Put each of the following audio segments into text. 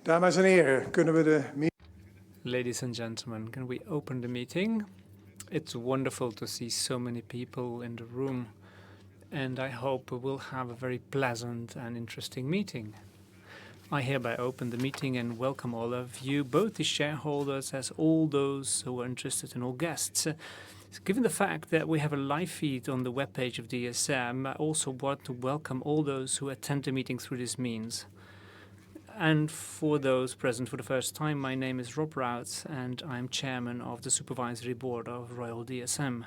Dames en heren, kunnen we de meeting... Ladies and gentlemen, can we open the meeting? It's wonderful to see so many people in the room, and I hope we will have a very pleasant and interesting meeting. I hereby open the meeting and welcome all of you, both the shareholders as all those who are interested and all guests. Given the fact that we have a live feed on the webpage of DSM, I also want to welcome all those who attend the meeting through this means. And for those present for the first time, my name is Rob Routs, and I'm chairman of the Supervisory Board of Royal DSM.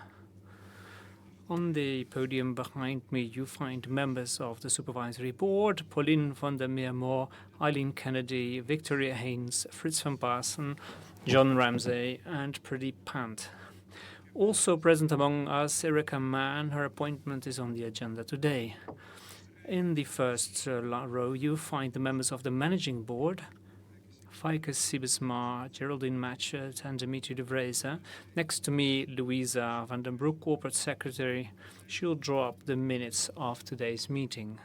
On the podium behind me, you find members of the Supervisory Board, Pauline van der Meermoor, Eileen Kennedy, Victoria Haynes, Fritz van Baassen, John Ramsay, and Pradeep Pant. Also present among us, Erica Mann. Her appointment is on the agenda today. In the first row, you find the members of the Managing Board, Feike Siebesma, Geraldine Matchett, and Dimitri de Vreese. Next to me, Louisa van den Broek, Corporate Secretary. She'll draw up the minutes of today's meeting.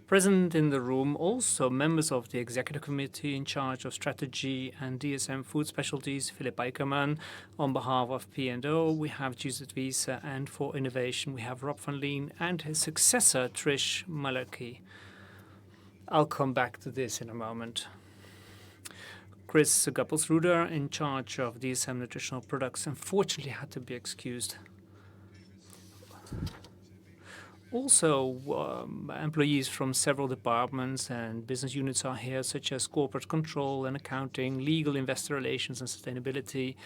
Present in the room also members of the Executive Committee in charge of Strategy and DSM Food Specialties, Philip Eijkerman. On behalf of P&O, we have Judith Wiese, and for Innovation, we have Rob van Leen and his successor, Trish Malarkey. I'll come back to this in a moment. Chris Guppelsruder, in charge of DSM Nutritional Products, unfortunately had to be excused. Also, employees from several departments and business units are here, such as corporate control and accounting, legal, investor relations, and sustainability.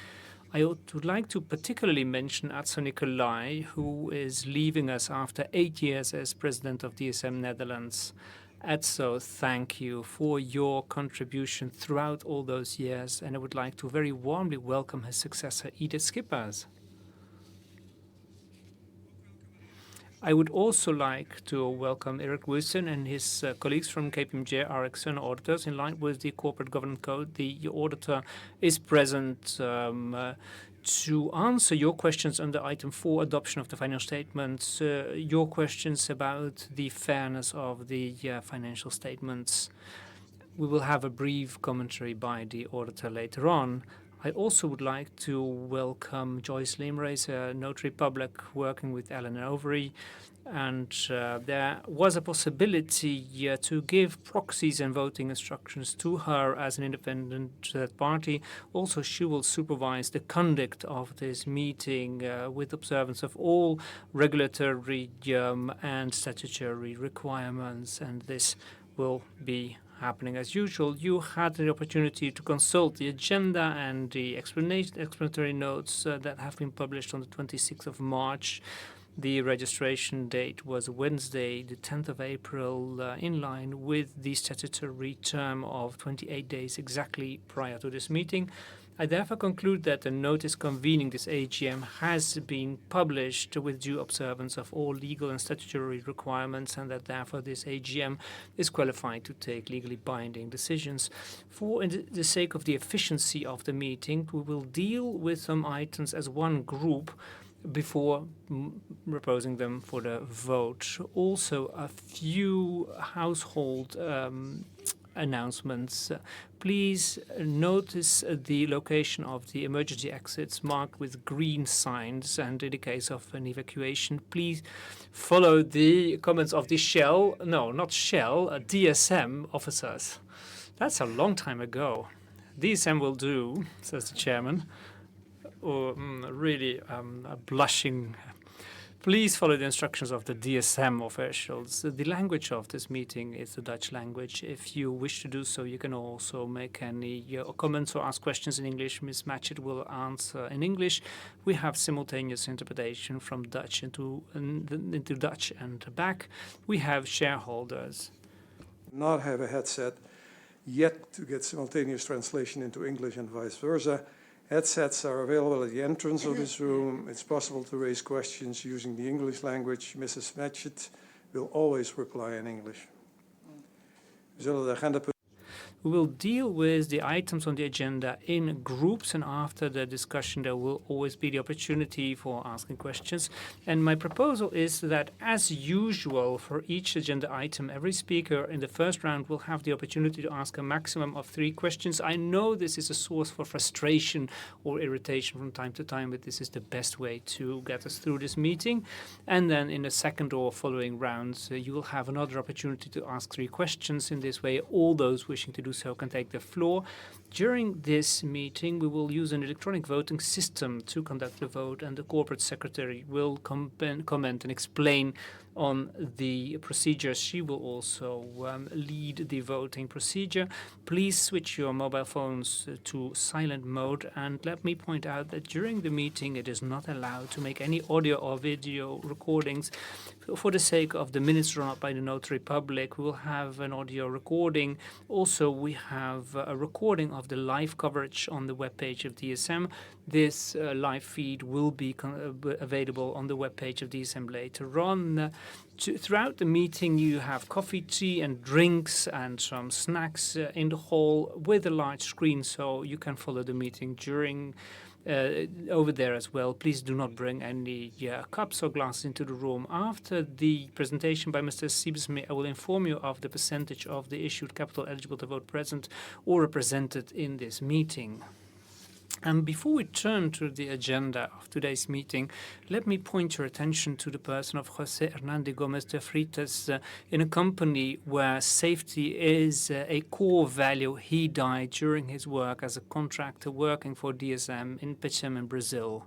I would like to particularly mention Atso Nicolai, who is leaving us after 8 years as president of DSM Netherlands. Atso, thank you for your contribution throughout all those years, and I would like to very warmly welcome his successor, Edith Schippers. I would also like to welcome Eric Wilson and his colleagues from Kpmg, our external auditors. In line with the Corporate Governance Code, the auditor is present to answer your questions under item 4, adoption of the financial statements, your questions about the fairness of the financial statements. We will have a brief commentary by the auditor later on. I also would like to welcome Joyce Leemreis, a notary public working with Allen & Overy. And there was a possibility to give proxies and voting instructions to her as an independent party. Also, she will supervise the conduct of this meeting with observance of all regulatory and statutory requirements, and this will be happening as usual. You had the opportunity to consult the agenda and the explanatory notes that have been published on the 26th of March. The registration date was Wednesday, the 10th of April, in line with the statutory term of 28 days exactly prior to this meeting. I therefore conclude that the notice convening this AGM has been published with due observance of all legal and statutory requirements, and that therefore this AGM is qualified to take legally binding decisions. For the sake of the efficiency of the meeting, we will deal with some items as one group before proposing them for the vote. Also, a few household announcements. Please notice the location of the emergency exits marked with green signs, and in the case of an evacuation, please follow the comments of the DSM officers. That's a long time ago. DSM will do, says the chairman. Really blushing. Please follow the instructions of the DSM officials. The language of this meeting is the Dutch language. If you wish to do so, you can also make any comments or ask questions in English. Ms. Matchett will answer in English. We have simultaneous interpretation from Dutch into Dutch and back. We have shareholders. Not have a headset yet to get simultaneous translation into English and vice versa. Headsets are available at the entrance of this room. It's possible to raise questions using the English language. Mrs. Matchett will always reply in English. We will deal with the items on the agenda in groups, and after the discussion there will always be the opportunity for asking questions. And my proposal is that, as usual, for each agenda item, every speaker in the first round will have the opportunity to ask a maximum of 3 questions. I know this is a source for frustration or irritation from time to time, but this is the best way to get us through this meeting. And then in the second or following rounds, you will have another opportunity to ask 3 questions. In this way, all those wishing to do so can take the floor. During this meeting, we will use an electronic voting system to conduct the vote, and the corporate secretary will comment and explain on the procedure. She will also lead the voting procedure. Please switch your mobile phones to silent mode, and let me point out that during the meeting it is not allowed to make any audio or video recordings. For the sake of the minutes drawn up by the notary public, we will have an audio recording. Also, we have a recording of the live coverage on the webpage of DSM. This live feed will be available on the webpage of DSM later on. Throughout the meeting, you have coffee, tea, and drinks, and some snacks in the hall with a large screen, so you can follow the meeting during over there as well. Please do not bring any cups or glasses into the room. After the presentation by Mr. Siebesme, I will inform you of the percentage of the issued capital eligible to vote present or represented in this meeting. And before we turn to the agenda of today's meeting, let me point your attention to the person of José Hernández Gómez de Freitas. In a company where safety is a core value, he died during his work as a contractor working for DSM in Kpmg in Brazil.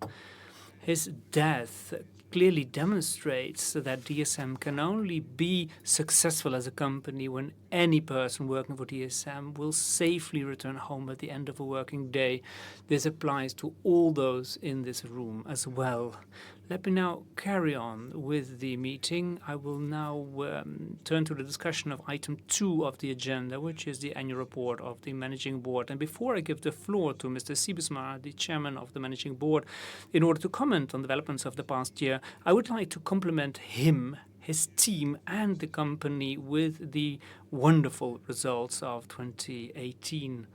His death clearly demonstrates that DSM can only be successful as a company when any person working for DSM will safely return home at the end of a working day. This applies to all those in this room as well. Let me now carry on with the meeting. I will now turn to the discussion of item 2 of the agenda, which is the annual report of the Managing Board. And before I give the floor to Mr. Siebesma, the Chairman of the Managing Board, in order to comment on developments of the past year, I would like to compliment him, his team, and the company with the wonderful results of 2018.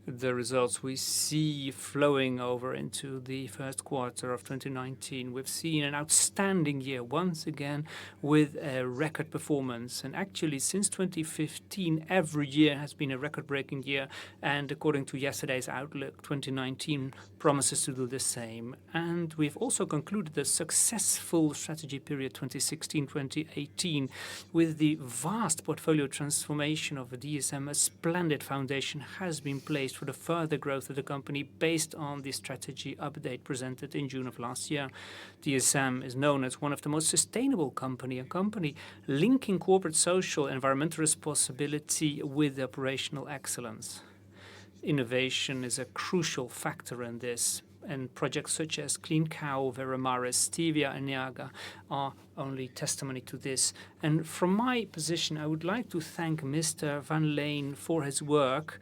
The results we see flowing over into the first quarter of 2019. We've seen an outstanding year once again with a record performance. And actually, since 2015, every year has been a record-breaking year. And according to yesterday's outlook, 2019 promises to do the same. And we've also concluded the successful strategy period 2016-2018 with the vast portfolio transformation of the DSM. A splendid foundation has been placed for the further growth of the company based on the strategy update presented in June of last year. DSM is known as one of the most sustainable company, a company linking corporate social and environmental responsibility with operational excellence. Innovation is a crucial factor in this, and projects such as Clean Cow, Veramaris, Stevia, and Niaga are only testimony to this. And from my position, I would like to thank Mr. Van Leen for his work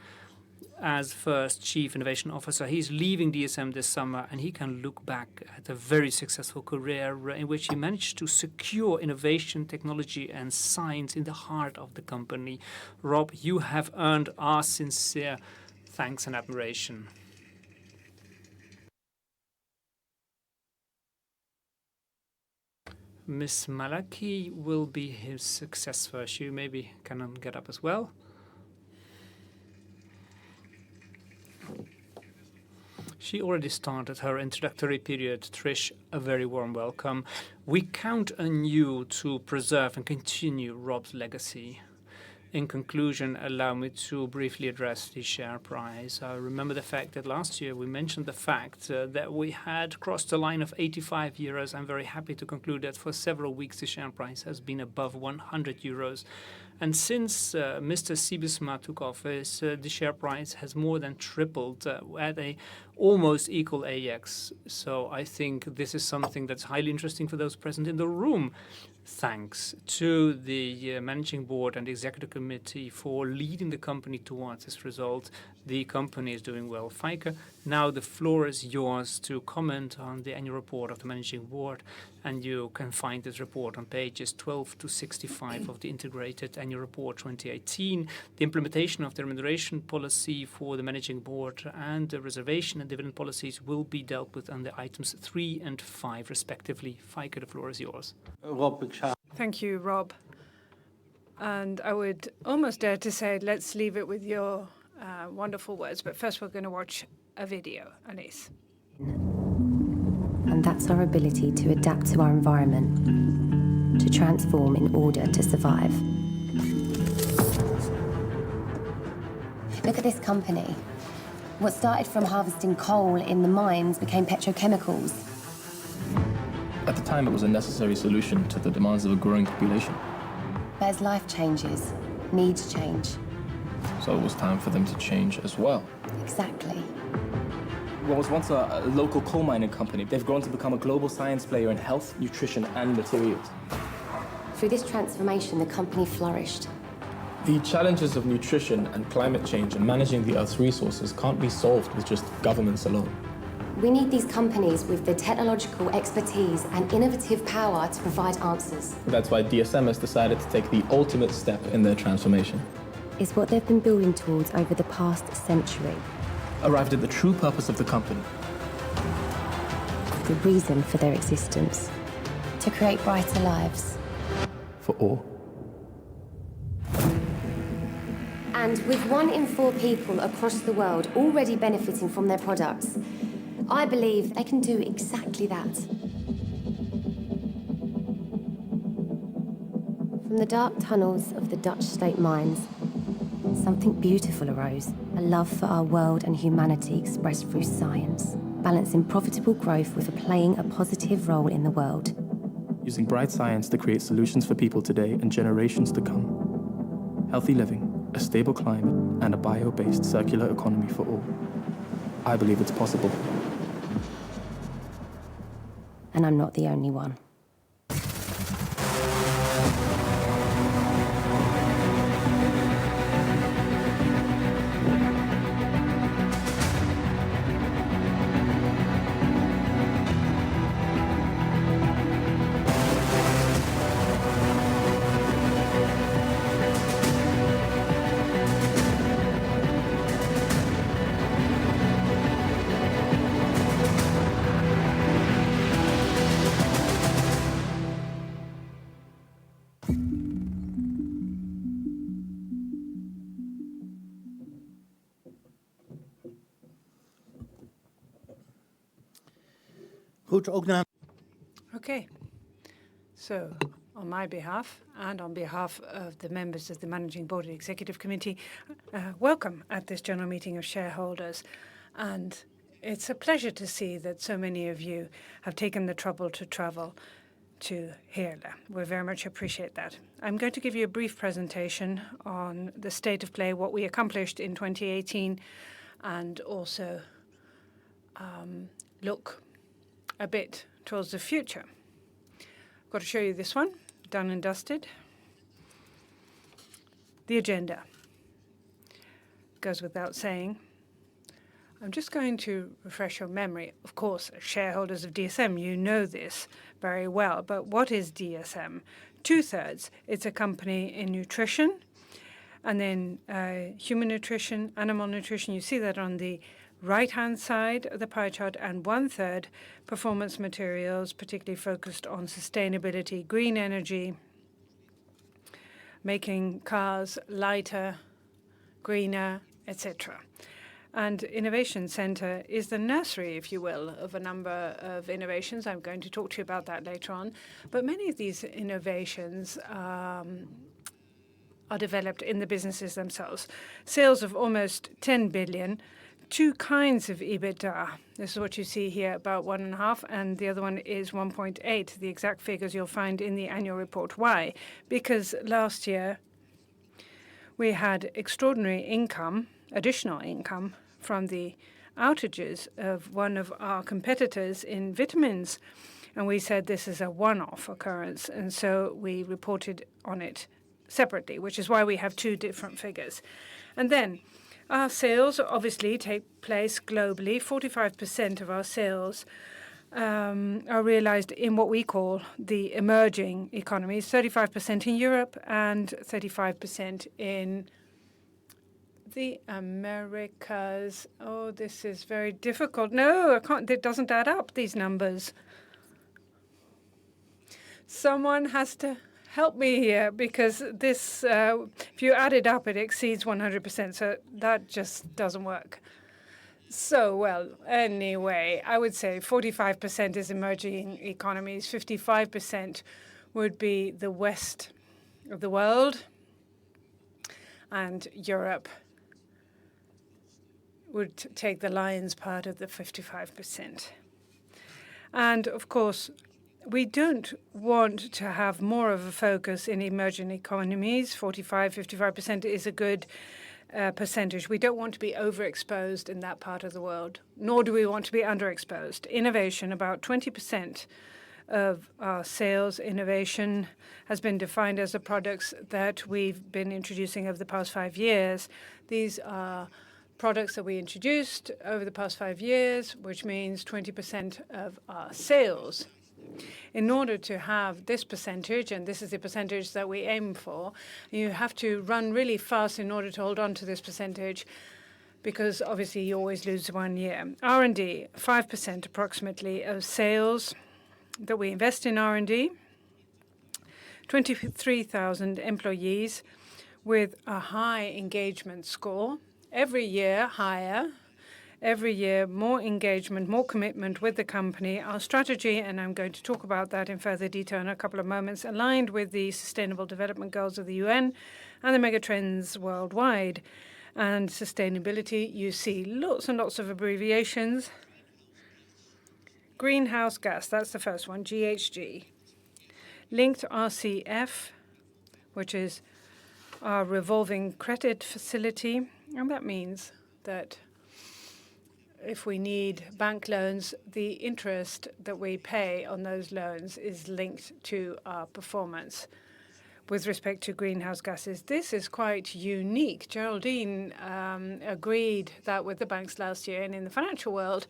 as first Chief Innovation Officer. He's leaving DSM this summer, and he can look back at a very successful career in which he managed to secure innovation, technology, and science in the heart of the company. Rob, you have earned our sincere thanks and admiration. Miss Malaki will be his successor. She maybe can get up as well. She already started her introductory period. Trish, a very warm welcome. We count on you to preserve and continue Rob's legacy. In conclusion, allow me to briefly address the share price. I remember the fact that last year we mentioned the fact that we had crossed the line of 85 euros. I'm very happy to conclude that for several weeks the share price has been above 100 euros. And since Mr. Siebesma took office, the share price has more than tripled at a almost equal AX. So I think this is something that's highly interesting for those present in the room. Thanks to the Managing Board and Executive Committee for leading the company towards this result. The company is doing well. Feike, now the floor is yours to comment on the annual report of the Managing Board, and you can find this report on pages 12 to 65 of the Integrated Annual Report 2018. The implementation of the Remuneration Policy for the Managing Board and the reservation and dividend policies will be dealt with under items 3 and 5 respectively. Feike, the floor is yours. Thank you, Rob. And I would almost dare to say, let's leave it with your wonderful words. But first, we're going to watch a video. Alice. And that's our ability to adapt to our environment, to transform in order to survive. Look at this company. What started from harvesting coal in the mines became petrochemicals. At the time, it was a necessary solution to the demands of a growing population. But as life changes, needs change. So it was time for them to change as well. Exactly. What was once a local coal mining company, they've grown to become a global science player in health, nutrition, and materials. Through this transformation, the company flourished. The challenges of nutrition and climate change and managing the Earth's resources can't be solved with just governments alone. We need these companies with the technological expertise and innovative power to provide answers. That's why DSM has decided to take the ultimate step in their transformation. It's what they've been building towards over the past century. Arrived at the true purpose of the company. The reason for their existence. To create brighter lives. For all. And with 1 in 4 people across the world already benefiting from their products, I believe they can do exactly that. From the dark tunnels of the Dutch state mines, something beautiful arose, a love for our world and humanity expressed through science, balancing profitable growth with playing a positive role in the world. Using bright science to create solutions for people today and generations to come. Healthy living, a stable climate, and a bio-based circular economy for all. I believe it's possible. And I'm not the only one. Okay. So, on my behalf and on behalf of the members of the Managing Board and Executive Committee, welcome at this general meeting of shareholders. And it's a pleasure to see that so many of you have taken the trouble to travel to Heerlen. We very much appreciate that. I'm going to give you a brief presentation on the state of play, what we accomplished in 2018, and also look a bit towards the future. I've got to show you this one, done and dusted. The agenda goes without saying. I'm just going to refresh your memory. Of course, shareholders of DSM, you know this very well. But what is DSM? 2/3, it's a company in nutrition, and then human nutrition, animal nutrition. You see that on the right-hand side of the pie chart, and 1/3 performance materials, particularly focused on sustainability, green energy, making cars lighter, greener, etc. And Innovation Center is the nursery, if you will, of a number of innovations. I'm going to talk to you about that later on. But many of these innovations are developed in the businesses themselves. Sales of almost 10 billion, 2 kinds of EBITDA. This is what you see here, about 1.5, and the other one is 1.8. The exact figures you'll find in the annual report. Why? Because last year we had extraordinary income, additional income, from the outages of one of our competitors in vitamins. And we said this is a one-off occurrence, and so we reported on it separately, which is why we have two different figures. And then our sales obviously take place globally. 45% of our sales are realized in what we call the emerging economies, 35% in Europe and 35% in the Americas. Oh, this is very difficult. No, I can't. It doesn't add up, these numbers. Someone has to help me here, because this, if you add it up, it exceeds 100%, so that just doesn't work. So, well, anyway, I would say 45% is emerging economies, 55% would be the west of the world, and Europe would take the lion's part of the 55%. And, of course, we don't want to have more of a focus in emerging economies. 45, 55% is a good percentage. We don't want to be overexposed in that part of the world, nor do we want to be underexposed. Innovation, about 20% of our sales innovation has been defined as the products that we've been introducing over the past 5 years. These are products that we introduced over the past 5 years, which means 20% of our sales. In order to have this percentage, and this is the percentage that we aim for, you have to run really fast in order to hold on to this percentage, because obviously you always lose 1 year. R&D, 5% approximately of sales that we invest in R&D, 23,000 employees with a high engagement score, every year higher. Every year, more engagement, more commitment with the company. Our strategy, and I'm going to talk about that in further detail in a couple of moments, aligned with the Sustainable Development Goals of the UN and the megatrends worldwide. And sustainability, you see lots and lots of abbreviations. Greenhouse gas, that's the first one, GHG. Linked RCF, which is our revolving credit facility, and that means that if we need bank loans, the interest that we pay on those loans is linked to our performance with respect to greenhouse gases. This is quite unique. Geraldine agreed that with the banks last year, and in the financial world,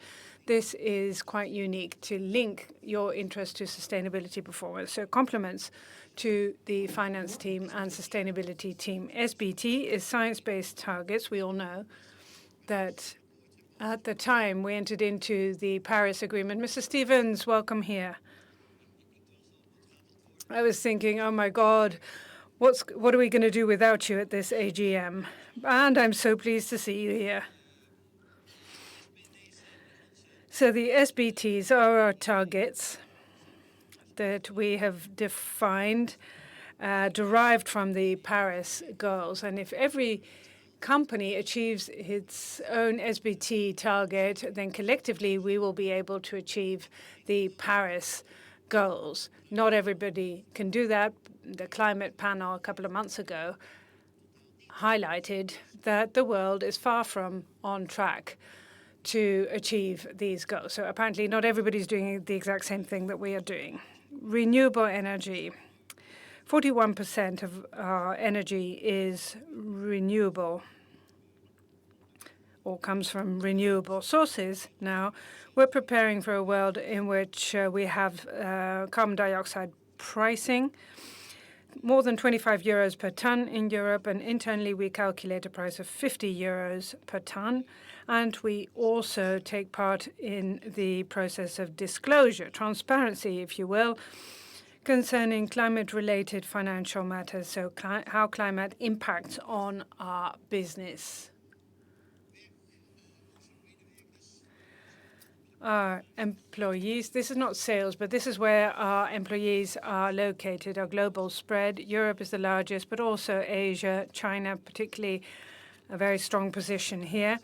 this is quite unique to link your interest to sustainability performance. So compliments to the finance team and sustainability team. SBT is science-based targets. We all know that at the time we entered into the Paris Agreement. Mr. Stevens, welcome here. I was thinking, oh my God, what are we going to do without you at this AGM? And I'm so pleased to see you here. So the SBTs are our targets that we have defined, derived from the Paris goals. And if every company achieves its own SBT target, then collectively we will be able to achieve the Paris goals. Not everybody can do that. The climate panel a couple of months ago highlighted that the world is far from on track to achieve these goals. So apparently not everybody's doing the exact same thing that we are doing. Renewable energy. 41% of our energy is renewable or comes from renewable sources. Now, we're preparing for a world in which we have carbon dioxide pricing, more than 25 euros per ton in Europe, and internally we calculate a price of 50 euros per ton. And we also take part in the process of disclosure, transparency, if you will, concerning climate-related financial matters, so how climate impacts on our business. Our employees, this is not sales, but this is where our employees are located, our global spread. Europe is the largest, but also Asia, China, particularly a very strong position here.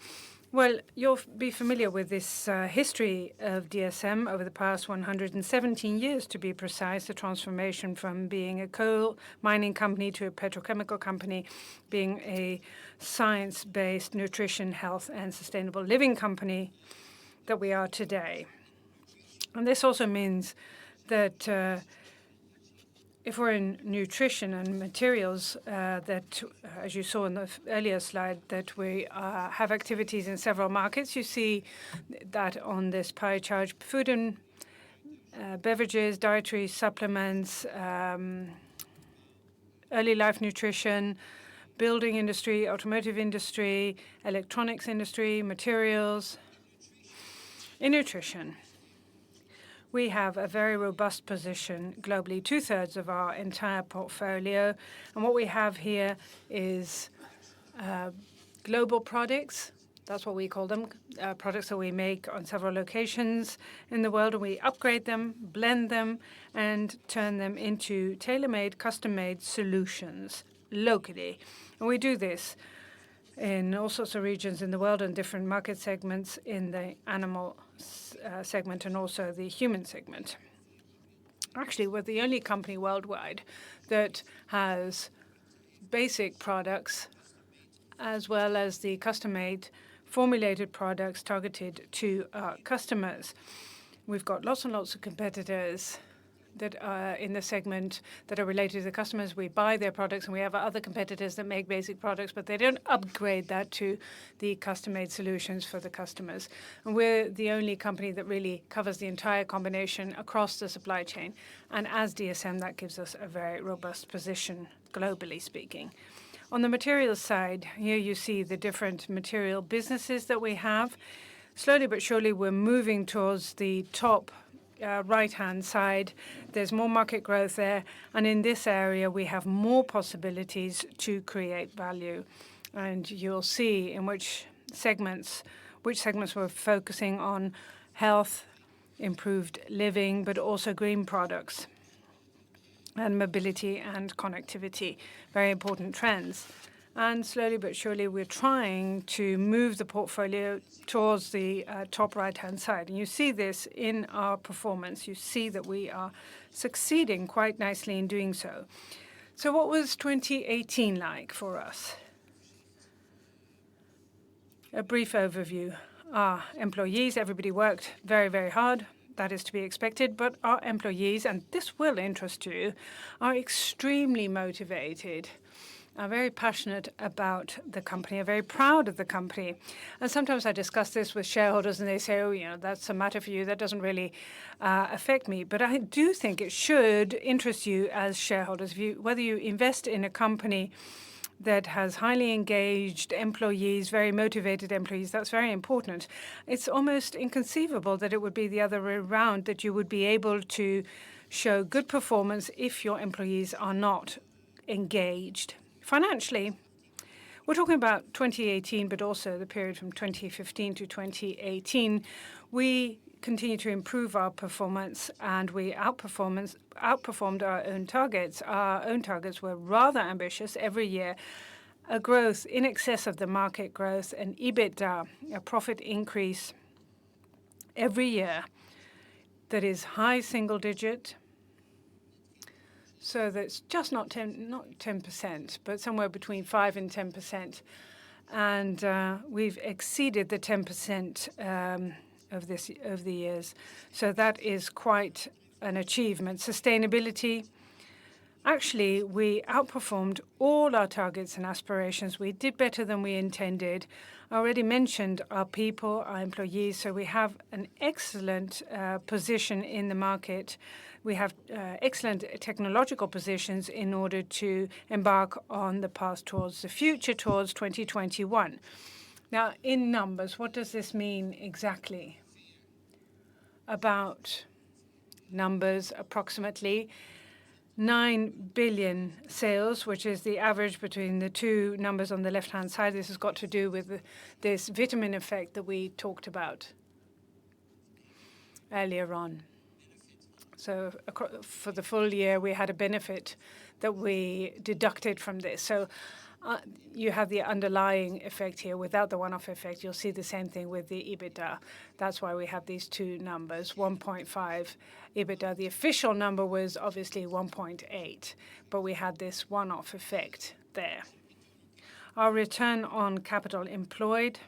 Well, you'll be familiar with this history of DSM over the past 117 years, to be precise, the transformation from being a coal mining company to a petrochemical company, being a science-based nutrition, health, and sustainable living company that we are today. And this also means that if we're in nutrition and materials, that, as you saw in the earlier slide, that we have activities in several markets. You see that on this pie chart: food and beverages, dietary supplements, early life nutrition, building industry, automotive industry, electronics industry, materials. In nutrition, we have a very robust position globally, 2/3 of our entire portfolio. And what we have here is global products. That's what we call them, products that we make on several locations in the world. And we upgrade them, blend them, and turn them into tailor-made, custom-made solutions locally. And we do this in all sorts of regions in the world and different market segments in the animal segment and also the human segment. Actually, we're the only company worldwide that has basic products as well as the custom-made formulated products targeted to our customers. We've got lots and lots of competitors that are in the segment that are related to the customers. We buy their products, and we have other competitors that make basic products, but they don't upgrade that to the custom-made solutions for the customers. And we're the only company that really covers the entire combination across the supply chain. And as DSM, that gives us a very robust position, globally speaking. On the materials side, here you see the different material businesses that we have. Slowly but surely, we're moving towards the top right-hand side. There's more market growth there, and in this area we have more possibilities to create value. And you'll see in which segments we're focusing on: health, improved living, but also green products, and mobility and connectivity, very important trends. And slowly but surely, we're trying to move the portfolio towards the top right-hand side. And you see this in our performance. You see that we are succeeding quite nicely in doing so. So what was 2018 like for us? A brief overview. Our employees, everybody worked very, very hard. That is to be expected. But our employees, and this will interest you, are extremely motivated, are very passionate about the company, are very proud of the company. And sometimes I discuss this with shareholders and they say, oh, that's a matter for you. That doesn't really affect me. But I do think it should interest you as shareholders. Whether you invest in a company that has highly engaged employees, very motivated employees, that's very important. It's almost inconceivable that it would be the other way around, that you would be able to show good performance if your employees are not engaged. Financially, we're talking about 2018, but also the period from 2015 to 2018. We continue to improve our performance, and we outperformed our own targets. Our own targets were rather ambitious every year. A growth in excess of the market growth, an EBITDA, a profit increase every year that is high single digit. So that's just not 10%, but somewhere between 5 and 10%. And we've exceeded the 10% of the years. So that is quite an achievement. Sustainability. Actually, we outperformed all our targets and aspirations. We did better than we intended. I already mentioned our people, our employees, so we have an excellent position in the market. We have excellent technological positions in order to embark on the path towards the future, towards 2021. Now, in numbers, what does this mean exactly? About numbers, approximately 9 billion sales, which is the average between the two numbers on the left-hand side. This has got to do with this vitamin effect that we talked about earlier on. So for the full year, we had a benefit that we deducted from this. So you have the underlying effect here. Without the one-off effect, you'll see the same thing with the EBITDA. That's why we have these two numbers, 1.5 EBITDA. The official number was obviously 1.8, but we had this one-off effect there. Our return on capital employed,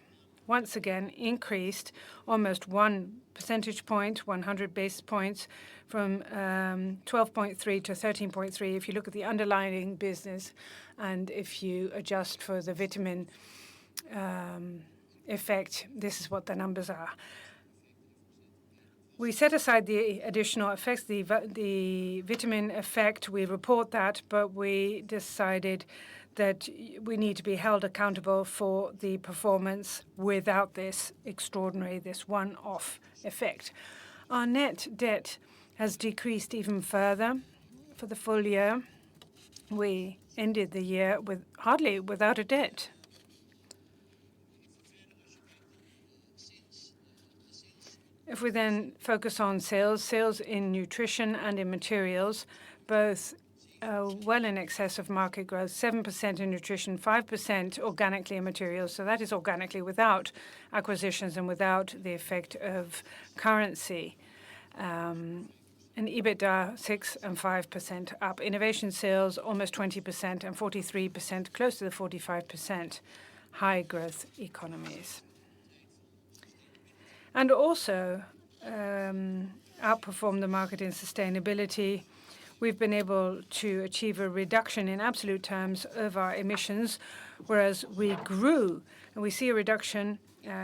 once again, increased almost 1 percentage point, 100 basis points, from 12.3 to 13.3 if you look at the underlying business, and if you adjust for the vitamin effect, this is what the numbers are. We set aside the additional effects, the vitamin effect, we report that, but we decided that we need to be held accountable for the performance without this extraordinary, this one-off effect. Our net debt has decreased even further. For the full year, we ended the year hardly without a debt. If we then focus on sales in nutrition and in materials, both well in excess of market growth, 7% in nutrition, 5% organically in materials. So that is organically without acquisitions and without the effect of currency. And EBITDA, 6 and 5% up. Innovation sales, almost 20% and 43%, close to the 45%, high growth economies. And also outperform the market in sustainability. We've been able to achieve a reduction in absolute terms of our emissions, whereas we grew. And we see a reduction,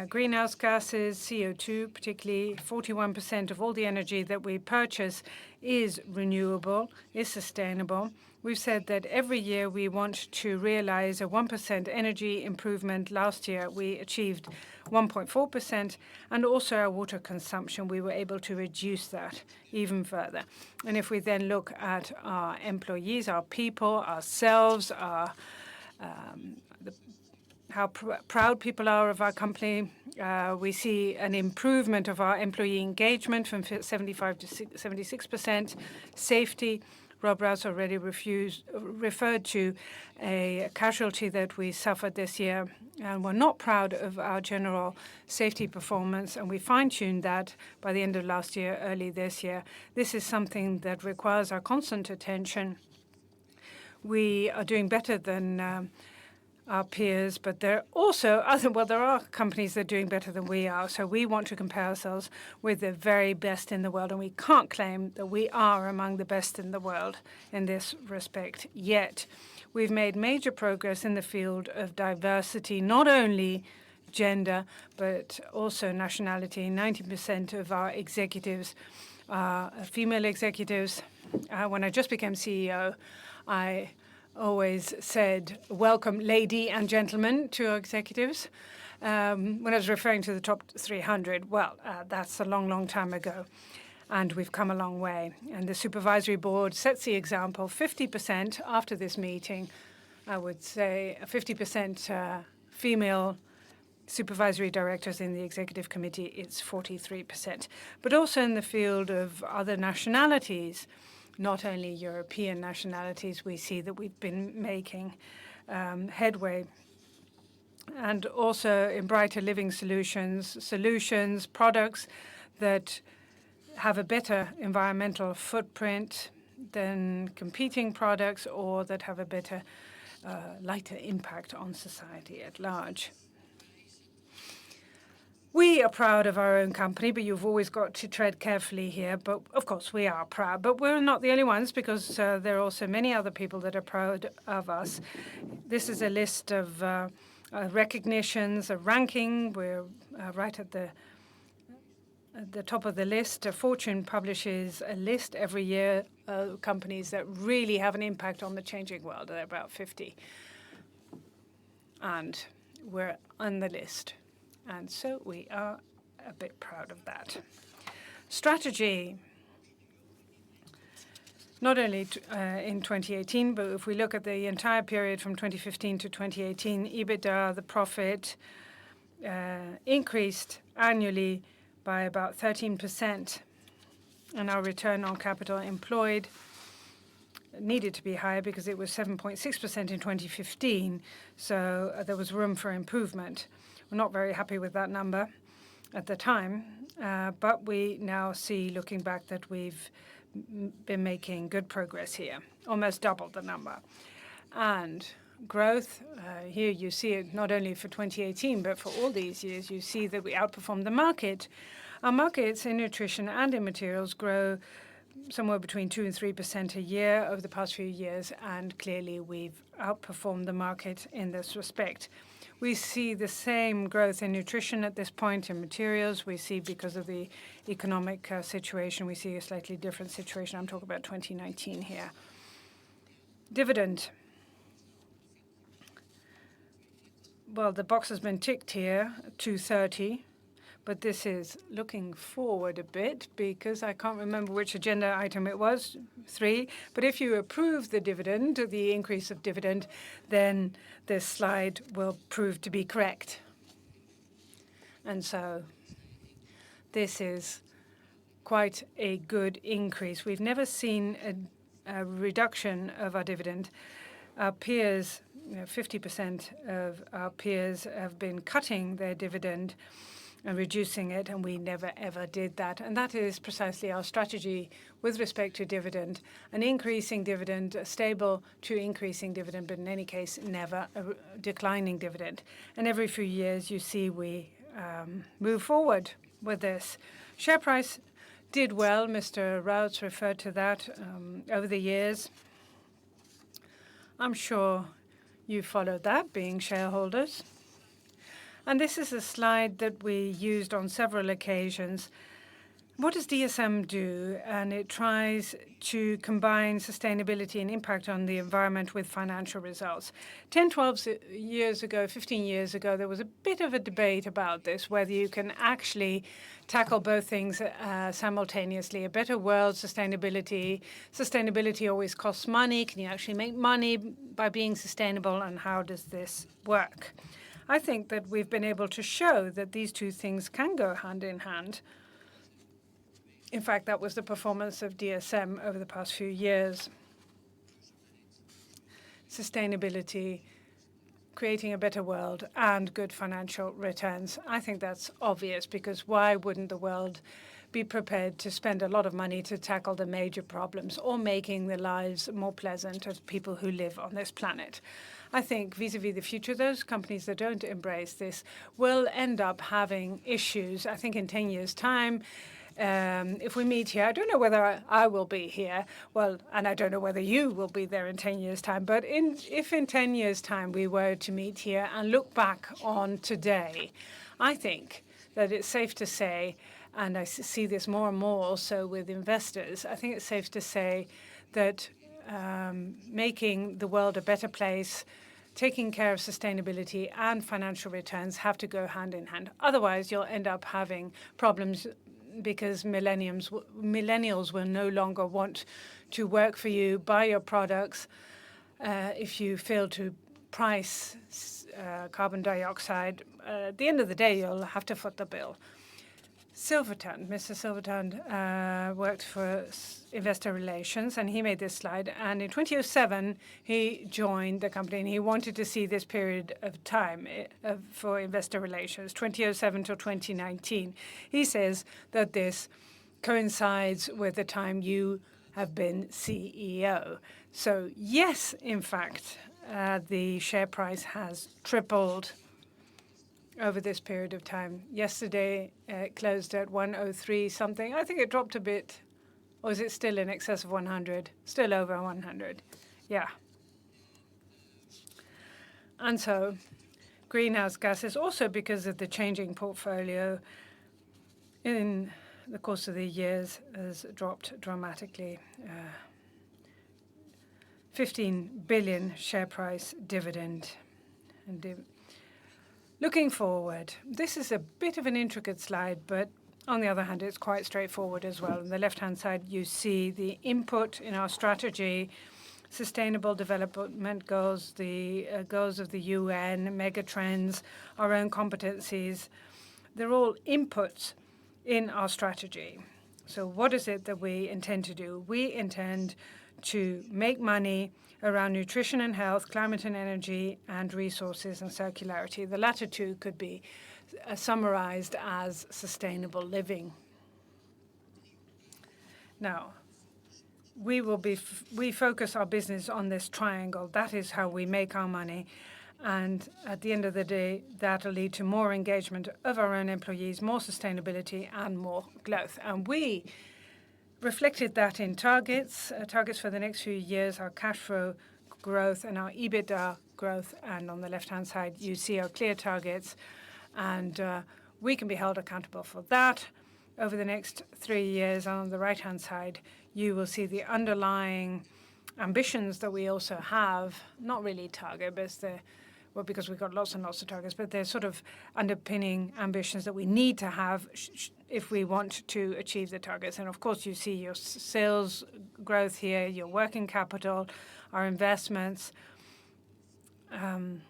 greenhouse gases, CO2, particularly 41% of all the energy that we purchase is renewable, is sustainable. We've said that every year we want to realize a 1% energy improvement. Last year we achieved 1.4%, and also our water consumption, we were able to reduce that even further. And if we then look at our employees, our people, ourselves, how proud people are of our company, we see an improvement of our employee engagement from 75 to 76%. Safety, Rob Rouse already referred to a casualty that we suffered this year, and we're not proud of our general safety performance, and we fine-tuned that by the end of last year, early this year. This is something that requires our constant attention. We are doing better than our peers, but there are also there are companies that are doing better than we are. So we want to compare ourselves with the very best in the world, and we can't claim that we are among the best in the world in this respect yet. We've made major progress in the field of diversity, not only gender, but also nationality. 90% of our executives are female executives. When I just became CEO, I always said, welcome, lady and gentlemen, to our executives. When I was referring to the top 300, well, that's a long, long time ago. And we've come a long way. And the supervisory board sets the example. 50% after this meeting, I would say 50% female supervisory directors in the executive committee, it's 43%. But also in the field of other nationalities, not only European nationalities, we see that we've been making headway. And also in brighter living solutions, products that have a better environmental footprint than competing products, or that have a better, lighter impact on society at large. We are proud of our own company, but you've always got to tread carefully here. But of course, we are proud. But we're not the only ones, because there are also many other people that are proud of us. This is a list of recognitions, a ranking. We're right at the top of the list. Fortune publishes a list every year of companies that really have an impact on the changing world. There are about 50. And we're on the list. And so we are a bit proud of that. Strategy, not only in 2018, but if we look at the entire period from 2015 to 2018, EBITDA, the profit, increased annually by about 13%. And our return on capital employed needed to be higher because it was 7.6% in 2015, so there was room for improvement. We're not very happy with that number at the time, but we now see, looking back, that we've been making good progress here, almost doubled the number. And growth, here you see it not only for 2018, but for all these years, you see that we outperformed the market. Our markets in nutrition and in materials grow somewhere between 2 and 3% a year over the past few years, and clearly we've outperformed the market in this respect. We see the same growth in nutrition at this point. In materials, we see, because of the economic situation, we see a slightly different situation. I'm talking about 2019 here. Dividend. Well, the box has been ticked here, 230. But this is looking forward a bit because I can't remember which agenda item it was, 3. But if you approve the dividend, the increase of dividend, then this slide will prove to be correct. And so this is quite a good increase. We've never seen a reduction of our dividend. Our peers, 50% of our peers have been cutting their dividend and reducing it, and we never, ever did that. And that is precisely our strategy with respect to dividend, an increasing dividend, a stable to increasing dividend, but in any case, never a declining dividend. And every few years, you see we move forward with this. Share price did well. Mr. Routs referred to that over the years. I'm sure you followed that, being shareholders. And this is a slide that we used on several occasions. What does DSM do? And it tries to combine sustainability and impact on the environment with financial results. 10, 12 years ago, 15 years ago, there was a bit of a debate about this, whether you can actually tackle both things simultaneously. A better world, sustainability. Sustainability always costs money. Can you actually make money by being sustainable? And how does this work? I think that we've been able to show that these two things can go hand in hand. In fact, that was the performance of DSM over the past few years. Sustainability, creating a better world, and good financial returns. I think that's obvious, because why wouldn't the world be prepared to spend a lot of money to tackle the major problems or making their lives more pleasant of people who live on this planet? I think vis-a-vis the future, those companies that don't embrace this will end up having issues. I think in 10 years' time, if we meet here, I don't know whether I will be here, well, and I don't know whether you will be there in 10 years' time, but if in 10 years' time we were to meet here and look back on today, I think that it's safe to say, and I see this more and more also with investors, I think it's safe to say that making the world a better place, taking care of sustainability and financial returns have to go hand in hand. Otherwise, you'll end up having problems because millennials will no longer want to work for you, buy your products, if you fail to price carbon dioxide. At the end of the day, you'll have to foot the bill. Silverton, Mr. Silverton worked for investor relations, and he made this slide. And in 2007, he joined the company, and he wanted to see this period of time for investor relations, 2007 to 2019. He says that this coincides with the time you have been CEO. So yes, in fact, the share price has tripled over this period of time. Yesterday, it closed at 103 something. I think it dropped a bit. Or is it still in excess of 100? Still over 100. Yeah. And so greenhouse gases, also because of the changing portfolio in the course of the years, has dropped dramatically. 15 billion share price dividend. And looking forward, this is a bit of an intricate slide, but on the other hand, it's quite straightforward as well. On the left-hand side, you see the input in our strategy, sustainable development goals, the goals of the UN, megatrends, our own competencies. They're all inputs in our strategy. So what is it that we intend to do? We intend to make money around nutrition and health, climate and energy, and resources and circularity. The latter two could be summarized as sustainable living. Now, we focus our business on this triangle. That is how we make our money. And at the end of the day, that'll lead to more engagement of our own employees, more sustainability, and more growth. And we reflected that in targets for the next few years, our cash flow growth and our EBITDA growth. And on the left-hand side, you see our clear targets. And we can be held accountable for that over the next 3 years. And on the right-hand side, you will see the underlying ambitions that we also have, not really target, but because we've got lots and lots of targets, but they're sort of underpinning ambitions that we need to have if we want to achieve the targets. And of course, you see your sales growth here, your working capital, our investments, and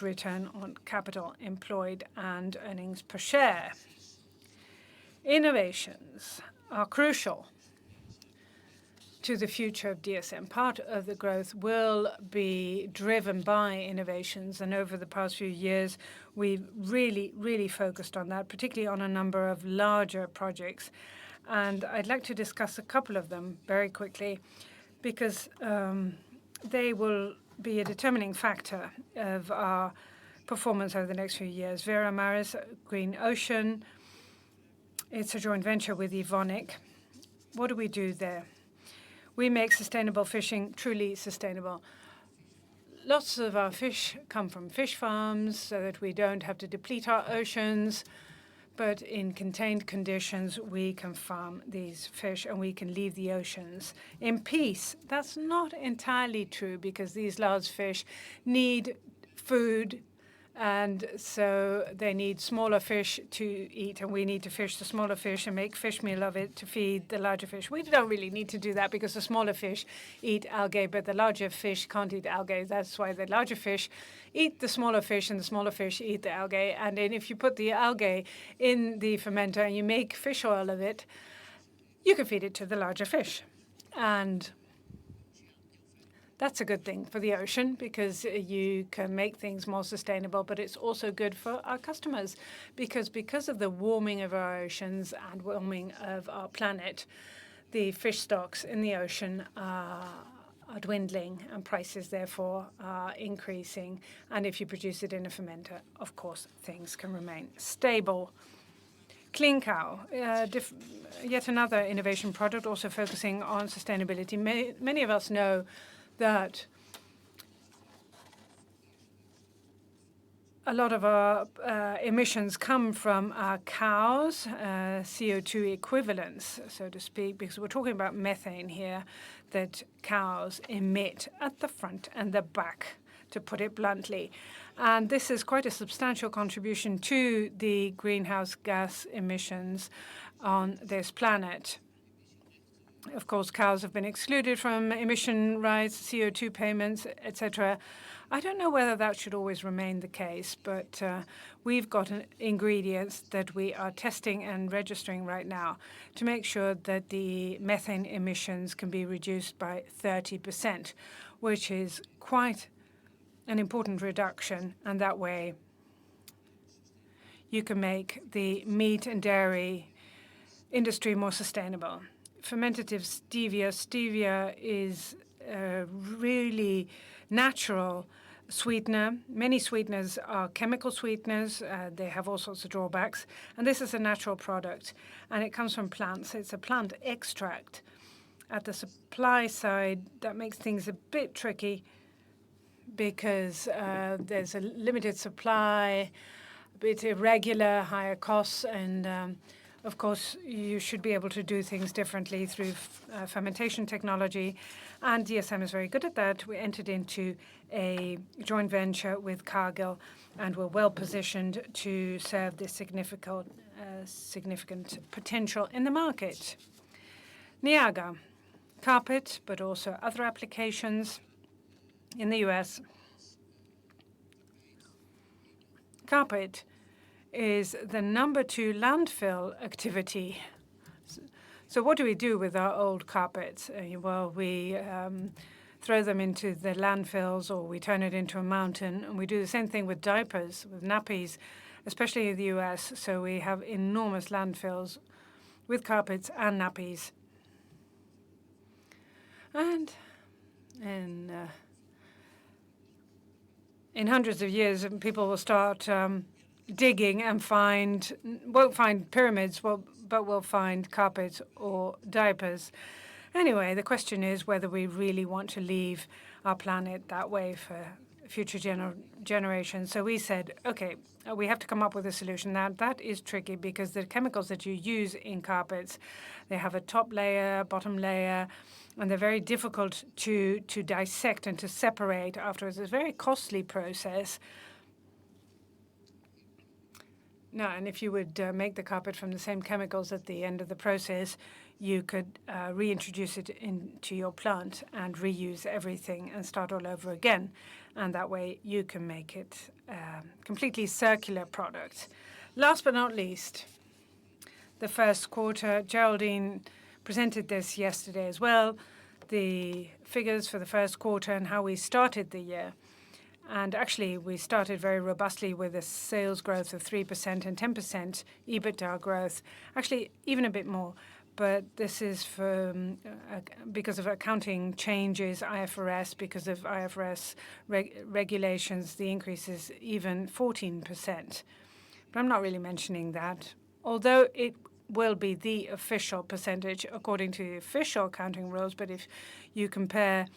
return on capital employed and earnings per share. Innovations are crucial to the future of DSM. Part of the growth will be driven by innovations, and over the past few years, we've really focused on that, particularly on a number of larger projects. And I'd like to discuss a couple of them very quickly, because they will be a determining factor of our performance over the next few years. Vera Maris Green Ocean, it's a joint venture with Evonik. What do we do there? We make sustainable fishing truly sustainable. Lots of our fish come from fish farms so that we don't have to deplete our oceans, but in contained conditions, we can farm these fish and we can leave the oceans in peace. That's not entirely true, because these large fish need food, and so they need smaller fish to eat, and we need to fish the smaller fish and make fish meal of it to feed the larger fish. We don't really need to do that, because the smaller fish eat algae, but the larger fish can't eat algae. That's why the larger fish eat the smaller fish, and the smaller fish eat the algae. And then if you put the algae in the fermenter and you make fish oil of it, you can feed it to the larger fish. And that's a good thing for the ocean, because you can make things more sustainable, but it's also good for our customers, because of the warming of our oceans and warming of our planet, the fish stocks in the ocean are dwindling, and prices therefore are increasing. And if you produce it in a fermenter, of course, things can remain stable. Clean Cow, yet another innovation product also focusing on sustainability. Many of us know that a lot of our emissions come from our cows, CO2 equivalents, so to speak, because we're talking about methane here that cows emit at the front and the back, to put it bluntly. And this is quite a substantial contribution to the greenhouse gas emissions on this planet. Of course, cows have been excluded from emission rights, CO2 payments, etc. I don't know whether that should always remain the case, but we've got ingredients that we are testing and registering right now to make sure that the methane emissions can be reduced by 30%, which is quite an important reduction. And that way, you can make the meat and dairy industry more sustainable. Fermentative stevia. Stevia is a really natural sweetener. Many sweeteners are chemical sweeteners. They have all sorts of drawbacks. And this is a natural product, and it comes from plants. It's a plant extract. At the supply side, that makes things a bit tricky, because there's a limited supply, a bit irregular, higher costs, and of course, you should be able to do things differently through fermentation technology, and DSM is very good at that. We entered into a joint venture with Cargill, and we're well positioned to serve this significant potential in the market. Niaga, carpet, but also other applications in the US. Carpet is the #2 landfill activity. So what do we do with our old carpets? Well, we throw them into the landfills, or we turn it into a mountain. And we do the same thing with diapers, with nappies, especially in the US. So we have enormous landfills with carpets and nappies. And in hundreds of years, people will start digging and won't find pyramids, but will find carpets or diapers. Anyway, the question is whether we really want to leave our planet that way for future generations. So we said, okay, we have to come up with a solution. Now, that is tricky because the chemicals that you use in carpets, they have a top layer, bottom layer, and they're very difficult to dissect and to separate afterwards. It's a very costly process. No, and if you would make the carpet from the same chemicals at the end of the process, you could reintroduce it into your plant and reuse everything and start all over again. And that way you can make it completely circular product. Last but not least, the first quarter. Geraldine presented this yesterday as well, the figures for the first quarter and how we started the year. And actually, we started very robustly with a sales growth of 3% and 10% EBITDA growth, actually even a bit more. But this is for because of accounting changes, IFRS, because of IFRS regulations, the increase is even 14%. But I'm not really mentioning that, although it will be the official percentage according to the official accounting rules. But if you compare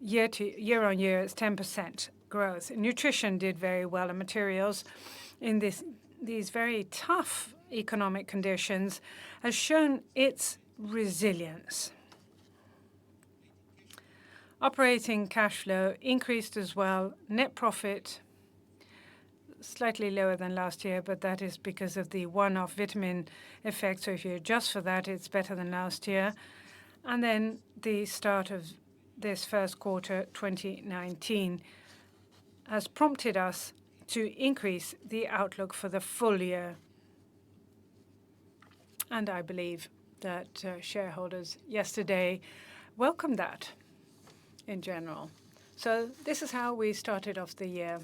year on year, it's 10% growth. Nutrition did very well, and materials in these very tough economic conditions has shown its resilience. Operating cash flow increased as well. Net profit slightly lower than last year, but that is because of the one-off vitamin effect. So if you adjust for that, it's better than last year. And then the start of this first quarter 2019 has prompted us to increase the outlook for the full year. And I believe that shareholders yesterday welcomed that in general. So this is how we started off the year.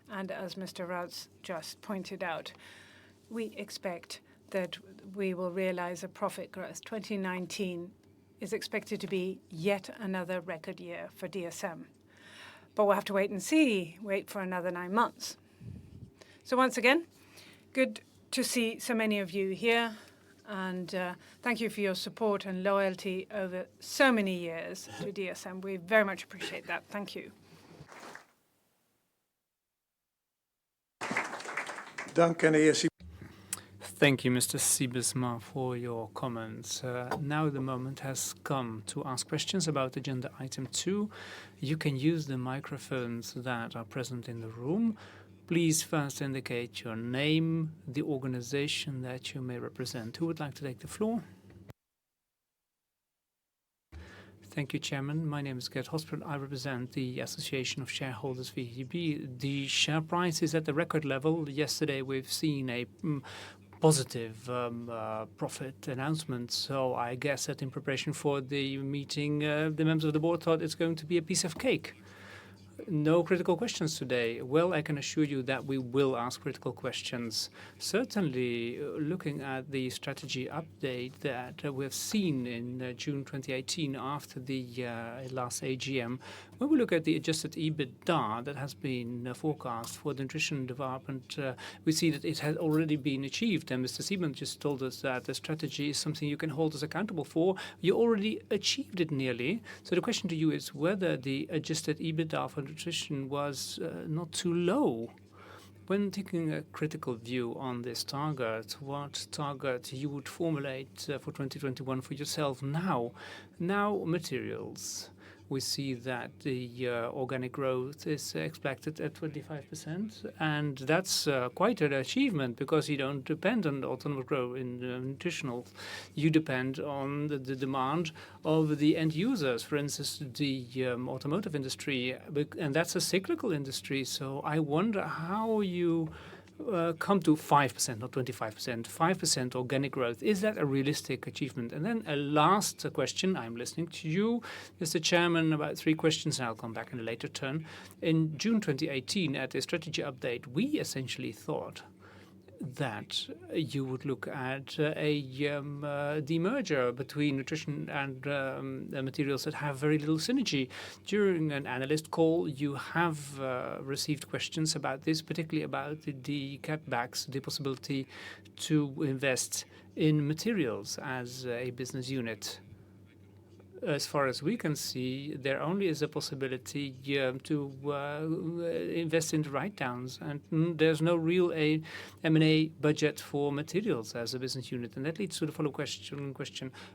And as Mr. Routs just pointed out, we expect that we will realize a profit growth. 2019 is expected to be yet another record year for DSM. But we'll have to wait and see, wait for another 9 months. So once again, good to see so many of you here. And thank you for your support and loyalty over so many years to DSM. We very much appreciate that. Thank you. Thank you, Mr. Siebesma, for your comments. Now the moment has come to ask questions about agenda item 2. You can use the microphones that are present in the room. Please first indicate your name, the organization that you may represent. Who would like to take the floor? Thank you, Chairman. My name is Gert Hospital. I represent the Association of Shareholders, VEB. The share price is at the record level. Yesterday, we've seen a positive profit announcement. So I guess that in preparation for the meeting, the members of the board thought it's going to be a piece of cake. No critical questions today. Well, I can assure you that we will ask critical questions. Certainly, looking at the strategy update that we've seen in June 2018 after the last AGM, when we look at the adjusted EBITDA that has been forecast for the nutrition development, we see that it has already been achieved. And Mr. Siebesma just told us that the strategy is something you can hold us accountable for. You already achieved it nearly. So the question to you is whether the adjusted EBITDA for nutrition was not too low. When taking a critical view on this target, what target you would formulate for 2021 for yourself now? Now, materials. We see that the organic growth is expected at 25%, and that's quite an achievement because you don't depend on autonomous growth in nutritional. You depend on the demand of the end users, for instance, the automotive industry, and that's a cyclical industry. So I wonder how you come to 5%, not 25%, 5% organic growth. Is that a realistic achievement? And then a last question, I'm listening to you, Mr. Chairman, about 3 questions, and I'll come back in a later turn. In June 2018, at the strategy update, we essentially thought that you would look at the merger between nutrition and materials that have very little synergy. During an analyst call, you have received questions about this, particularly about the cutbacks, the possibility to invest in materials as a business unit. As far as we can see, there only is a possibility to invest in the write-downs, and there's no real M&A budget for materials as a business unit. And that leads to the follow-up question: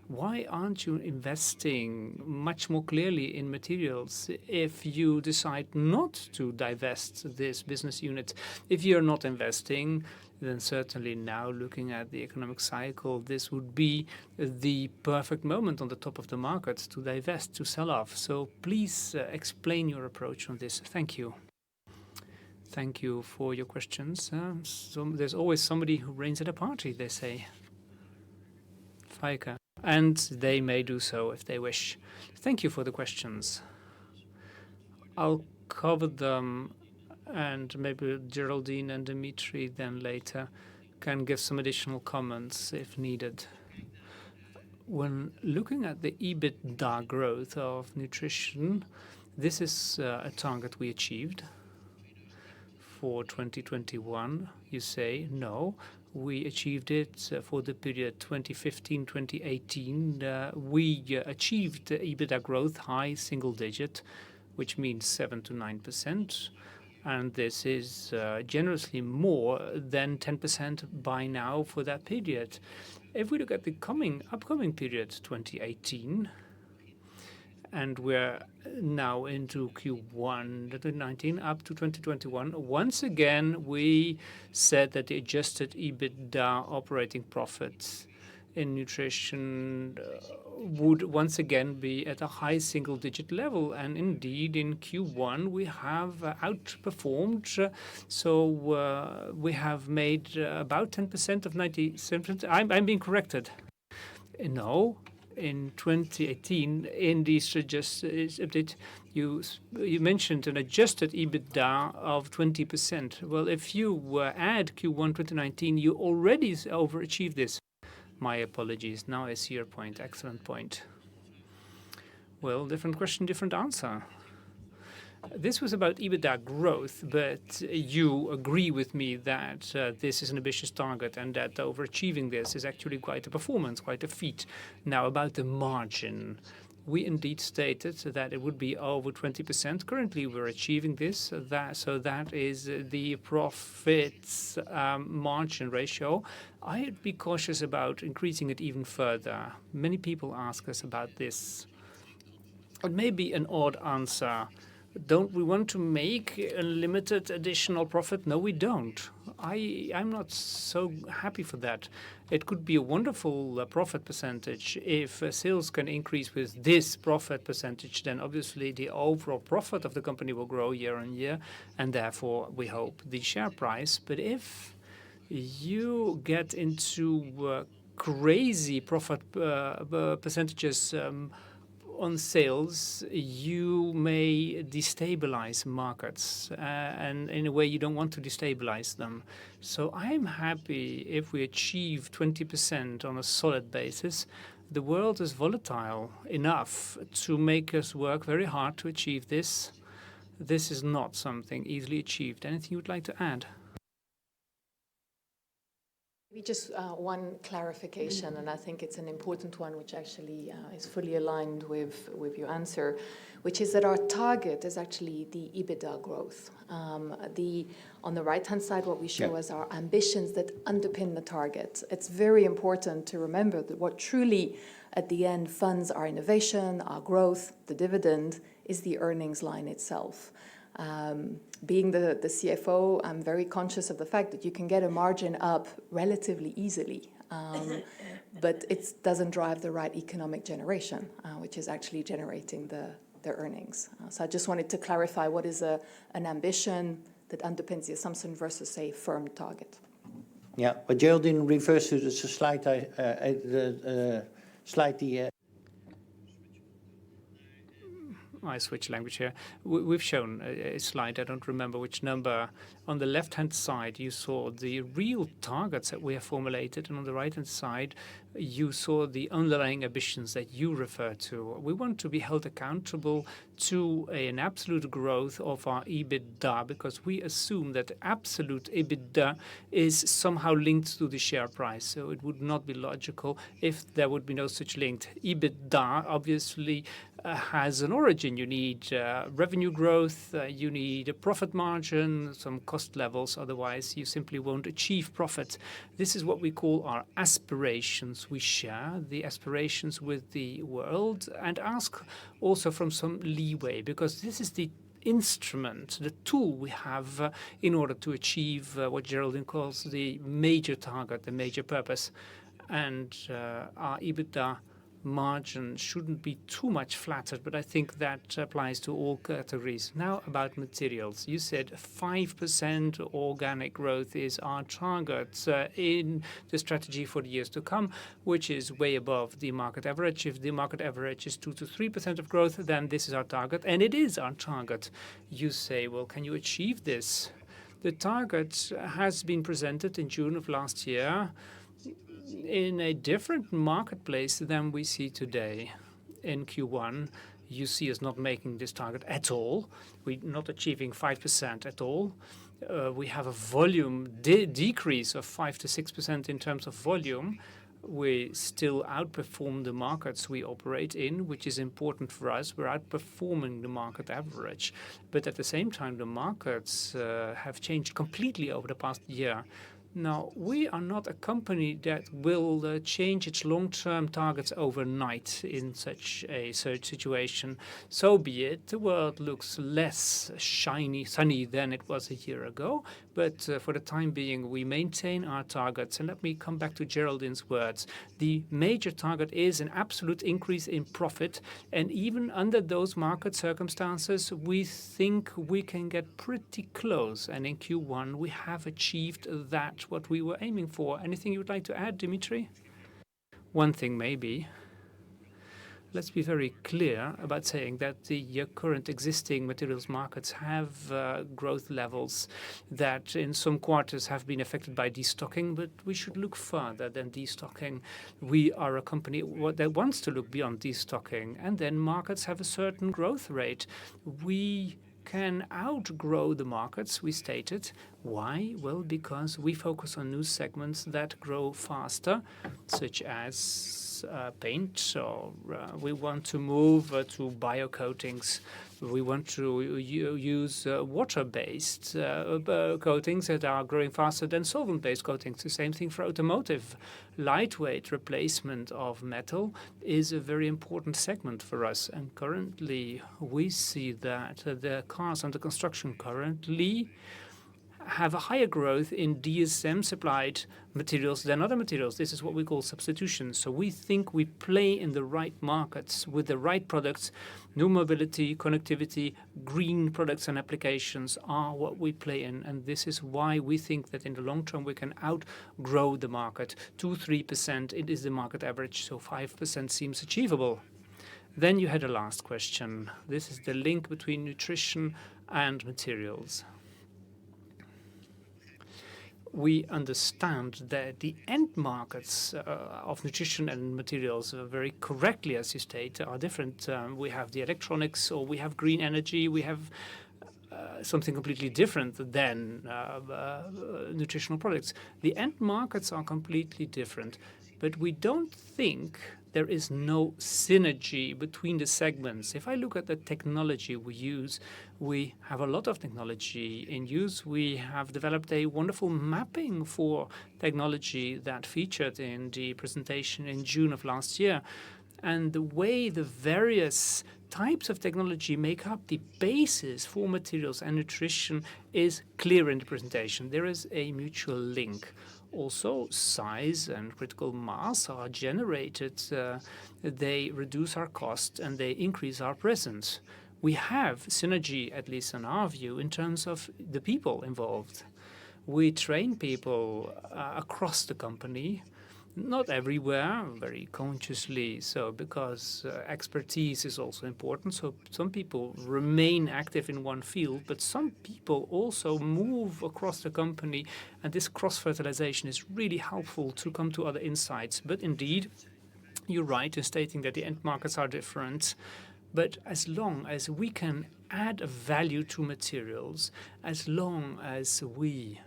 why aren't you investing much more clearly in materials if you decide not to divest this business unit? If you're not investing, then certainly now, looking at the economic cycle, this would be the perfect moment on the top of the market to divest, to sell off. So please explain your approach on this. Thank you. Thank you for your questions. So there's always somebody who reigns at a party, they say. Feike. And they may do so if they wish. Thank you for the questions. I'll cover them, and maybe Geraldine and Dimitri then later can give some additional comments if needed. When looking at the EBITDA growth of nutrition, this is a target we achieved for 2021. You say, no, we achieved it for the period 2015-2018. We achieved EBITDA growth high single digit, which means 7 to 9%. And this is generously more than 10% by now for that period. If we look at the upcoming period, 2018, and we're now into Q1 2019 up to 2021, once again we said that the adjusted EBITDA operating profits in nutrition would once again be at a high single-digit level. And indeed, in Q1, we have outperformed. So we have made about 10% of 97%. I'm being corrected. No, in 2018, in the suggested update, you mentioned an adjusted EBITDA of 20%. Well, if you add Q1 2019, you already overachieved this. My apologies. Now I see your point. Excellent point. Well, different question, different answer. This was about EBITDA growth, but you agree with me that this is an ambitious target and that overachieving this is actually quite a performance, quite a feat. Now, about the margin. We indeed stated that it would be over 20%. Currently, we're achieving this. So that is the profits margin ratio. I'd be cautious about increasing it even further. Many people ask us about this. It may be an odd answer. Don't we want to make a limited additional profit? No, we don't. I'm not so happy for that. It could be a wonderful profit percentage. If sales can increase with this profit percentage, then obviously the overall profit of the company will grow year on year, and therefore we hope the share price. But if you get into crazy profit percentages on sales, you may destabilize markets, and in a way you don't want to destabilize them. So I'm happy if we achieve 20% on a solid basis. The world is volatile enough to make us work very hard to achieve this. This is not something easily achieved. Anything you would like to add? Maybe just one clarification, and I think it's an important one, which actually is fully aligned with your answer, which is that our target is actually the EBITDA growth. On the right-hand side, what we show as our ambitions that underpin the target. It's very important to remember that what truly, at the end, funds our innovation, our growth, the dividend, is the earnings line itself. Being the CFO, I'm very conscious of the fact that you can get a margin up relatively easily, but it doesn't drive the right economic generation, which is actually generating the earnings. So I just wanted to clarify what is an ambition that underpins the assumption versus a firm target. Yeah, but Geraldine refers to the slide, I switch language here. We've shown a slide, I don't remember which number. On the left-hand side, you saw the real targets that we have formulated, and on the right-hand side, you saw the underlying ambitions that you refer to. We want to be held accountable to an absolute growth of our EBITDA, because we assume that absolute EBITDA is somehow linked to the share price. So it would not be logical if there would be no such link. EBITDA obviously has an origin. You need revenue growth, you need a profit margin, some cost levels, otherwise you simply won't achieve profit. This is what we call our aspirations. We share the aspirations with the world and ask also from some leeway, because this is the instrument, the tool we have in order to achieve what Geraldine calls the major target, the major purpose. And our EBITDA margin shouldn't be too much flattered, but I think that applies to all categories. Now about materials. You said 5% organic growth is our target in the strategy for the years to come, which is way above the market average. If the market average is 2 to 3% of growth, then this is our target, and it is our target. You say, well, can you achieve this? The target has been presented in June of last year in a different marketplace than we see today. In Q1, you see us not making this target at all. We're not achieving 5% at all. We have a volume decrease of 5 to 6% in terms of volume. We still outperform the markets we operate in, which is important for us. We're outperforming the market average. But at the same time, the markets have changed completely over the past year. Now, we are not a company that will change its long-term targets overnight in such a situation. So be it. The world looks less sunny than it was a year ago, but for the time being, we maintain our targets. And let me come back to Geraldine's words. The major target is an absolute increase in profit, and even under those market circumstances, we think we can get pretty close. And in Q1, we have achieved that, what we were aiming for. Anything you would like to add, Dimitri? One thing maybe. Let's be very clear about saying that the current existing materials markets have growth levels that in some quarters have been affected by destocking, but we should look further than destocking. We are a company that wants to look beyond destocking, and then markets have a certain growth rate. We can outgrow the markets, we stated. Why? Well, because we focus on new segments that grow faster, such as paint, or we want to move to biocoatings. We want to use water-based coatings that are growing faster than solvent-based coatings. The same thing for automotive. Lightweight replacement of metal is a very important segment for us. And currently, we see that the cars under construction currently have a higher growth in DSM-supplied materials than other materials. This is what we call substitution. So we think we play in the right markets with the right products. New mobility, connectivity, green products and applications are what we play in. And this is why we think that in the long term we can outgrow the market. 2-3%, it is the market average, so 5% seems achievable. Then you had a last question. This is the link between nutrition and materials. We understand that the end markets of nutrition and materials, very correctly, as you state, are different. We have the electronics, or we have green energy. We have something completely different than nutritional products. The end markets are completely different, but we don't think there is no synergy between the segments. If I look at the technology we use, we have a lot of technology in use. We have developed a wonderful mapping for technology that featured in the presentation in June of last year. And the way the various types of technology make up the basis for materials and nutrition is clear in the presentation. There is a mutual link. Also, size and critical mass are generated. They reduce our cost and they increase our presence. We have synergy, at least in our view, in terms of the people involved. We train people across the company, not everywhere, very consciously so, because expertise is also important. So some people remain active in one field, but some people also move across the company, and this cross-fertilization is really helpful to come to other insights. But indeed, you're right in stating that the end markets are different. But as long as we can add value to materials, as long as we,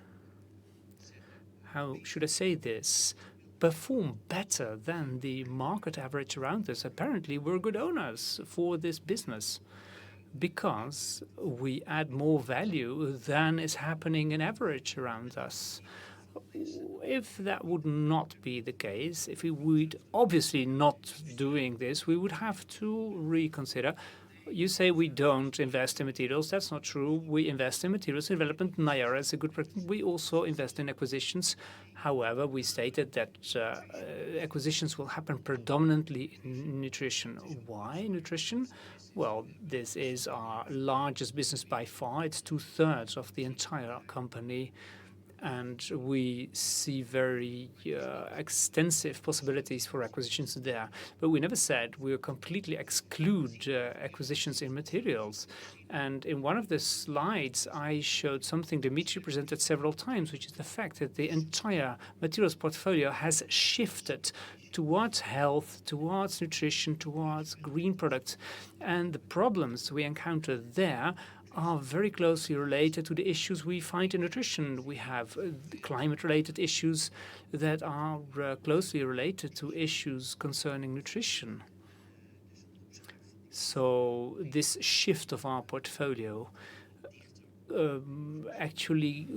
how should I say this, perform better than the market average around us, apparently we're good owners for this business because we add more value than is happening in average around us. If that would not be the case, if we would obviously not doing this, we would have to reconsider. You say we don't invest in materials. That's not true. We invest in materials development. Nayara is a good practice. We also invest in acquisitions. However, we stated that acquisitions will happen predominantly in nutrition. Why nutrition? Well, this is our largest business by far. It's 2/3 of the entire company. And we see very extensive possibilities for acquisitions there. But we never said we will completely exclude acquisitions in materials. And in one of the slides, I showed something Dimitri presented several times, which is the fact that the entire materials portfolio has shifted towards health, towards nutrition, towards green products. And the problems we encounter there are very closely related to the issues we find in nutrition. We have climate-related issues that are closely related to issues concerning nutrition. So this shift of our portfolio actually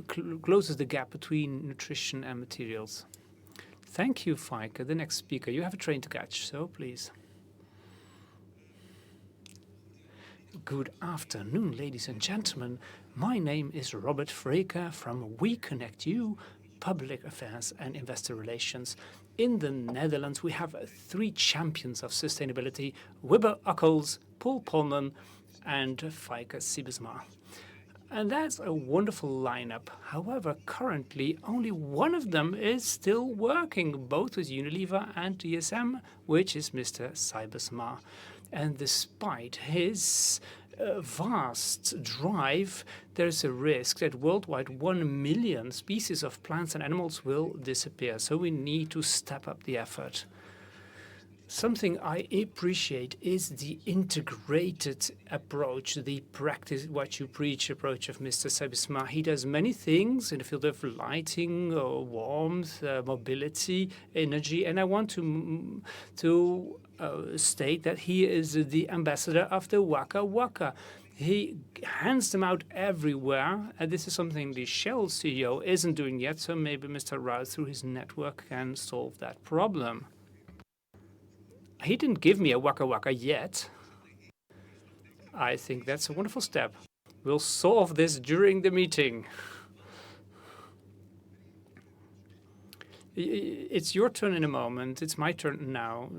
closes the gap between nutrition and materials. Thank you, Feike. The next speaker. You have a train to catch, so please. Good afternoon, ladies and gentlemen. My name is Robert Vreeke from We Connect You, Public Affairs and Investor Relations. In the Netherlands, we have 3 champions of sustainability, Wibbe Akkels, Paul Ponnen, and Feike Siebersma. And that's a wonderful lineup. However, currently, only one of them is still working, both with Unilever and DSM, which is Mr. Siebersma. And despite his vast drive, there's a risk that worldwide 1 million species of plants and animals will disappear. So we need to step up the effort. Something I appreciate is the integrated approach, the practice what you preach approach of Mr. Siebersma. He does many things in the field of lighting, warmth, mobility, energy, and I want to state that he is the ambassador of the Waka Waka. He hands them out everywhere, and this is something the Shell CEO isn't doing yet, so maybe Mr. Rouse, through his network, can solve that problem. He didn't give me a Waka Waka yet. I think that's a wonderful step. We'll solve this during the meeting. It's your turn in a moment. It's my turn now.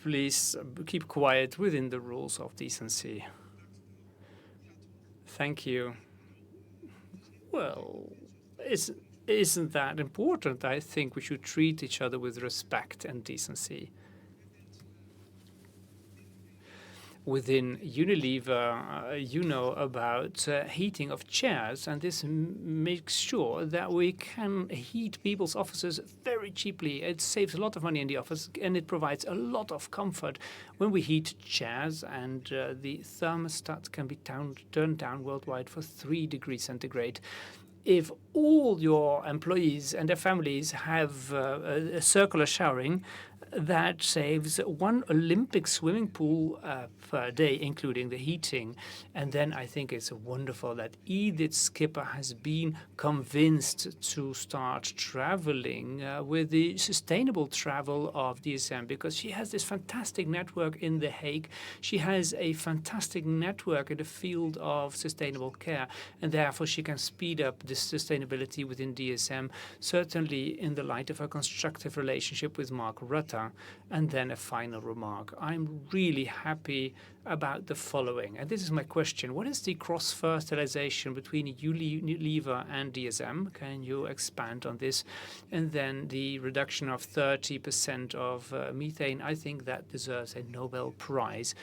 Please keep quiet within the rules of decency. Thank you. Well, isn't that important? I think we should treat each other with respect and decency. Within Unilever, you know about heating of chairs, and this makes sure that we can heat people's offices very cheaply. It saves a lot of money in the office, and it provides a lot of comfort when we heat chairs, and the thermostat can be turned down worldwide for 3 degrees centigrade. If all your employees and their families have a circular showering, that saves 1 Olympic swimming pool per day, including the heating. And then I think it's wonderful that Edith Skipper has been convinced to start traveling with the sustainable travel of DSM, because she has this fantastic network in The Hague. She has a fantastic network in the field of sustainable care, and therefore she can speed up this sustainability within DSM, certainly in the light of her constructive relationship with Mark Rutte. data. And then a final remark. I'm really happy about the following. And this is my question. What is the cross-fertilization between Unilever and DSM? Can you expand on this? And then the reduction of 30% of methane, I think that deserves a Nobel Prize.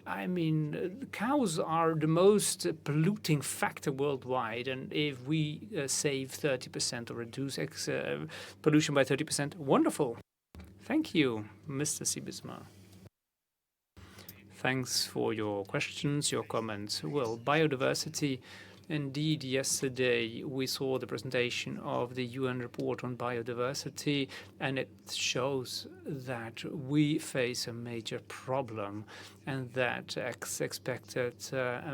I mean, cows are the most polluting factor worldwide, and if we save 30% or reduce pollution by 30%, wonderful. Thank you, Mr. Siebesma. Thanks for your questions, your comments. Well, biodiversity. Indeed, yesterday we saw the presentation of the UN report on biodiversity, and it shows that we face a major problem, and that, as expected,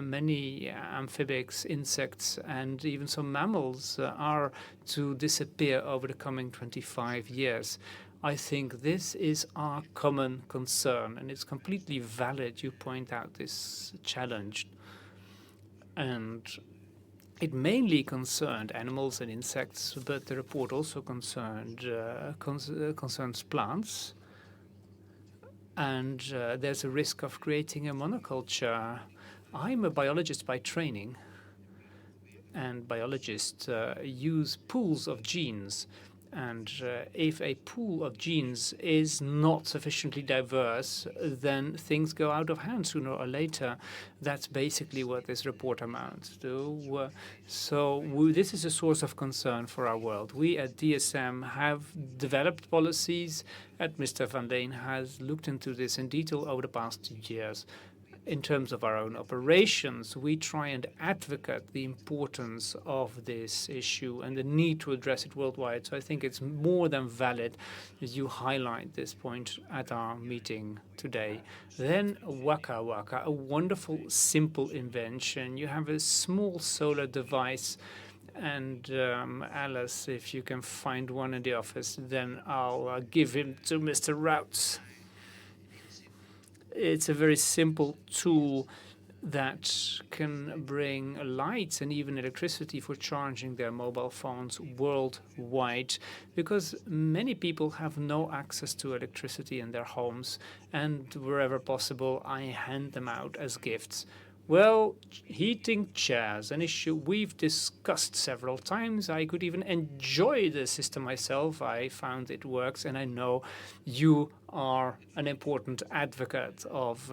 many amphibians, insects, and even some mammals are to disappear over the coming 25 years. I think this is our common concern, and it's completely valid you point out this challenge. And it mainly concerned animals and insects, but the report also concerns plants. And there's a risk of creating a monoculture. I'm a biologist by training, and biologists use pools of genes. And if a pool of genes is not sufficiently diverse, then things go out of hand sooner or later. That's basically what this report amounts to. This is a source of concern for our world. We at DSM have developed policies, and Mr. Van Leen has looked into this in detail over the past 2 years. In terms of our own operations, we try and advocate the importance of this issue and the need to address it worldwide. So I think it's more than valid that you highlight this point at our meeting today. Then Waka Waka, a wonderful, simple invention. You have a small solar device. And Alice, if you can find one in the office, then I'll give him to Mr. Routs. It's a very simple tool that can bring lights and even electricity for charging their mobile phones worldwide, because many people have no access to electricity in their homes, and wherever possible, I hand them out as gifts. Well, heating chairs, an issue we've discussed several times. I could even enjoy the system myself. I found it works, and I know you are an important advocate of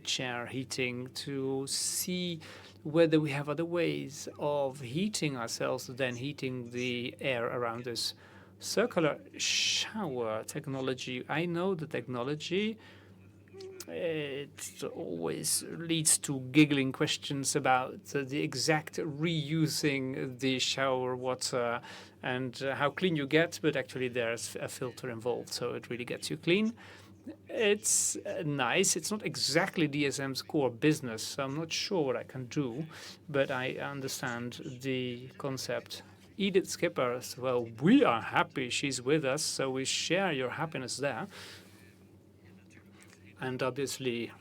chair heating to see whether we have other ways of heating ourselves than heating the air around us. Circular shower technology. I know the technology. It always leads to giggling questions about the exact reusing the shower water and how clean you get, but actually there's a filter involved, so it really gets you clean. It's nice. It's not exactly DSM's core business, so I'm not sure what I can do, but I understand the concept. Edith Skipper, well, we are happy she's with us, so we share your happiness there. And obviously,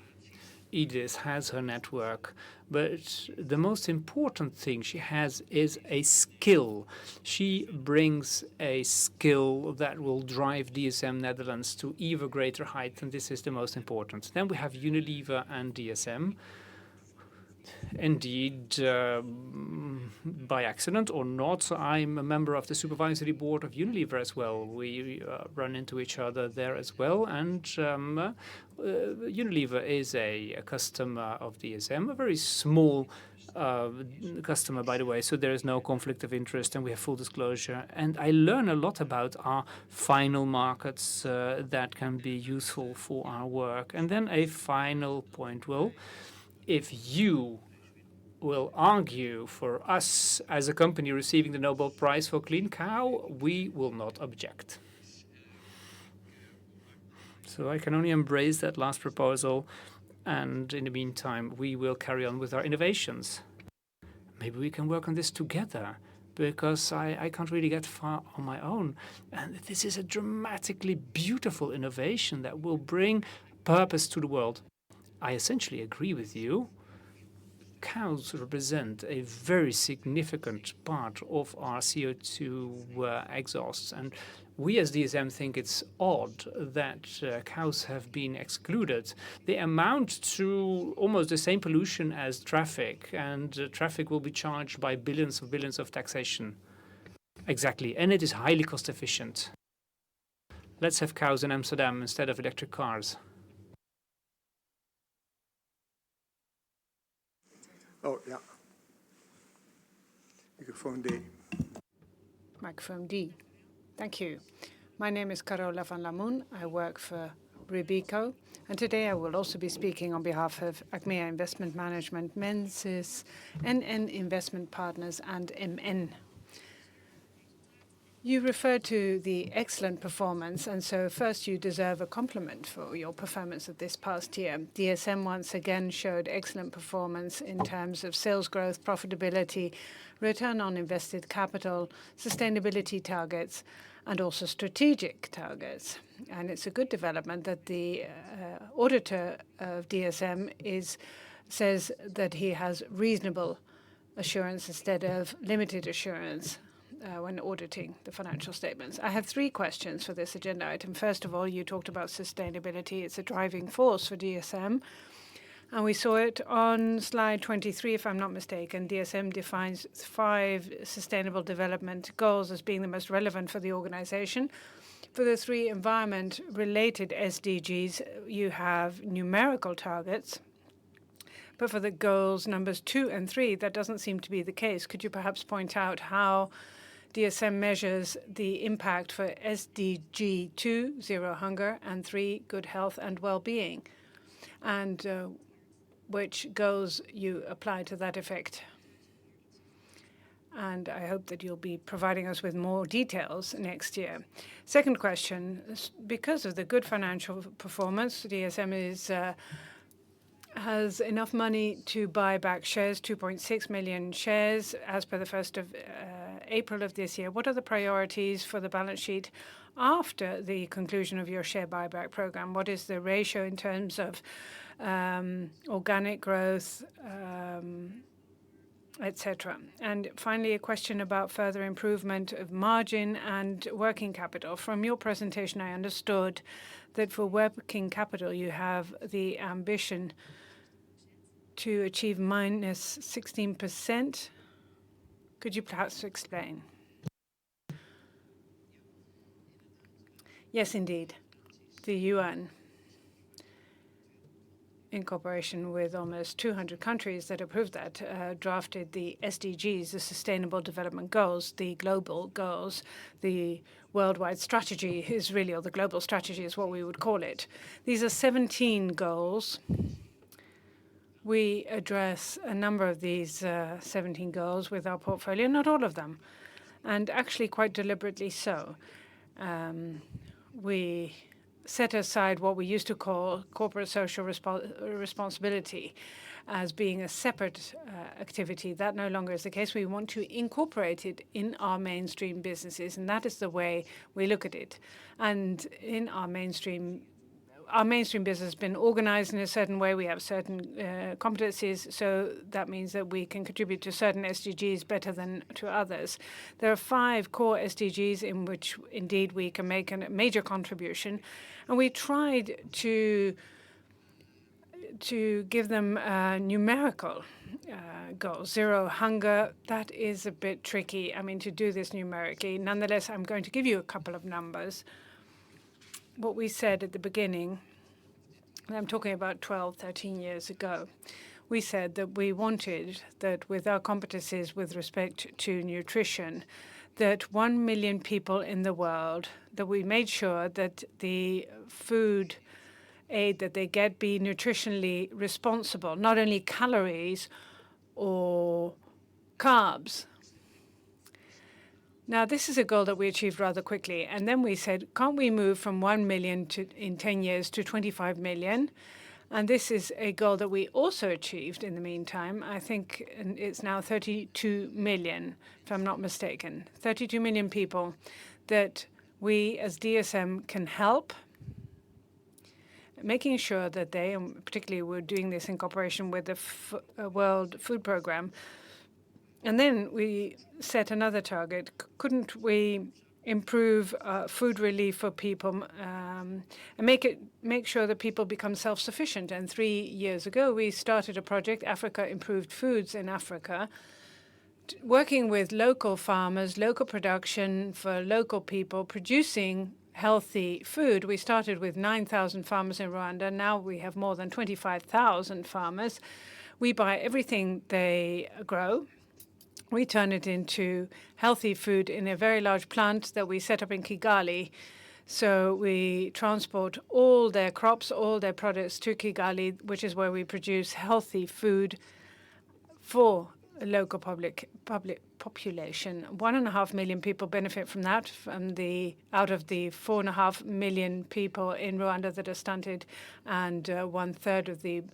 Edith has her network, but the most important thing she has is a skill. She brings a skill that will drive DSM Netherlands to even greater heights, and this is the most important. Then we have Unilever and DSM. Indeed, by accident or not, I'm a member of the Supervisory Board of Unilever as well. We run into each other there as well, and Unilever is a customer of DSM, a very small customer, by the way, so there is no conflict of interest, and we have full disclosure. And I learn a lot about our final markets that can be useful for our work. And then a final point, well, if you will argue for us as a company receiving the Nobel Prize for Clean Cow, we will not object. So I can only embrace that last proposal, and in the meantime, we will carry on with our innovations. Maybe we can work on this together, because I can't really get far on my own. And this is a dramatically beautiful innovation that will bring purpose to the world. I essentially agree with you. cows represent a very significant part of our CO2 exhausts, and we as DSM think it's odd that cows have been excluded. They amount to almost the same pollution as traffic, and traffic will be charged by billions of taxation. Exactly, and it is highly cost efficient. Let's have cows in Amsterdam instead of electric cars. Oh, yeah. Microphone D. Microphone D. Thank you. My name is Carola van Lamoen. I work for Rubico, and today I will also be speaking on behalf of Achmea Investment Management, Menzies, NN Investment Partners, and MN. You referred to the excellent performance, and so first you deserve a compliment for your performance of this past year. DSM once again showed excellent performance in terms of sales growth, profitability, return on invested capital, sustainability targets, and also strategic targets. And it's a good development that the auditor of DSM says that he has reasonable assurance instead of limited assurance when auditing the financial statements. I have 3 questions for this agenda item. First of all, you talked about sustainability. It's a driving force for DSM. And we saw it on slide 23, if I'm not mistaken. DSM defines 5 sustainable development goals as being the most relevant for the organization. For the 3 environment-related SDGs, you have numerical targets. But for the goals numbers 2 and 3, that doesn't seem to be the case. Could you perhaps point out how DSM measures the impact for SDG 2, zero hunger, and 3, good health and well-being, and which goals you apply to that effect? And I hope that you'll be providing us with more details next year. Second question, because of the good financial performance, DSM has enough money to buy back shares, 2.6 million shares, as per the 1st of April of this year. What are the priorities for the balance sheet after the conclusion of your share buyback program? What is the ratio in terms of organic growth, etc.? And finally, a question about further improvement of margin and working capital. From your presentation, I understood that for working capital, you have the ambition to achieve minus 16%. Could you perhaps explain? Yes, indeed. The UN, in cooperation with almost 200 countries that approved that, drafted the SDGs, the Sustainable Development Goals, the global goals. The worldwide strategy is really, or the global strategy is what we would call it. These are 17 goals. We address a number of these 17 goals with our portfolio, not all of them, and actually quite deliberately so. We set aside what we used to call corporate social responsibility as being a separate activity. That no longer is the case. We want to incorporate it in our mainstream businesses, and that is the way we look at it. And in our mainstream business has been organized in a certain way. We have certain competencies, so that means that we can contribute to certain SDGs better than to others. There are 5 core SDGs in which, indeed, we can make a major contribution, and we tried to give them numerical goals. Zero hunger, that is a bit tricky, to do this numerically. Nonetheless, I'm going to give you a couple of numbers. What we said at the beginning, and I'm talking about 12, 13 years ago, we said that we wanted that with our competencies with respect to nutrition, that 1 million people in the world, that we made sure that the food aid that they get be nutritionally responsible, not only calories or carbs. Now, this is a goal that we achieved rather quickly. And then we said, can't we move from 1 million in 10 years to 25 million? And this is a goal that we also achieved in the meantime. I think it's now 32 million, if I'm not mistaken. 32 million people that we as DSM can help making sure that they, and particularly we're doing this in cooperation with the World Food Programme, and then we set another target. Couldn't we improve food relief for people and make sure that people become self-sufficient? And 3 years ago, we started a project, Africa Improved Foods in Africa, working with local farmers, local production for local people, producing healthy food. We started with 9,000 farmers in Rwanda. Now we have more than 25,000 farmers. We buy everything they grow. We turn it into healthy food in a very large plant that we set up in Kigali. So we transport all their crops, all their products to Kigali, which is where we produce healthy food for a local public population. 1.5 million people benefit from that, out of the 4.5 million people in Rwanda that are stunted, and 1/3 of the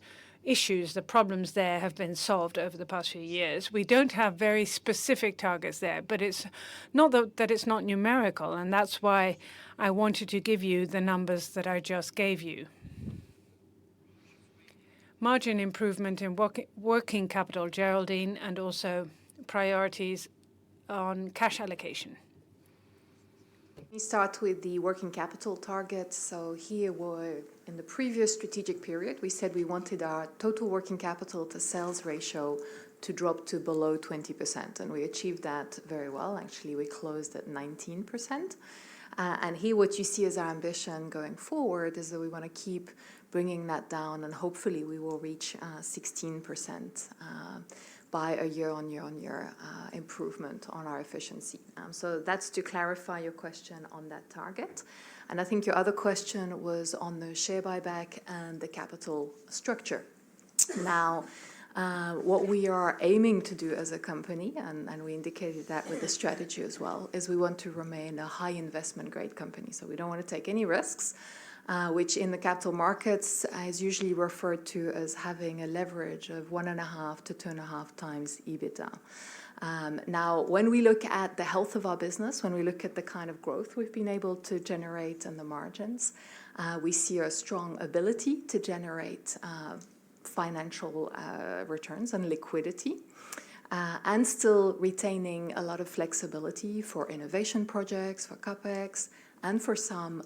issues, the problems there have been solved over the past few years. We don't have very specific targets there, but it's not that it's not numerical, and that's why I wanted to give you the numbers that I just gave you. Margin improvement in working capital, Geraldine, and also priorities on cash allocation. Let me start with the working capital targets. So here in the previous strategic period, we said we wanted our total working capital to sales ratio to drop to below 20%, and we achieved that very well. Actually, we closed at 19%. And here what you see as our ambition going forward is that we want to keep bringing that down, and hopefully we will reach 16% by a year-on-year improvement on our efficiency. So that's to clarify your question on that target. And I think your other question was on the share buyback and the capital structure. Now, what we are aiming to do as a company, and we indicated that with the strategy as well, is we want to remain a high investment grade company. So we don't want to take any risks, which in the capital markets is usually referred to as having a leverage of 1.5 to 2.5 times EBITDA. Now, when we look at the health of our business, when we look at the kind of growth we've been able to generate and the margins, we see a strong ability to generate financial returns and liquidity, and still retaining a lot of flexibility for innovation projects, for CapEx, and for some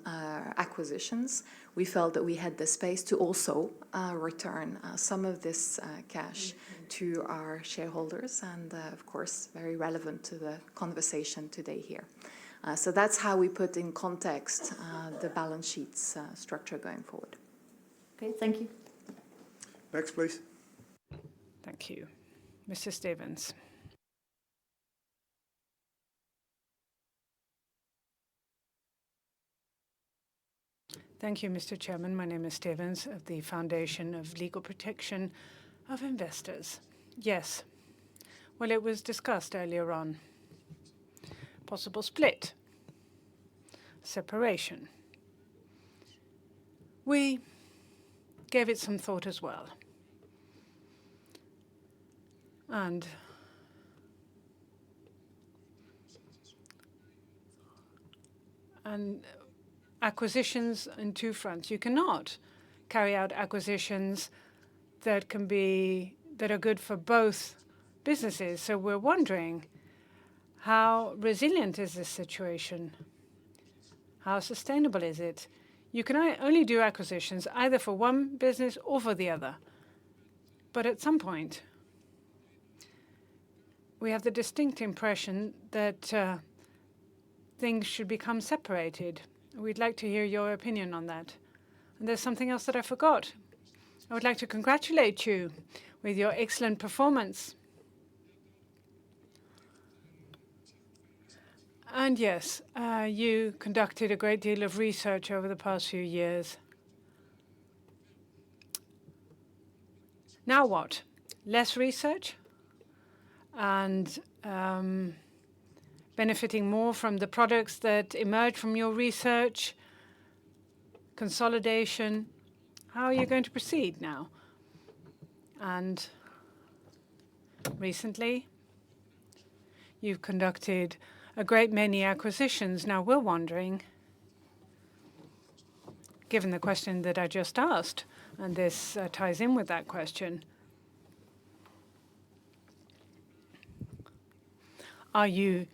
acquisitions. We felt that we had the space to also return some of this cash to our shareholders, and of course, very relevant to the conversation today here. So that's how we put in context the balance sheet's structure going forward. Okay, thank you. Next, please. Thank you. Mr. Stevens. Thank you, Mr. Chairman. My name is Stevens of the Foundation of Legal Protection of Investors. Yes. Well, it was discussed earlier on. Possible split. Separation. We gave it some thought as well. And acquisitions in two fronts. You cannot carry out acquisitions that are good for both businesses. So we're wondering, how resilient is this situation? How sustainable is it? You can only do acquisitions either for one business or for the other. But at some point, we have the distinct impression that things should become separated. We'd like to hear your opinion on that. And there's something else that I forgot. I would like to congratulate you with your excellent performance. And yes, you conducted a great deal of research over the past few years. Now what? Less research? And benefiting more from the products that emerge from your research, consolidation. How are you going to proceed now? And recently, you've conducted a great many acquisitions. Now we're wondering, given the question that I just asked, and this ties in with that question. Are you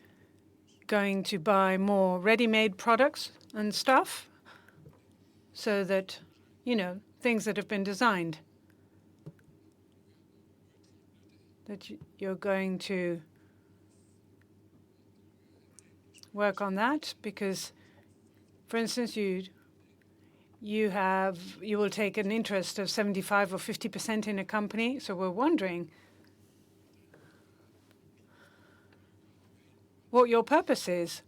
going to buy more ready-made products and stuff so that, you know, things that have been designed, that you're going to work on that? Because, for instance, you will take an interest of 75 or 50% in a company. So we're wondering what your purpose is.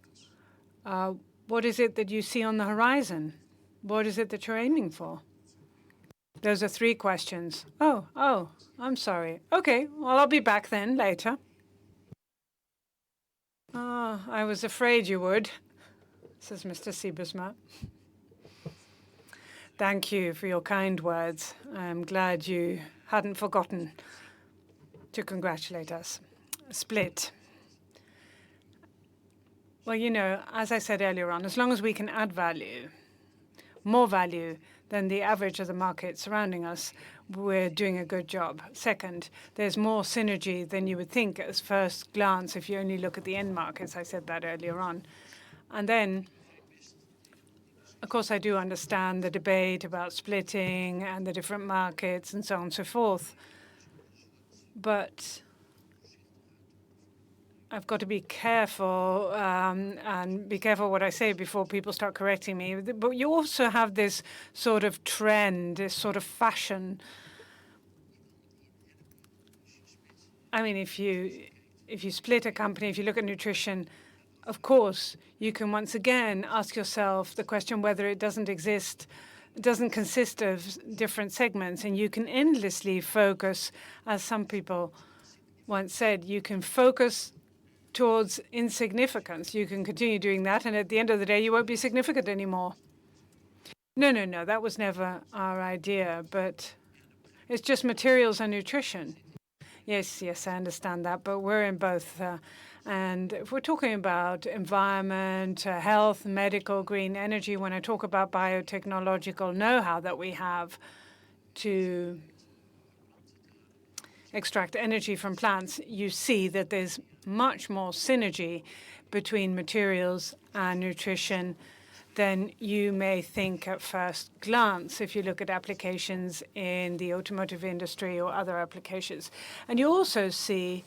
What is it that you see on the horizon? What is it that you're aiming for? Those are 3 questions. Oh, I'm sorry. Okay, well, I'll be back then later. I was afraid you would, says Mr. Siebesma. Thank you for your kind words. I'm glad you hadn't forgotten to congratulate us. Split. Well, you know, as I said earlier on, as long as we can add value, more value than the average of the market surrounding us, we're doing a good job. Second, there's more synergy than you would think at first glance if you only look at the end markets. I said that earlier on. And then, of course, I do understand the debate about splitting and the different markets and so on and so forth. But I've got to be careful and be careful what I say before people start correcting me. But you also have this sort of trend, this sort of fashion. I mean, if you split a company, if you look at nutrition, of course, you can once again ask yourself the question whether it doesn't consist of different segments, and you can endlessly focus, as some people once said, you can focus towards insignificance. You can continue doing that, and at the end of the day, you won't be significant anymore. No, that was never our idea, but it's just materials and nutrition. Yes, I understand that, but we're in both. And if we're talking about environment, health, medical, green energy, when I talk about biotechnological know-how that we have to extract energy from plants, you see that there's much more synergy between materials and nutrition than you may think at first glance if you look at applications in the automotive industry or other applications. And you also see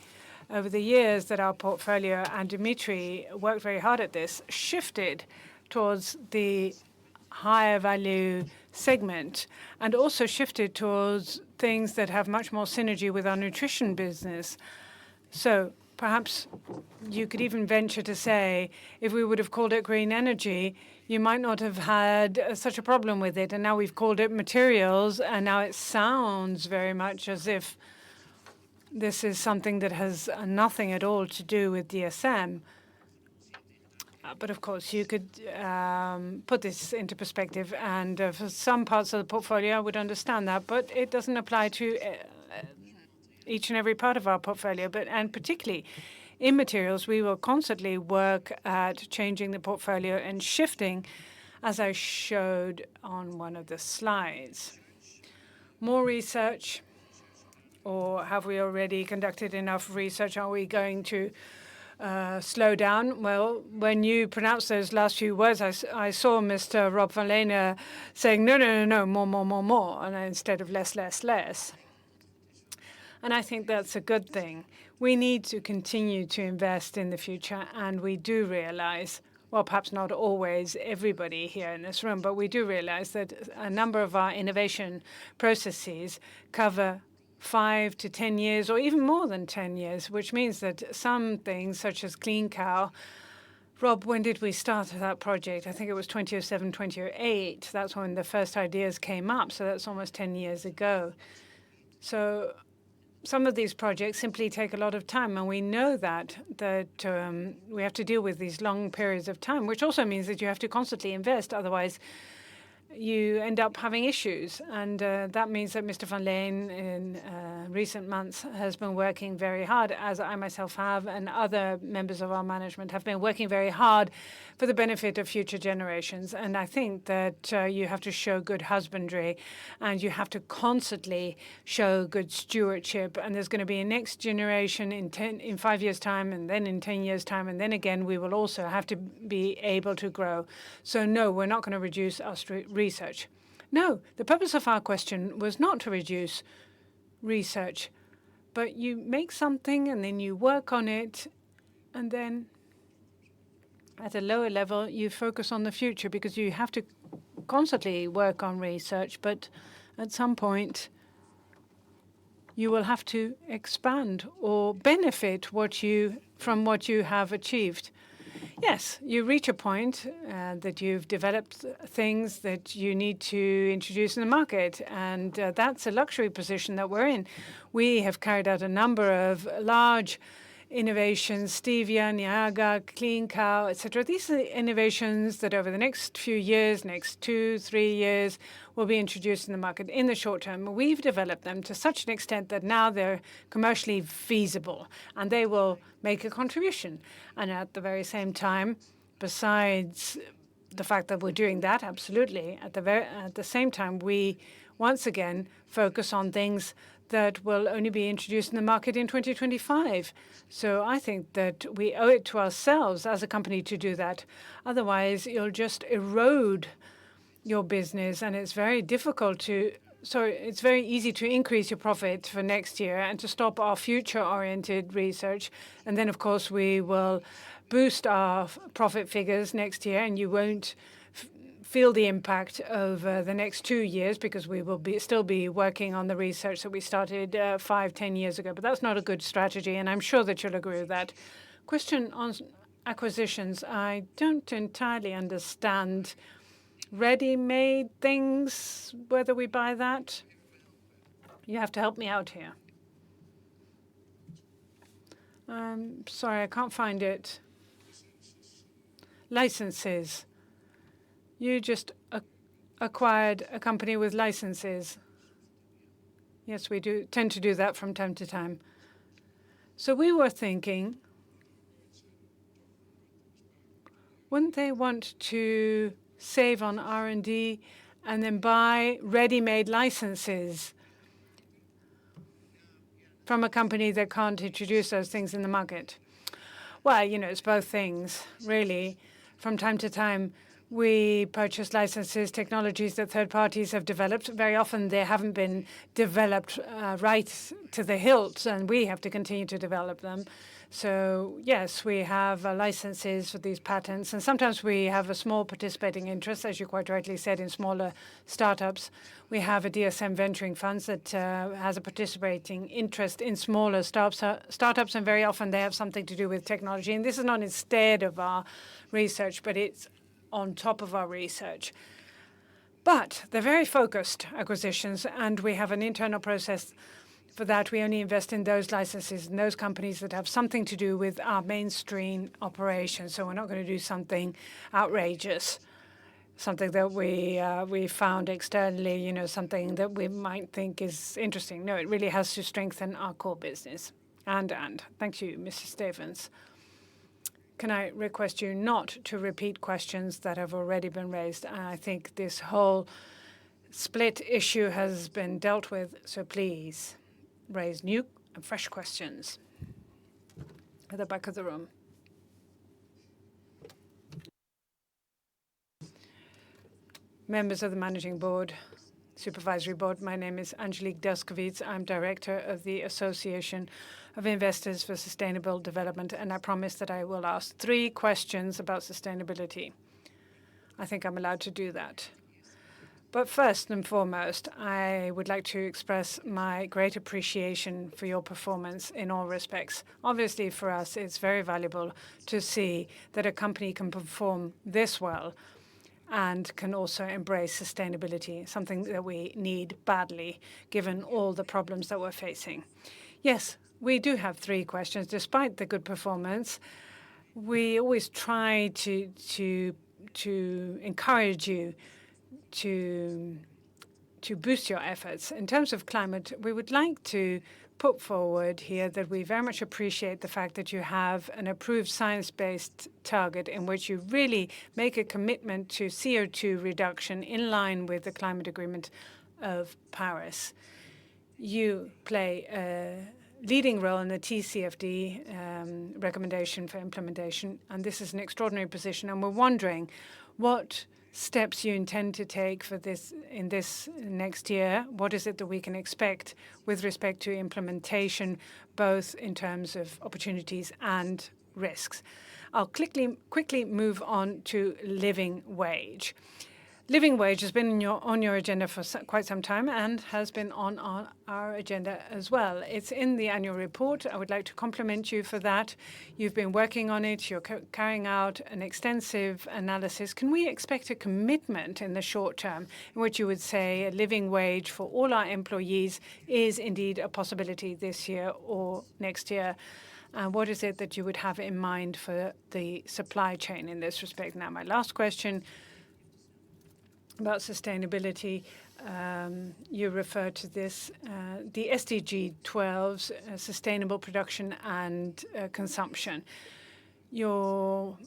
over the years that our portfolio, and Dimitri worked very hard at this, shifted towards the higher value segment and also shifted towards things that have much more synergy with our nutrition business. So perhaps you could even venture to say, if we would have called it green energy, you might not have had such a problem with it. And now we've called it materials, and now it sounds very much as if this is something that has nothing at all to do with DSM. But of course, you could put this into perspective, and for some parts of the portfolio, I would understand that, but it doesn't apply to each and every part of our portfolio. And particularly in materials, we will constantly work at changing the portfolio and shifting, as I showed on one of the slides. More research, or have we already conducted enough research? Are we going to slow down? Well, when you pronounce those last few words, I saw Mr. Rob van Lene saying, no, more, and instead of less. And I think that's a good thing. We need to continue to invest in the future, and we do realize, well, perhaps not always everybody here in this room, but we do realize that a number of our innovation processes cover 5 to 10 years, or even more than 10 years, which means that some things, such as Clean Cow, Rob, when did we start that project? I think it was 2007, 2008. That's when the first ideas came up, so that's almost 10 years ago. So some of these projects simply take a lot of time, and we know that we have to deal with these long periods of time, which also means that you have to constantly invest. Otherwise, you end up having issues. And that means that Mr. van Leen in recent months has been working very hard, as I myself have, and other members of our management have been working very hard for the benefit of future generations. And I think that you have to show good husbandry, and you have to constantly show good stewardship. And there's going to be a next generation in 5 years' time, and then in 10 years' time, and then again we will also have to be able to grow. So no, we're not going to reduce our research. No, the purpose of our question was not to reduce research, but you make something and then you work on it, and then at a lower level you focus on the future, because you have to constantly work on research, but at some point you will have to expand or benefit from what you have achieved. Yes, you reach a point that you've developed things that you need to introduce in the market, and that's a luxury position that we're in. We have carried out a number of large innovations, stevia, Niaga, clean cow, etc. These are innovations that over the next few years, next 2-3 years, will be introduced in the market. In the short term, we've developed them to such an extent that now they're commercially feasible and they will make a contribution. And at the very same time, besides the fact that we're doing that, absolutely, at the same time, we once again focus on things that will only be introduced in the market in 2025. So I think that we owe it to ourselves as a company to do that. Otherwise, you'll just erode your business, and it's very difficult to. So it's very easy to increase your profit for next year and to stop our future-oriented research. And then, of course, we will boost our profit figures next year, and you won't feel the impact over the next 2 years, because we will still be working on the research that we started 5-10 years ago. But that's not a good strategy, and I'm sure that you'll agree with that. Question on acquisitions. I don't entirely understand ready-made things, whether we buy that. You have to help me out here. Sorry, I can't find it. Licenses. You just acquired a company with licenses. Yes, we do tend to do that from time to time. So we were thinking, wouldn't they want to save on R&D and then buy ready-made licenses from a company that can't introduce those things in the market? Well, it's both things, really. From time to time, we purchase licenses, technologies that third parties have developed. Very often they haven't been developed right to the hilt, and we have to continue to develop them. So yes, we have licenses for these patents, and sometimes we have a small participating interest, as you quite rightly said, in smaller startups. We have a DSM venturing funds that has a participating interest in smaller startups, and very often they have something to do with technology. And this is not instead of our research, but it's on top of our research. But they're very focused acquisitions, and we have an internal process for that. We only invest in those licenses and those companies that have something to do with our mainstream operations. So we're not going to do something outrageous, something that we found externally, something that we might think is interesting. No, it really has to strengthen our core business. And thank you, Mr. Stevens. Can I request you not to repeat questions that have already been raised? I think this whole split issue has been dealt with, so please raise new and fresh questions at the back of the room. Members of the Managing Board, Supervisory Board, my name is Angelique Delskowitz. I'm Director of the Association of Investors for Sustainable Development, and I promise that I will ask 3 questions about sustainability. I think I'm allowed to do that. But first and foremost, I would like to express my great appreciation for your performance in all respects. Obviously, for us, it's very valuable to see that a company can perform this well and can also embrace sustainability, something that we need badly, given all the problems that we're facing. Yes, we do have 3 questions. Despite the good performance, we always try to encourage you to boost your efforts. In terms of climate, we would like to put forward here that we very much appreciate the fact that you have an approved science-based target in which you really make a commitment to CO2 reduction in line with the climate agreement of Paris. You play a leading role in the TCFD recommendation for implementation, and this is an extraordinary position, and we're wondering what steps you intend to take for this in this next year. What is it that we can expect with respect to implementation, both in terms of opportunities and risks? I'll quickly move on to living wage. Living wage has been on your agenda for quite some time and has been on our agenda as well. It's in the annual report. I would like to compliment you for that. You've been working on it. You're carrying out an extensive analysis. Can we expect a commitment in the short term in which you would say a living wage for all our employees is indeed a possibility this year or next year? What is it that you would have in mind for the supply chain in this respect? Now, my last question about sustainability, you refer to this, the SDG 12's sustainable production and consumption. You're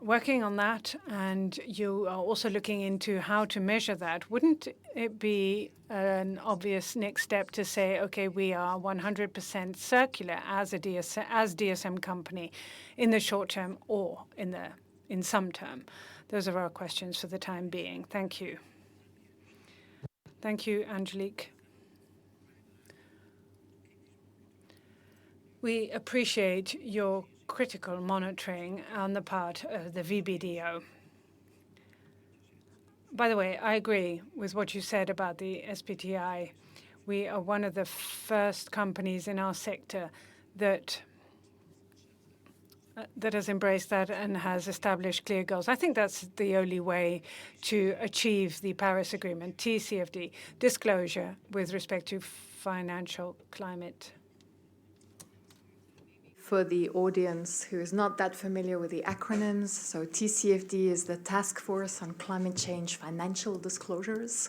working on that, and you are also looking into how to measure that. Wouldn't it be an obvious next step to say, okay, we are 100% circular as a DSM company in the short term or in some term? Those are our questions for the time being. Thank you. Thank you, Angelique. We appreciate your critical monitoring on the part of the VBDO. By the way, I agree with what you said about the SBTi. We are one of the first companies in our sector that has embraced that and has established clear goals. I think that's the only way to achieve the Paris Agreement, TCFD, disclosure with respect to financial climate. For the audience who is not that familiar with the acronyms, so TCFD is the Task Force on Climate Change Financial Disclosures,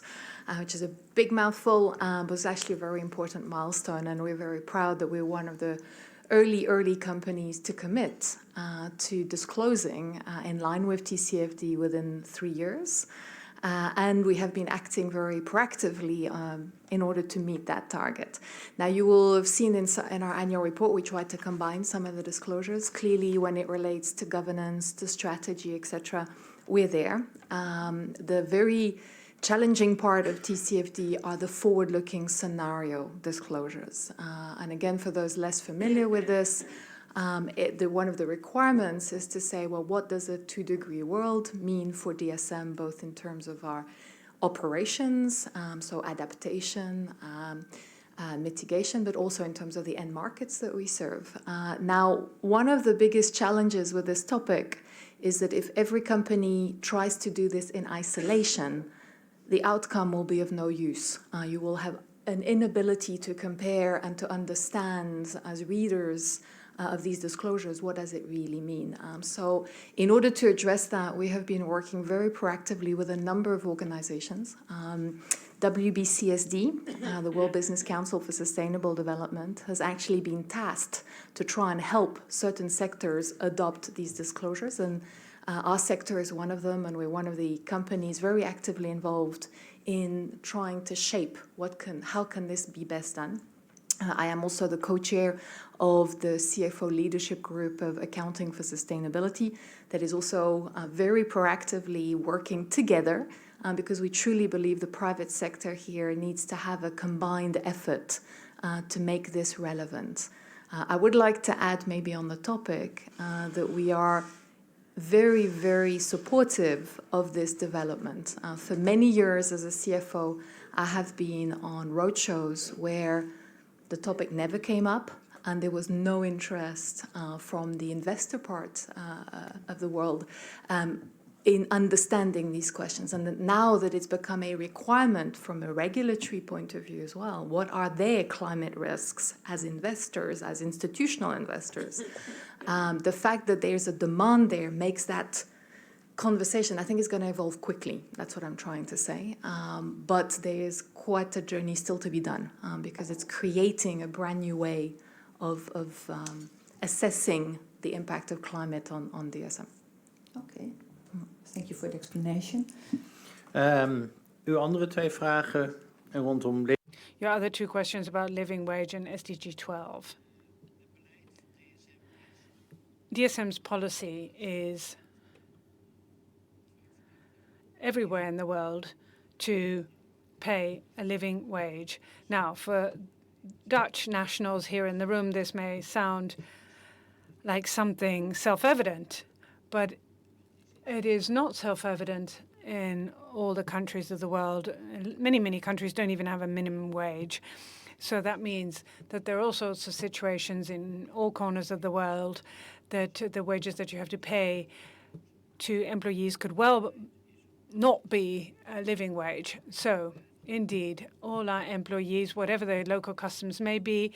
which is a big mouthful, but it's actually a very important milestone, and we're very proud that we're one of the early companies to commit to disclosing in line with TCFD within 3 years. And we have been acting very proactively in order to meet that target. Now, you will have seen in our annual report, we tried to combine some of the disclosures. Clearly, when it relates to governance, to strategy, etc., we're there. The very challenging part of TCFD are the forward-looking scenario disclosures. And again, for those less familiar with this, one of the requirements is to say, well, what does a 2-degree world mean for DSM, both in terms of our operations, so adaptation, mitigation, but also in terms of the end markets that we serve. Now, one of the biggest challenges with this topic is that if every company tries to do this in isolation, the outcome will be of no use. You will have an inability to compare and to understand as readers of these disclosures, what does it really mean? So in order to address that, we have been working very proactively with a number of organizations. WBCSD, the World Business Council for Sustainable Development, has actually been tasked to try and help certain sectors adopt these disclosures, and our sector is one of them, and we're one of the companies very actively involved in trying to shape how can this be best done. I am also the co-chair of the CFO Leadership Group of Accounting for Sustainability that is also very proactively working together because we truly believe the private sector here needs to have a combined effort to make this relevant. I would like to add maybe on the topic that we are very, very supportive of this development. For many years as a CFO, I have been on roadshows where the topic never came up and there was no interest from the investor part of the world in understanding these questions. And now that it's become a requirement from a regulatory point of view as well, what are their climate risks as investors, as institutional investors? The fact that there's a demand there makes that conversation, I think, is going to evolve quickly. That's what I'm trying to say. But there is quite a journey still to be done because it's creating a brand new way of assessing the impact of climate on DSM. Okay. Thank you for the explanation. Uw andere twee vragen rondom... Your other two questions about living wage and SDG 12. DSM's policy is everywhere in the world to pay a living wage. Now, for Dutch nationals here in the room, this may sound like something self-evident, but it is not self-evident in all the countries of the world. Many, many countries don't even have a minimum wage. So that means that there are all sorts of situations in all corners of the world that the wages that you have to pay to employees could well not be a living wage. So indeed, all our employees, whatever their local customs may be,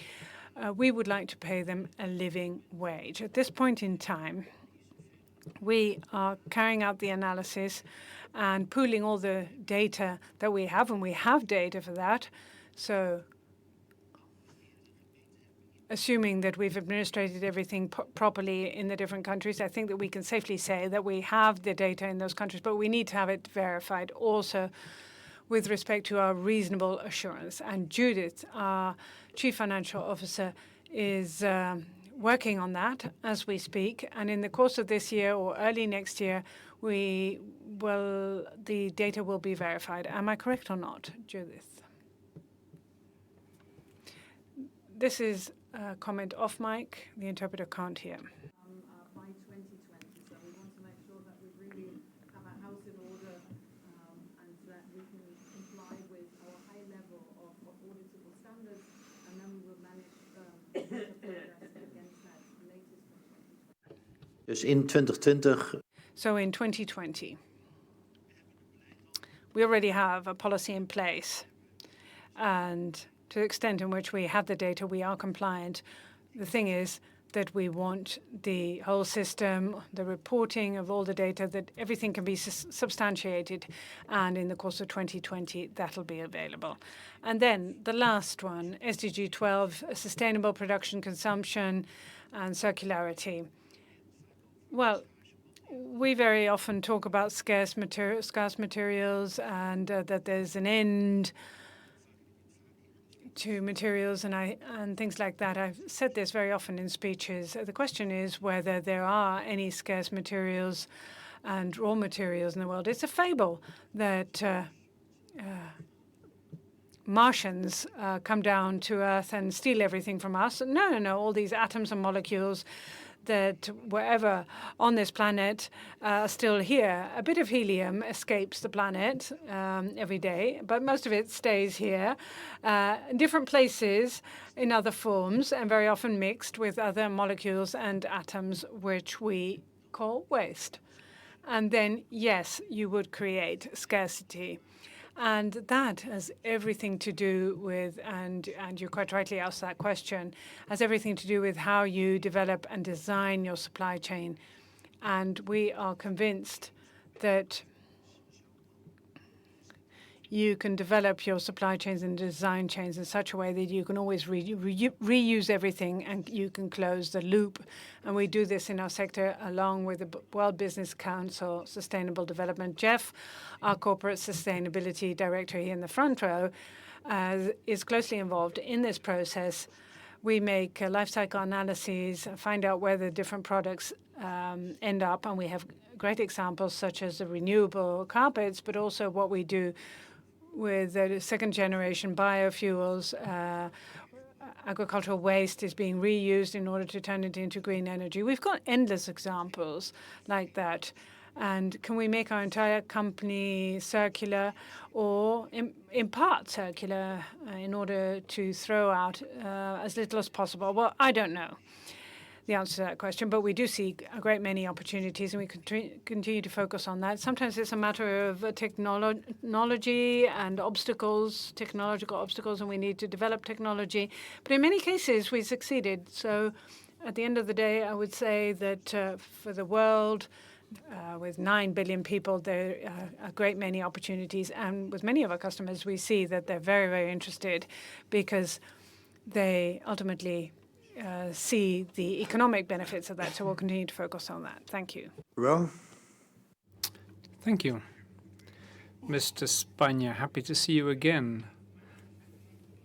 we would like to pay them a living wage. At this point in time, we are carrying out the analysis and pooling all the data that we have, and we have data for that. So assuming that we've administrated everything properly in the different countries, I think that we can safely say that we have the data in those countries, but we need to have it verified also with respect to our reasonable assurance. And Judith, our Chief Financial Officer, is working on that as we speak. And in the course of this year or early next year, the data will be verified. Am I correct or not, Judith? This is a comment off mic. The interpreter can't hear. By 2020, so we want to make sure that we really have our house in order and that we can comply with our high level of auditable standards, and then we will manage the progress against that latest from 2020. Dus in 2020... So in 2020, we already have a policy in place, and to the extent in which we have the data, we are compliant. The thing is that we want the whole system, the reporting of all the data, that everything can be substantiated, and in the course of 2020, that'll be available. And then the last one, SDG 12, sustainable production, consumption, and circularity. Well, we very often talk about scarce materials and that there's an end to materials and things like that. I've said this very often in speeches. The question is whether there are any scarce materials and raw materials in the world. It's a fable that Martians come down to Earth and steal everything from us. No. All these atoms and molecules that wherever on this planet are still here. A bit of helium escapes the planet every day, but most of it stays here in different places in other forms and very often mixed with other molecules and atoms, which we call waste. And then, yes, you would create scarcity. And that has everything to do with, and you quite rightly asked that question, has everything to do with how you develop and design your supply chain. And we are convinced that you can develop your supply chains and design chains in such a way that you can always reuse everything and you can close the loop. And we do this in our sector along with the World Business Council Sustainable Development. Jeff, our Corporate Sustainability Director here in the front row, is closely involved in this process. We make life cycle analyses, find out where the different products end up, and we have great examples such as the renewable carpets, but also what we do with the second generation biofuels. Agricultural waste is being reused in order to turn it into green energy. We've got endless examples like that. And can we make our entire company circular or in part circular in order to throw out as little as possible? Well, I don't know the answer to that question, but we do see a great many opportunities, and we continue to focus on that. Sometimes it's a matter of technology and obstacles, technological obstacles, and we need to develop technology. But in many cases, we succeeded. So at the end of the day, I would say that for the world, With 9 billion people, there are a great many opportunities. And with many of our customers, we see that they're very, very interested because they ultimately see the economic benefits of that. So we'll continue to focus on that. Thank you. Well, Thank you. Mr. Spanja, happy to see you again.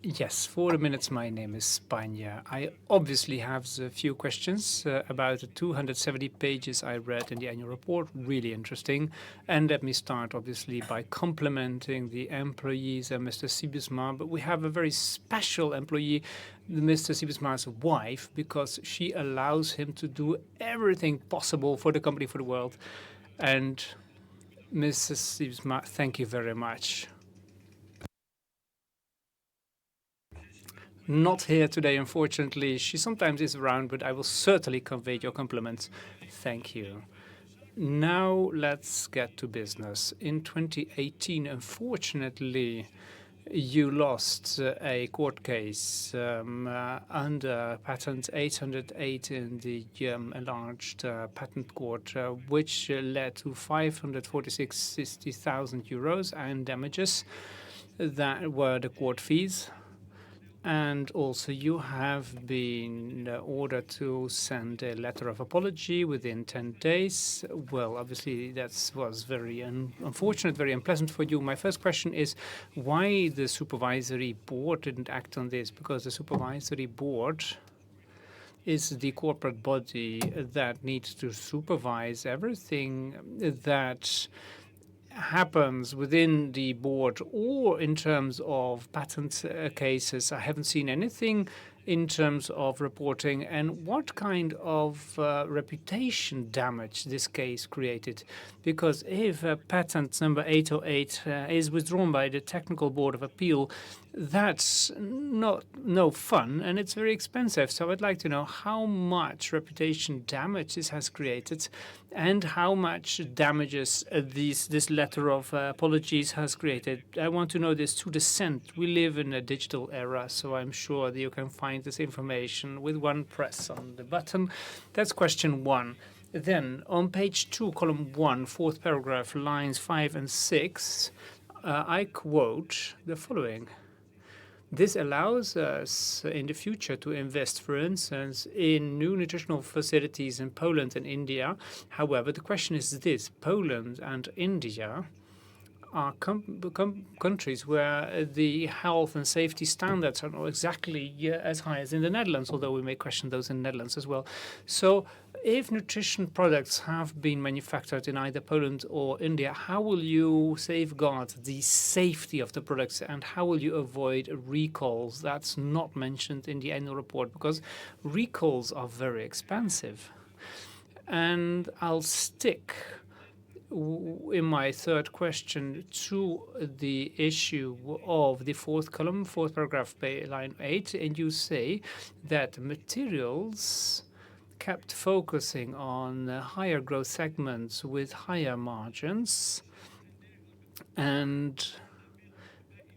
Yes, 4 minutes. My name is Spanja. I obviously have a few questions about the 270 pages I read in the annual report. Really interesting. And let me start, obviously, by complimenting the employees and Mr. Siebesma. But we have a very special employee, Mr. Siebesma's wife, because she allows him to do everything possible for the company, for the world. And Mrs. Siebesma, thank you very much. Not here today, unfortunately. She sometimes is around, but I will certainly convey your compliments. Thank you. Now let's get to business. In 2018, unfortunately, you lost a court case under Patent 808 in the enlarged patent court, which led to 546,000 euros and damages. That were the court fees. And also you have been ordered to send a letter of apology within 10 days. Well, obviously that was very unfortunate, very unpleasant for you. My first question is why the supervisory board didn't act on this? Because the supervisory board is the corporate body that needs to supervise everything that happens within the board or in terms of patent cases. I haven't seen anything in terms of reporting. And what kind of reputation damage this case created? Because if patent number 808 is withdrawn by the Technical Board of Appeal, that's no fun, and it's very expensive. So I'd like to know how much reputation damage this has created and how much damages this letter of apologies has created. I want to know this to the cent. We live in a digital era, so I'm sure that you can find this information with one press on the button. That's question one. Then on page 2, column 1, fourth paragraph, lines 5 and 6, I quote the following. This allows us in the future to invest, for instance, in new nutritional facilities in Poland and India. However, the question is this. Poland and India are countries where the health and safety standards are not exactly as high as in the Netherlands, although we may question those in the Netherlands as well. So if nutrition products have been manufactured in either Poland or India, how will you safeguard the safety of the products and how will you avoid recalls? That's not mentioned in the annual report because recalls are very expensive. And I'll stick in my third question to the issue of the fourth column, fourth paragraph, line 8, and you say that materials kept focusing on higher growth segments with higher margins, and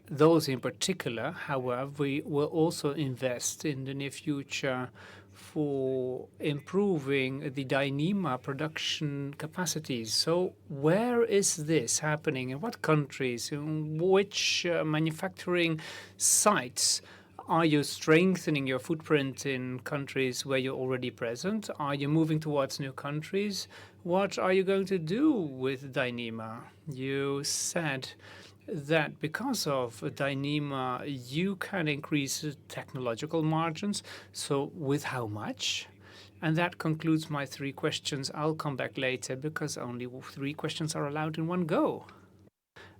those in particular, however, we will also invest in the near future for improving the Dyneema production capacities. So where is this happening? In what countries? In which manufacturing sites? Are you strengthening your footprint in countries where you're already present? Are you moving towards new countries? What are you going to do with Dyneema? You said that because of Dyneema, you can increase technological margins. So with how much? And that concludes my 3 questions. I'll come back later because only 3 questions are allowed in one go.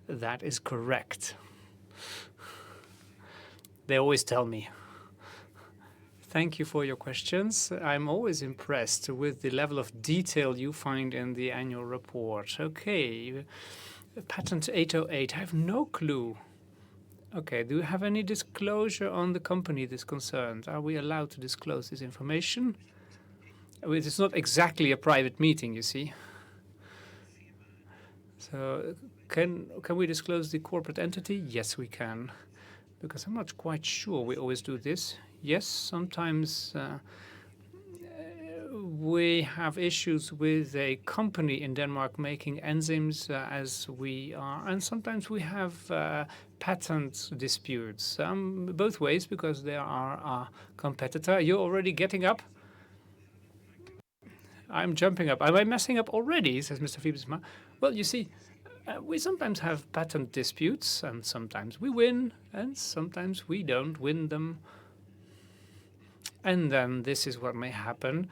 That is correct. They always tell me. Thank you for your questions. I'm always impressed with the level of detail you find in the annual report. Okay. Patent 808, I have no clue. Okay, do you have any disclosure on the company this concerns? Are we allowed to disclose this information? It's not exactly a private meeting, you see. So can we disclose the corporate entity? Yes, we can. Because I'm not quite sure we always do this. Yes, sometimes we may have issues with a company in Denmark making enzymes as we are, and sometimes we have patent disputes, both ways, because they are our competitor. You're already getting up? I'm jumping up. Am I messing up already? Says Mr. Fiebesma. Well, you see, we sometimes have patent disputes, and sometimes we win, and sometimes we don't win them. And then this is what may happen.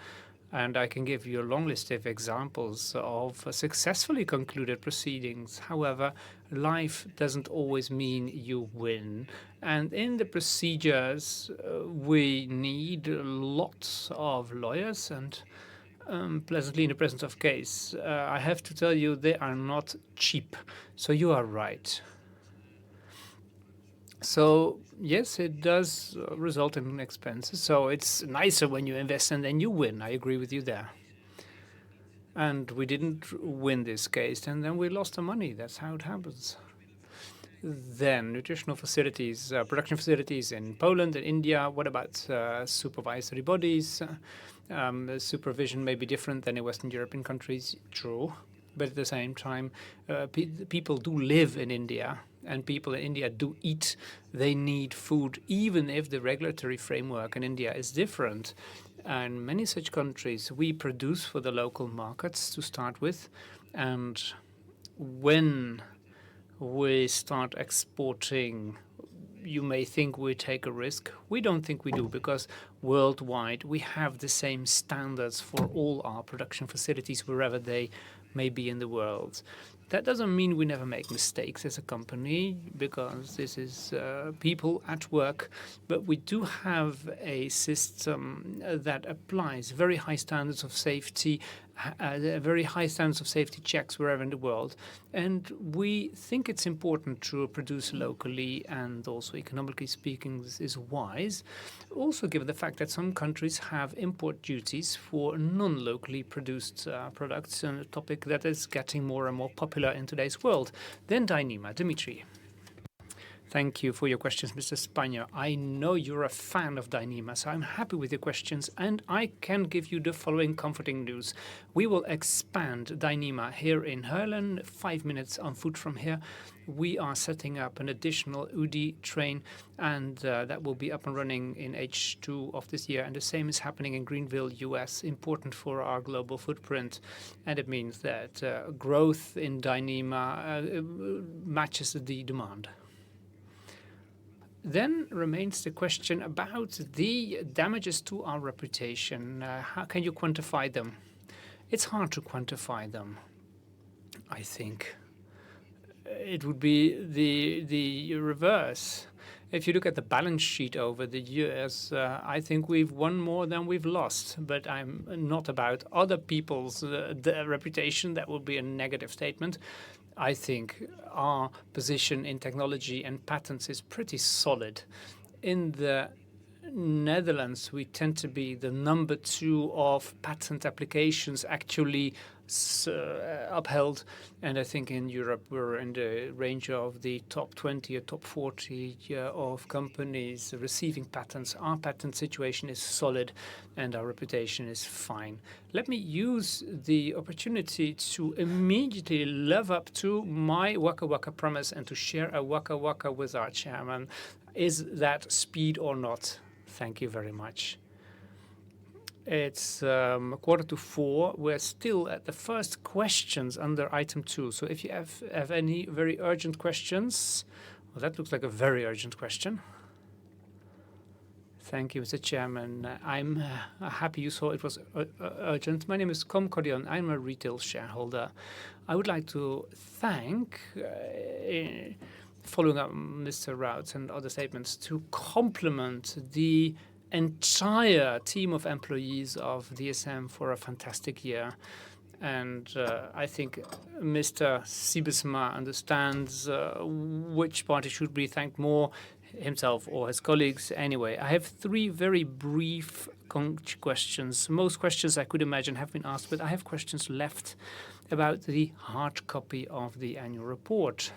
And I can give you a long list of examples of successfully concluded proceedings. However, life doesn't always mean you win. And in the procedures, we need lots of lawyers, and pleasantly in the presence of case, I have to tell you, they are not cheap. So you are right. So yes, it does result in expenses. So it's nicer when you invest and then you win. I agree with you there. And we didn't win this case, and then we lost the money. That's how it happens. Then nutritional facilities, production facilities in Poland and India. What about supervisory bodies? The supervision may be different than in Western European countries. True. But at the same time, people do live in India, and people in India do eat. They need food, even if the regulatory framework in India is different. And many such countries, we produce for the local markets to start with. And when we start exporting, you may think we take a risk. We don't think we do, because worldwide we have the same standards for all our production facilities wherever they may be in the world. That doesn't mean we never make mistakes as a company, because this is people at work, but we do have a system that applies very high standards of safety, very high standards of safety checks wherever in the world. And we think it's important to produce locally, and also economically speaking, this is wise. Also given the fact that some countries have import duties for non-locally produced products, and a topic that is getting more and more popular in today's world. Then Dyneema, Dimitri. Thank you for your questions, Mr. Spanier. I know you're a fan of Dyneema, so I'm happy with your questions, and I can give you the following comforting news. We will expand Dyneema here in Heerlen, 5 minutes on foot from here. We are setting up an additional UD train, and that will be up and running in H2 of this year. And the same is happening in Greenville, US, important for our global footprint. And it means that growth in Dyneema matches the demand. Then remains the question about the damages to our reputation. How can you quantify them? It's hard to quantify them, I think. It would be the reverse. If you look at the balance sheet over the years, I think we've won more than we've lost. But I'm not about other people's reputation. That would be a negative statement. I think our position in technology and patents is pretty solid. In the Netherlands, we tend to be the number 2 of patent applications actually upheld. And I think in Europe, we're in the range of the top 20 or top 40 of companies receiving patents. Our patent situation is solid and our reputation is fine. Let me use the opportunity to immediately live up to my Waka Waka promise and to share a Waka Waka with our chairman. Is that speed or not? Thank you very much. It's 3:45. We're still at the first questions under item 2. So if you have any very urgent questions, well, that looks like a very urgent question. Thank you, Mr. Chairman. I'm happy you saw it was urgent. My name is Com Cordion. I'm a retail shareholder. I would like to thank, following up Mr. Rout's and other statements, to compliment the entire team of employees of DSM for a fantastic year. And I think Mr. Siebesma understands which party should be thanked more, himself or his colleagues. Anyway, I have 3 very brief questions. Most questions I could imagine have been asked, but I have questions left about the hard copy of the annual report.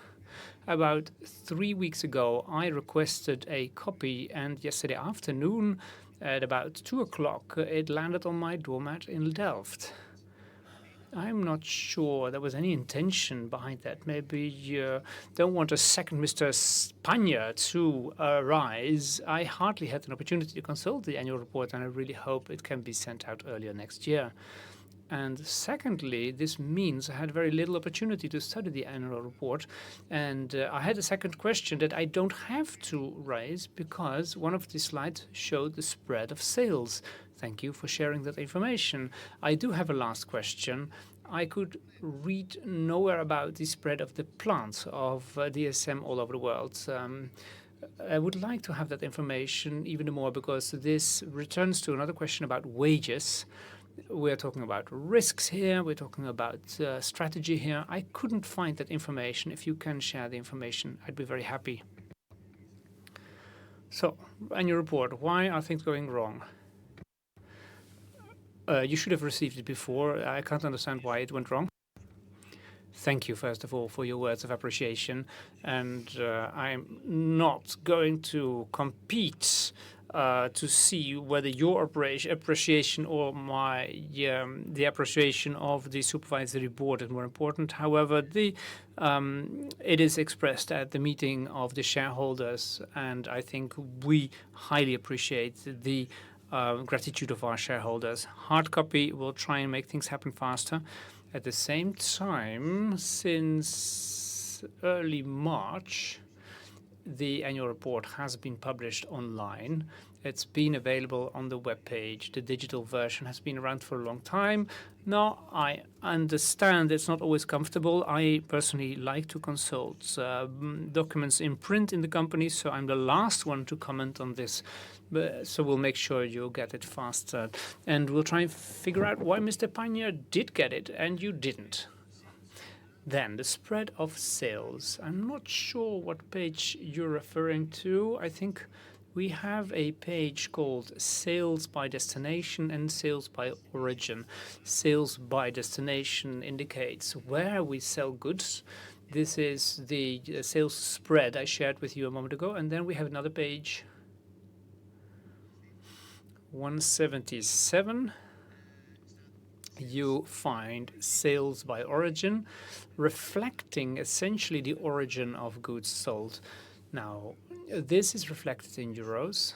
About 3 weeks ago, I requested a copy, and yesterday afternoon, At about 2 o'clock, it landed on my doormat in Delft. I'm not sure there was any intention behind that. Maybe you don't want a second Mr. Spanje to arise. I hardly had an opportunity to consult the annual report, and I really hope it can be sent out earlier next year. And secondly, this means I had very little opportunity to study the annual report. And I had a second question that I don't have to raise because one of the slides showed the spread of sales. Thank you for sharing that information. I do have a last question. I could read nowhere about the spread of the plants of DSM all over the world. I would like to have that information even more because this returns to another question about wages. We're talking about risks here, we're talking about strategy here. I couldn't find that information. If you can share the information, I'd be very happy. So, annual report, why are things going wrong? You should have received it before. I can't understand why it went wrong. Thank you, first of all, for your words of appreciation. And I'm not going to compete to see whether your appreciation or the appreciation of the supervisory board is more important. However, it is expressed at the meeting of the shareholders, and I think we highly appreciate the gratitude of our shareholders. Hard copy will try and make things happen faster. At the same time, since early March, the annual report has been published online. It's been available on the webpage. The digital version has been around for a long time. Now, I understand it's not always comfortable. I personally like to consult documents in print in the company, so I'm the last one to comment on this. So we'll make sure you'll get it faster. And we'll try and figure out why Mr. Panja did get it and you didn't. Then the spread of sales. I'm not sure what page you're referring to. I think we have a page called Sales by Destination and Sales by Origin. Sales by Destination indicates where we sell goods. This is the sales spread I shared with you a moment ago. And then we have another page, 177. You find sales by origin, reflecting essentially the origin of goods sold. Now, this is reflected in euros,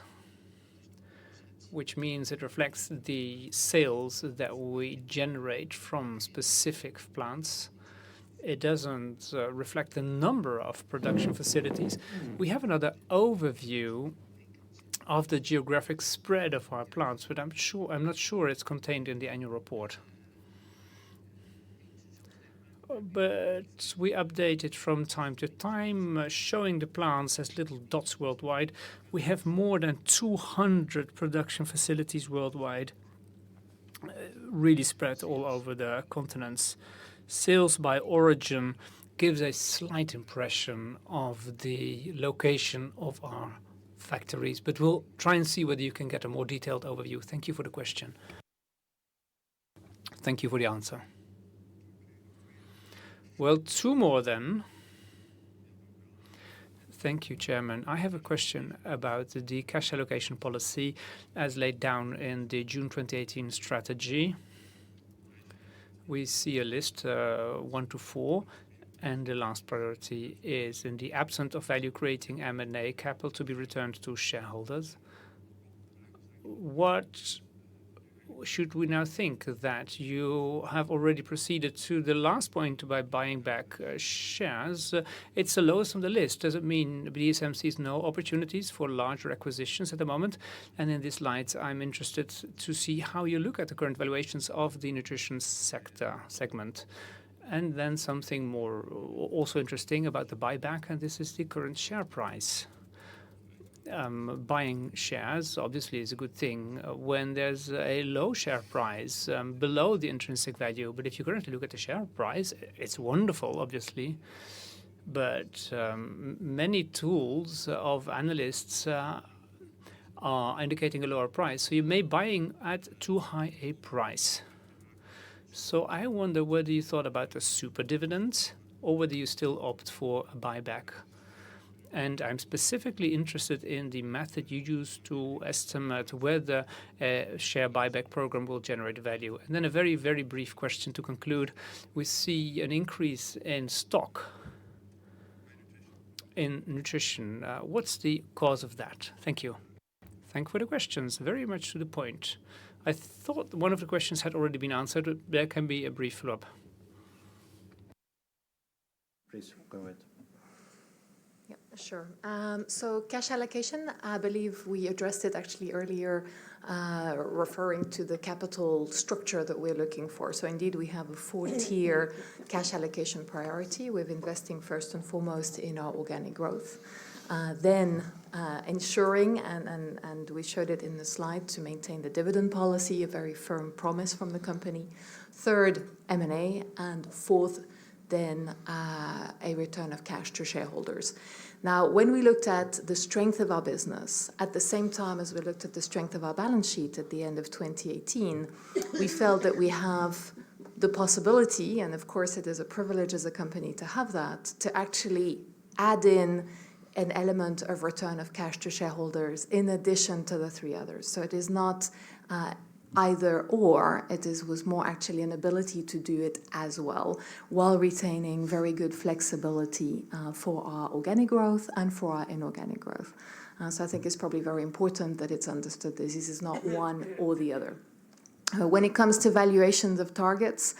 which means it reflects the sales that we generate from specific plants. It doesn't reflect the number of production facilities. We have another overview of the geographic spread of our plants, but I'm not sure it's contained in the annual report. But we update it from time to time, showing the plants as little dots worldwide. We have more than 200 production facilities worldwide, really spread all over the continents. Sales by origin gives a slight impression of the location of our factories, but we'll try and see whether you can get a more detailed overview. Thank you for the question. Thank you for the answer. Well, two more then. Thank you, Chairman. I have a question about the cash allocation policy as laid down in the June 2018 strategy. We see a list 1 to 4, and the last priority is in the absence of value-creating M&A capital to be returned to shareholders. What should we now think that you have already proceeded to the last point by buying back shares? It's the lowest on the list. Does it mean DSM sees no opportunities for larger acquisitions at the moment? And in these slides, I'm interested to see how you look at the current valuations of the nutrition segment. And then something more also interesting about the buyback, and this is the current share price. Buying shares obviously is a good thing when there's a low share price below the intrinsic value. But if you currently look at the share price, it's wonderful, obviously. But many tools of analysts are indicating a lower price. So you may be buying at too high a price. So I wonder whether you thought about a super dividend or whether you still opt for a buyback. And I'm specifically interested in the method you use to estimate whether a share buyback program will generate value. And then a very, very brief question to conclude. We see an increase in stock in nutrition. What's the cause of that? Thank you. Thank you for the questions. Very much to the point. I thought one of the questions had already been answered, but there can be a brief follow-up. Please, go ahead. Yeah, sure. So cash allocation, I believe we addressed it actually earlier, referring to the capital structure that we're looking for. So indeed, we have a 4-tier cash allocation priority with investing first and foremost in our organic growth. Then ensuring, and we showed it in the slide, to maintain the dividend policy, a very firm promise from the company. Third, M&A, and fourth, then a return of cash to shareholders. Now, when we looked at the strength of our business, at the same time as we looked at the strength of our balance sheet at the end of 2018, we felt that we have the possibility, and of course it is a privilege as a company to have that, to actually add in an element of return of cash to shareholders in addition to the 3 others. So it is not either or, was more actually an ability to do it as well, while retaining very good flexibility for our organic growth and for our inorganic growth. So I think it's probably very important that it's understood this is not one or the other. When it comes to valuations of targets,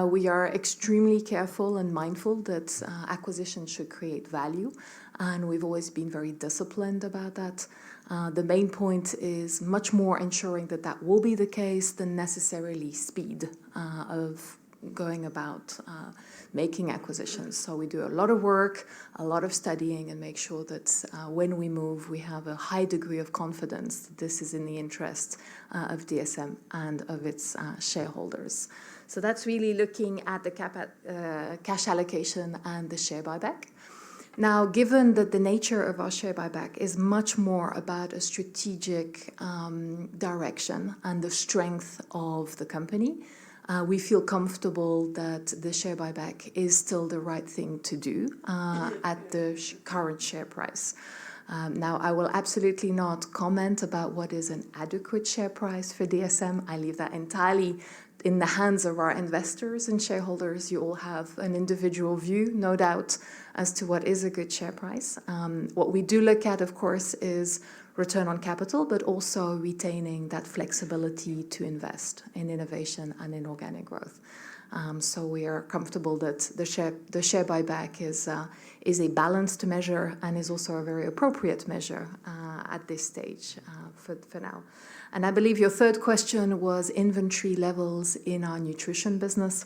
we are extremely careful and mindful that acquisitions should create value, and we've always been very disciplined about that. The main point is much more ensuring that that will be the case than necessarily speed of going about making acquisitions. So we do a lot of work, a lot of studying, and make sure that when we move, we have a high degree of confidence that this is in the interest of DSM and of its shareholders. So that's really looking at the cash allocation and the share buyback. Now, given that the nature of our share buyback is much more about a strategic direction and the strength of the company, we feel comfortable that the share buyback is still the right thing to do at the current share price. Now, I will absolutely not comment about what is an adequate share price for DSM. I leave that entirely in the hands of our investors and shareholders. You all have an individual view, no doubt, as to what is a good share price. What we do look at, of course, is return on capital, but also retaining that flexibility to invest in innovation and in organic growth. So we are comfortable that the share buyback is a balanced measure and is also a very appropriate measure at this stage for now. And I believe your third question was inventory levels in our nutrition business.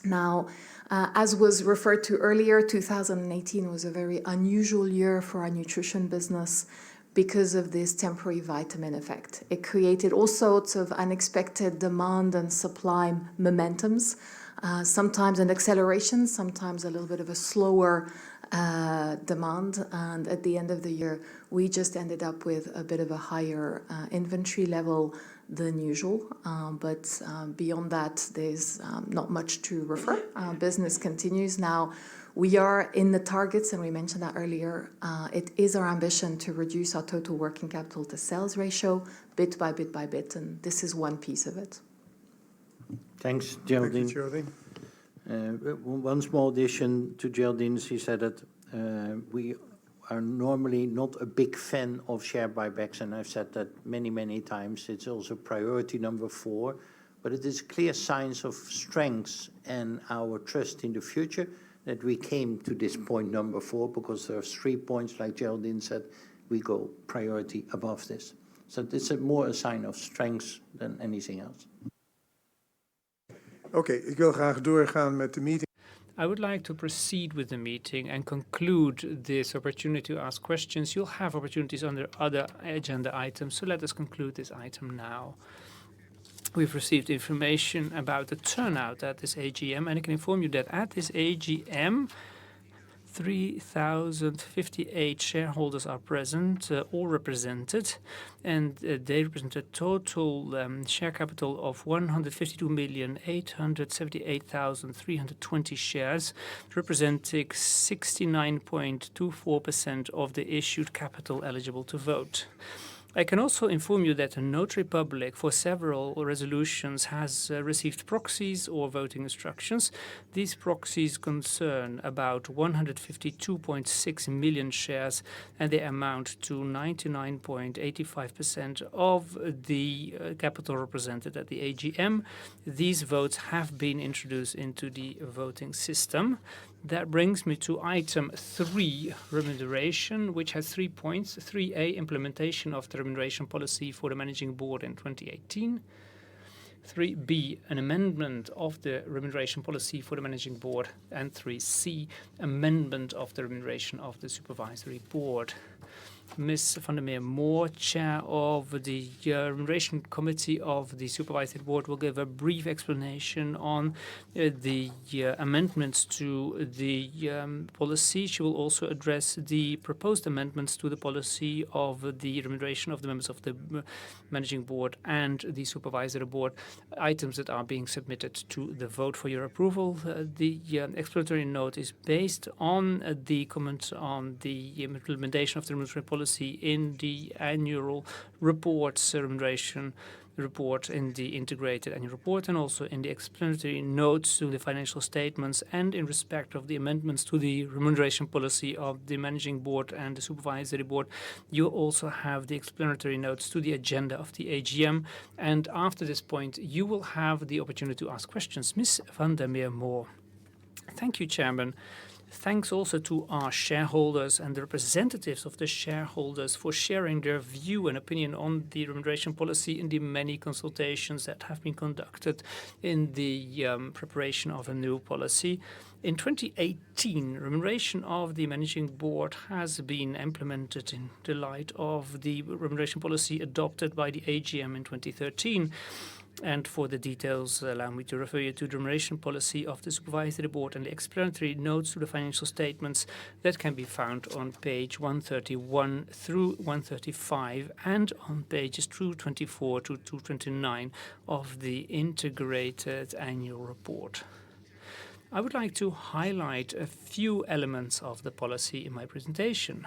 Now, as was referred to earlier, 2018 was a very unusual year for our nutrition business because of this temporary vitamin effect. It created all sorts of unexpected demand and supply momentums, sometimes an acceleration, sometimes a little bit of a slower demand. And at the end of the year, we just ended up with a bit of a higher inventory level than usual. But beyond that, there's not much to refer. Business continues. Now, we are in the targets, and we mentioned that earlier. It is our ambition to reduce our total working capital to sales ratio bit by bit by bit, and this is one piece of it. Thanks, Geraldine. Thank you, Geraldine. One small addition to Geraldine. She said that we are normally not a big fan of share buybacks, and I've said that many, many times. It's also priority number 4, but it is clear signs of strengths and our trust in the future that we came to this point number 4, because there are 3 points, like Geraldine said, we go priority above this. So it's more a sign of strengths than anything else. Oké, ik wil graag doorgaan met de meeting. I would like to proceed with the meeting and conclude this opportunity to ask questions. You'll have opportunities under other agenda items, so let us conclude this item now. We've received information about the turnout at this AGM, and I can inform you that at this AGM, 3,058 shareholders are present, all represented, and they represent a total share capital of 152,878,320 shares, representing 69.24% of the issued capital eligible to vote. I can also inform you that the Notary Public for several resolutions has received proxies or voting instructions. These proxies concern about 152.6 million shares, and they amount to 99.85% of the capital represented at the AGM. These votes have been introduced into the voting system. That brings me to item 3, remuneration, which has 3 points. 3A, implementation of the remuneration policy for the Managing Board in 2018. 3B, an amendment of the remuneration policy for the Managing Board. And 3C, amendment of the remuneration of the Supervisory Board. Ms. van der Meer-Moore, Chair of the Remuneration Committee of the Supervisory Board, will give a brief explanation on the amendments to the policy. She will also address the proposed amendments to the policy of the remuneration of the members of the Managing Board and the Supervisory Board, items that are being submitted to the vote for your approval. The explanatory note is based on the comments on the implementation of the remuneration policy in the annual reports, remuneration report in the integrated annual report, and also in the explanatory notes to the financial statements, and in respect of the amendments to the remuneration policy of the Managing Board and the Supervisory Board. You also have the explanatory notes to the agenda of the AGM, and after this point you will have the opportunity to ask questions. Ms. van der Meer-Moore. Thank you, Chairman. Thanks also to our shareholders and the representatives of the shareholders for sharing their view and opinion on the remuneration policy in the many consultations that have been conducted in the preparation of a new policy. In 2018, remuneration of the Managing Board has been implemented in the light of the remuneration policy adopted by the AGM in 2013. And for the details, allow me to refer you to the remuneration policy of the Supervisory Board and the explanatory notes to the financial statements that can be found on page 131 through 135 and on pages 224 to 229 of the integrated annual report. I would like to highlight a few elements of the policy in my presentation.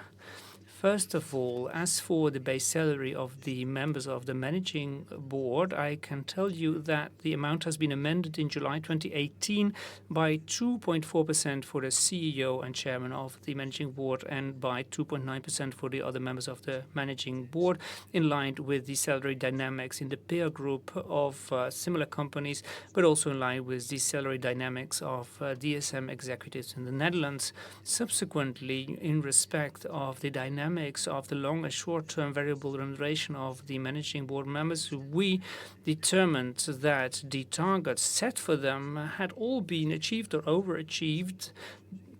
First of all, as for the base salary of the members of the Managing Board, I can tell you that the amount has been amended in July 2018 by 2.4% for the CEO and Chairman of the Managing Board and by 2.9% for the other members of the Managing Board, in line with the salary dynamics in the peer group of similar companies, but also in line with the salary dynamics of DSM executives in the Netherlands. Subsequently, in respect of the dynamics of the long and short-term variable remuneration of the Managing Board members, we determined that the targets set for them had all been achieved or overachieved,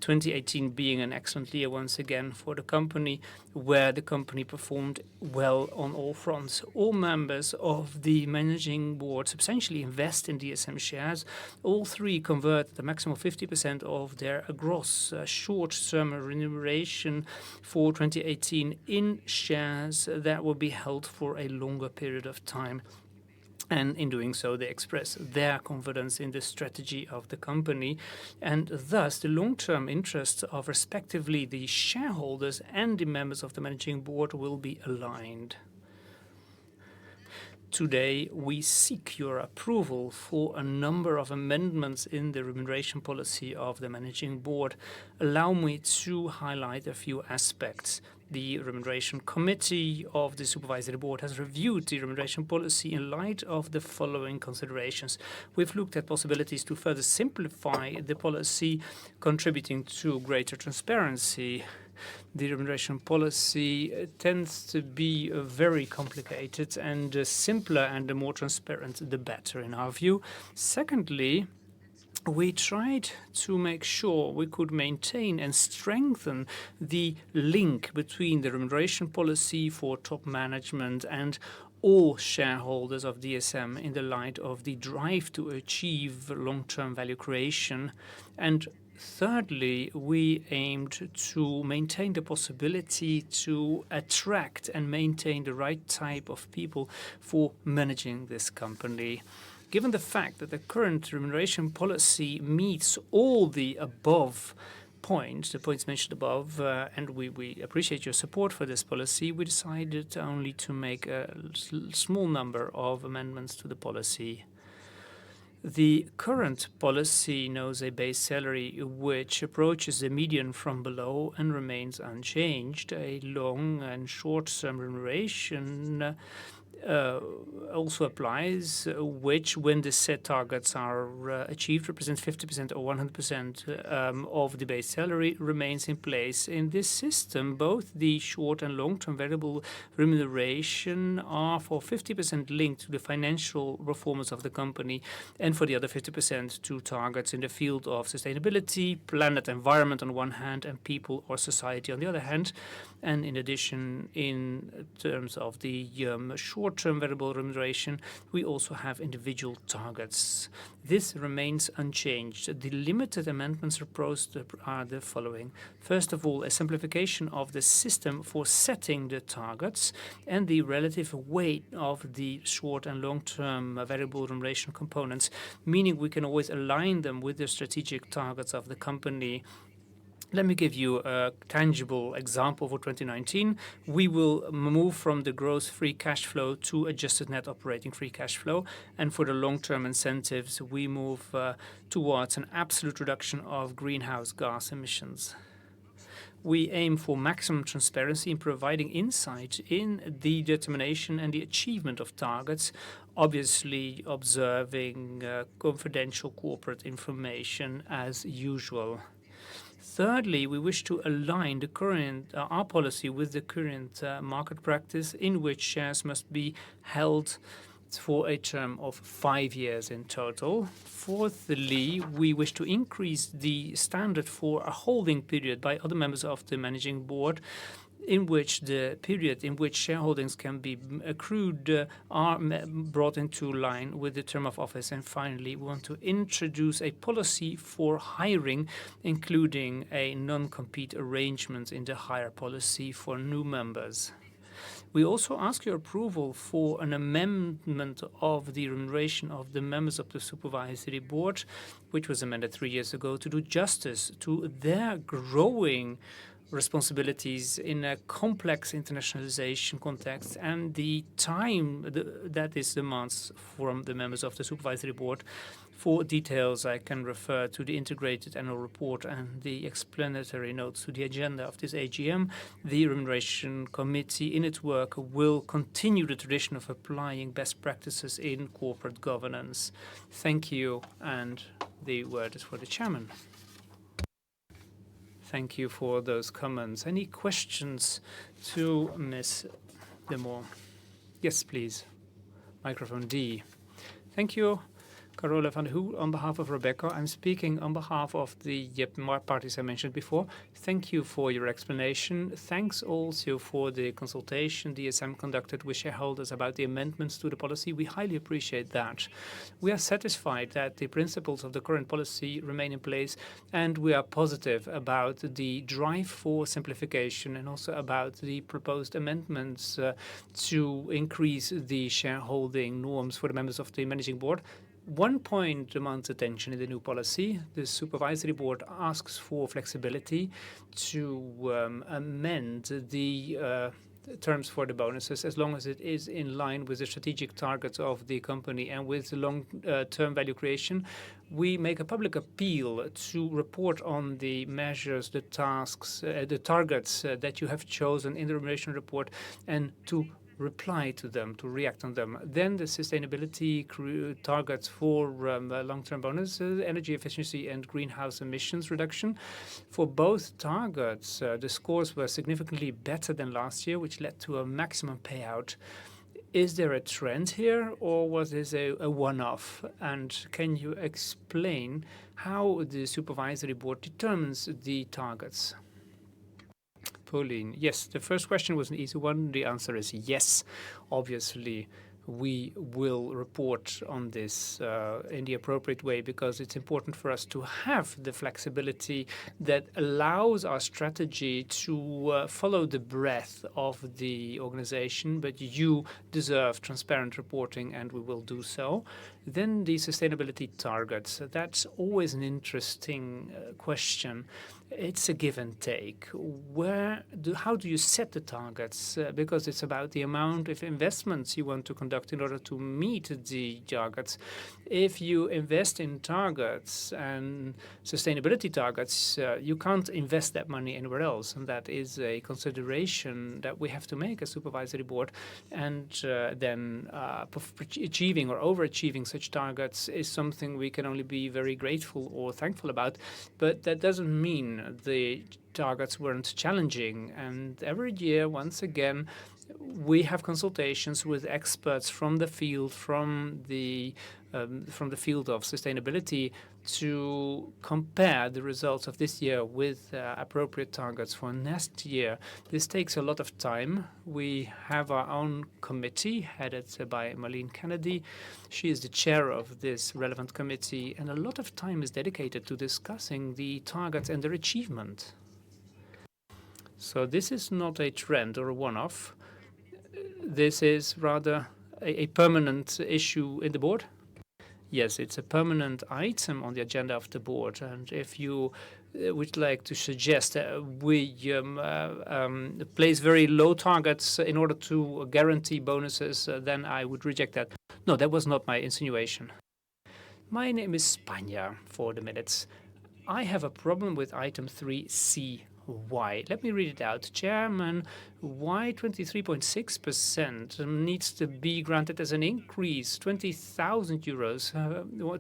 2018 being an excellent year once again for the company, where the company performed well on all fronts. All members of the Managing Board substantially invest in DSM shares. All three convert the maximum 50% of their gross short-term remuneration for 2018 in shares that will be held for a longer period of time. And in doing so, they express their confidence in the strategy of the company, and thus the long-term interests of respectively the shareholders and the members of the Managing Board will be aligned. Today, we seek your approval for a number of amendments in the remuneration policy of the Managing Board. Allow me to highlight a few aspects. The Remuneration Committee of the Supervisory Board has reviewed the remuneration policy in light of the following considerations. We've looked at possibilities to further simplify the policy, contributing to greater transparency. The remuneration policy tends to be very complicated, and the simpler and the more transparent, the better in our view. Secondly, we tried to make sure we could maintain and strengthen the link between the remuneration policy for top management and all shareholders of DSM in the light of the drive to achieve long-term value creation. And Thirdly, we aimed to maintain the possibility to attract and maintain the right type of people for managing this company. Given the fact that the current remuneration policy meets all the above points, the points mentioned above, and we appreciate your support for this policy, we decided only to make a small number of amendments to the policy. The current policy knows a base salary which approaches the median from below and remains unchanged. A long and short-term remuneration also applies, which, when the set targets are achieved, represents 50% or 100% of the base salary, remains in place. In this system, both the short and long-term variable remuneration are for 50% linked to the financial performance of the company, and for the other 50% to targets in the field of sustainability, planet, environment on one hand, and people or society on the other hand. And in addition, in terms of the short-term variable remuneration, we also have individual targets. This remains unchanged. The limited amendments proposed are the following. First of all, a simplification of the system for setting the targets and the relative weight of the short and long-term variable remuneration components, meaning we can always align them with the strategic targets of the company. Let me give you a tangible example for 2019. We will move from the gross free cash flow to adjusted net operating free cash flow. And for the long-term incentives, we move towards an absolute reduction of greenhouse gas emissions. We aim for maximum transparency in providing insight in the determination and the achievement of targets, obviously observing confidential corporate information as usual. Thirdly, we wish to align the current our policy with the current market practice, in which shares must be held for a term of 5 years in total. Fourthly, we wish to increase the standard for a holding period by other members of the managing board, in which the period in which shareholdings can be accrued are brought into line with the term of office. And finally, we want to introduce a policy for hiring, including a non-compete arrangement in the hire policy for new members. We also ask your approval for an amendment of the remuneration of the members of the Supervisory Board, which was amended 3 years ago, to do justice to their growing responsibilities in a complex internationalization context and the time that this demands from the members of the Supervisory Board. For details, I can refer to the integrated annual report and the explanatory notes to the agenda of this AGM. The Remuneration Committee, in its work, will continue the tradition of applying best practices in corporate governance. Thank you, and the word is for the chairman. Thank you for those comments. Any questions to Ms. De Moor? Yes, please. Microphone D. Thank you. Carola van der Hoel, on behalf of Rebecca. I'm speaking on behalf of the parties I mentioned before. Thank you for your explanation. Thanks also for the consultation DSM conducted with shareholders about the amendments to the policy. We highly appreciate that. We are satisfied that the principles of the current policy remain in place, and we are positive about the drive for simplification and also about the proposed amendments to increase the shareholding norms for the members of the managing board. One point demands attention in the new policy. The Supervisory Board asks for flexibility to amend the terms for the bonuses as long as it is in line with the strategic targets of the company and with the long-term value creation. We make a public appeal to report on the measures, the tasks, the targets that you have chosen in the remuneration report and to reply to them, to react on them. Then the sustainability targets for long-term bonuses, energy efficiency and greenhouse emissions reduction. For both targets, the scores were significantly better than last year, which led to a maximum payout. Is there a trend here, or was this a one-off? And can you explain how the Supervisory Board determines the targets? Pauline, yes, the first question was an easy one. The answer is yes. Obviously, we will report on this in the appropriate way, because it's important for us to have the flexibility that allows our strategy to follow the breadth of the organization. But you deserve transparent reporting, and we will do so. Then the sustainability targets. That's always an interesting question. It's a give and take. How do you set the targets? Because it's about the amount of investments you want to conduct in order to meet the targets. If you invest in targets and sustainability targets, you can't invest that money anywhere else. And that is a consideration that we have to make as supervisory board. And then achieving or overachieving such targets is something we can only be very grateful or thankful about. But that doesn't mean the targets weren't challenging. And every year, once again, we have consultations with experts from the field, from the field of sustainability, to compare the results of this year with appropriate targets for next year. This takes a lot of time. We have our own committee headed by Marlene Kennedy. She is the chair of this relevant committee, and a lot of time is dedicated to discussing the targets and their achievement. So this is not a trend or a one-off. This is rather a permanent issue in the board. Yes, it's a permanent item on the agenda of the board. And if you would like to suggest we place very low targets in order to guarantee bonuses, then I would reject that. No, that was not my insinuation. My name is Spanja for the minutes. I have a problem with item 3C. Why? Let me read it out. Chairman, why 23.6% needs to be granted as an increase, 20,000 euros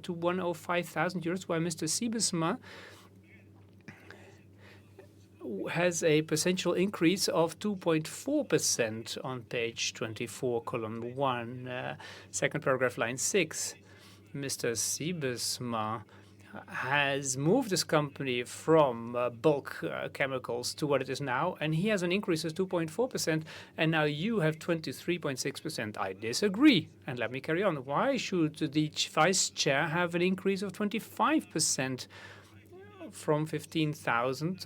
to 105,000 euros, while Mr. Siebesma has a potential increase of 2.4% on page 24, column 1, second paragraph, line 6. Mr. Siebesma has moved this company from bulk chemicals to what it is now, and he has an increase of 2.4%, and now you have 23.6%. I disagree, and let me carry on. Why should the vice chair have an increase of 25% from 15,000,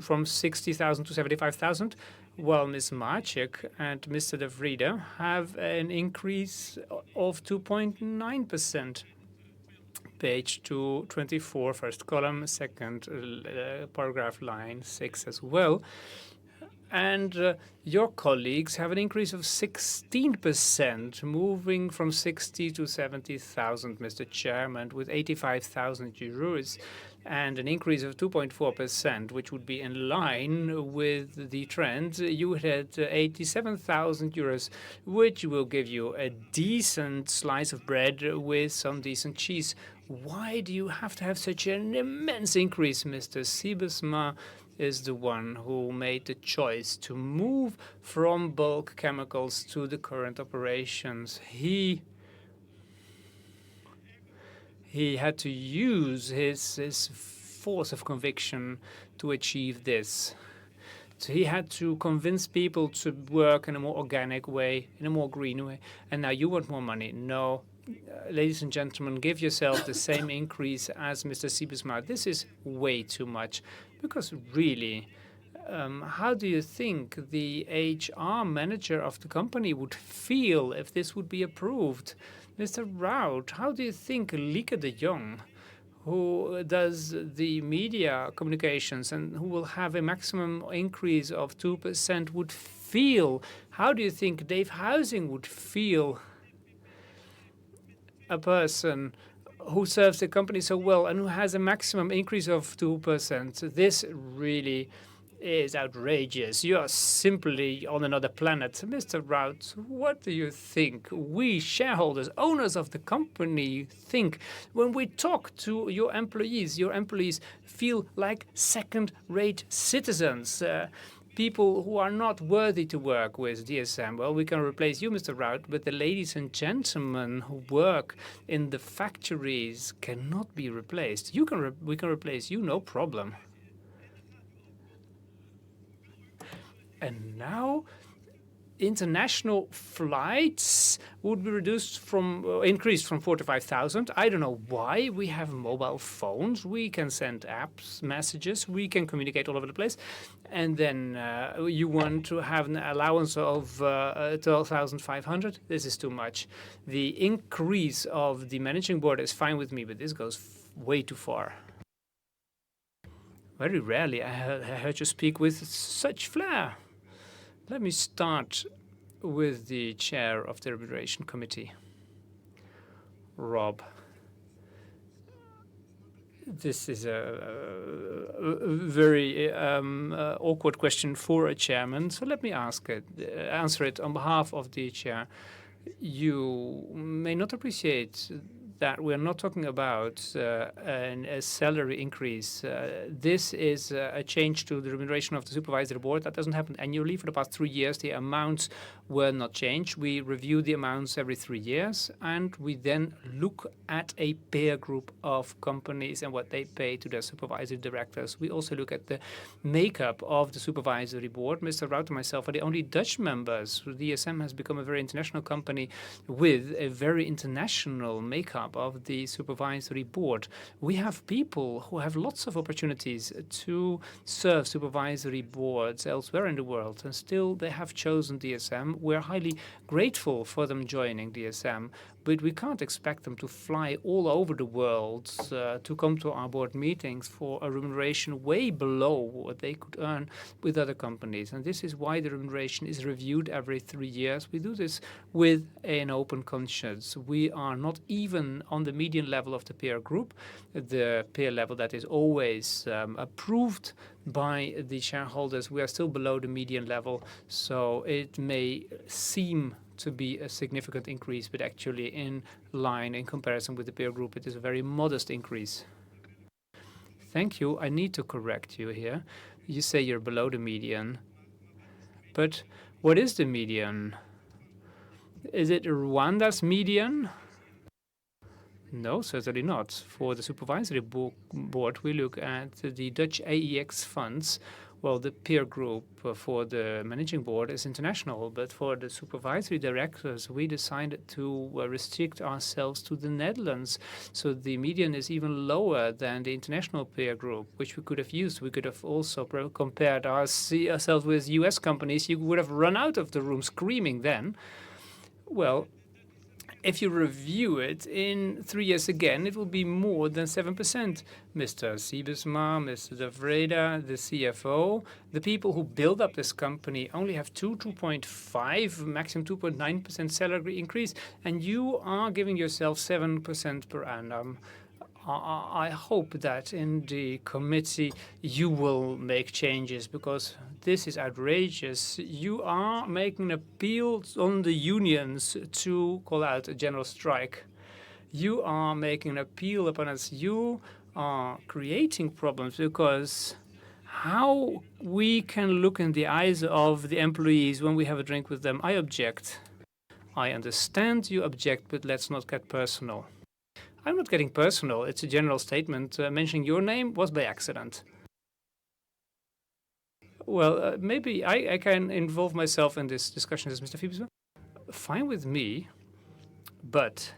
from 60,000 to 75,000? Well, Ms. Maciek and Mr. De Vriede have an increase of 2.9%. Page 224, first column, second paragraph, line 6 as well. And your colleagues have an increase of 16%, moving from 60 to 70,000, Mr. Chairman, with 85,000 euros, and an increase of 2.4%, which would be in line with the trend. You had 87,000 euros, which will give you a decent slice of bread with some decent cheese. Why do you have to have such an immense increase? Mr. Siebesma is the one who made the choice to move from bulk chemicals to the current operations. He had to use his force of conviction to achieve this. So he had to convince people to work in a more organic way, in a more green way. And now you want more money. No. Ladies and gentlemen, give yourself the same increase as Mr. Siebesma. This is way too much, because really, how do you think the HR manager of the company would feel if this would be approved? Mr. Rout, how do you think Lieke de Jong, who does the media communications and who will have a maximum increase of 2%, would feel? How do you think Dave Housing would feel? A person who serves the company so well and who has a maximum increase of 2%. This really is outrageous. You are simply on another planet. Mr. Rout, what do you think we shareholders, owners of the company, think when we talk to your employees? Your employees feel like second-rate citizens. People who are not worthy to work with DSM. Well, we can replace you, Mr. Rout, but the ladies and gentlemen who work in the factories cannot be replaced. We can replace you, no problem. And now international flights would be increased from 4 to 5,000. I don't know why. We have mobile phones. We can send apps, messages. We can communicate all over the place. And then you want to have an allowance of 12,500? This is too much. The increase of the managing board is fine with me, but this goes way too far. Very rarely I heard you speak with such flair. Let me start with the chair of the Remuneration Committee, Rob. This is a very awkward question for a chairman, so let me answer it on behalf of the chair. You may not appreciate that we're not talking about a salary increase. This is a change to the remuneration of the supervisory board. That doesn't happen annually. For the past 3 years, the amounts were not changed. We review the amounts every 3 years, and we then look at a peer group of companies and what they pay to their supervisory directors. We also look at the makeup of the supervisory board. Mr. Rout and myself are the only Dutch members. The DSM has become a very international company with a very international makeup of the supervisory board. We have people who have lots of opportunities to serve supervisory boards elsewhere in the world, and still they have chosen DSM. We're highly grateful for them joining DSM, but we can't expect them to fly all over the world to come to our board meetings for a remuneration way below what they could earn with other companies. And this is why the remuneration is reviewed every 3 years. We do this with an open conscience. We are not even on the median level of the peer group, the peer level that is always approved by the shareholders. We are still below the median level, so it may seem to be a significant increase, but actually in line in comparison with the peer group, it is a very modest increase. Thank you. I need to correct you here. You say you're below the median, but what is the median? Is it Rwanda's median? No, certainly not. For the supervisory board, we look at the Dutch AEX funds. Well, the peer group for the managing board is international, but for the supervisory directors, we decided to restrict ourselves to the Netherlands. So the median is even lower than the international peer group, which we could have used. We could have also compared ourselves with US companies. You would have run out of the room screaming then. Well, if you review it in 3 years again, it will be more than 7%. Mr. Siebesma, Mr. De Vreda, the CFO, the people who build up this company only have 2.5, maximum 2.9% salary increase, and you are giving yourself 7% per annum. I hope that in the committee you will make changes, because this is outrageous. You are making an appeal on the unions to call out a general strike. You are making an appeal upon us. You are creating problems, because how we can look in the eyes of the employees when we have a drink with them? I object. I understand you object, but let's not get personal. I'm not getting personal. It's a general statement. Mentioning your name was by accident. Well, maybe I can involve myself in this discussion as Mr. Fiebesma. Fine with me, but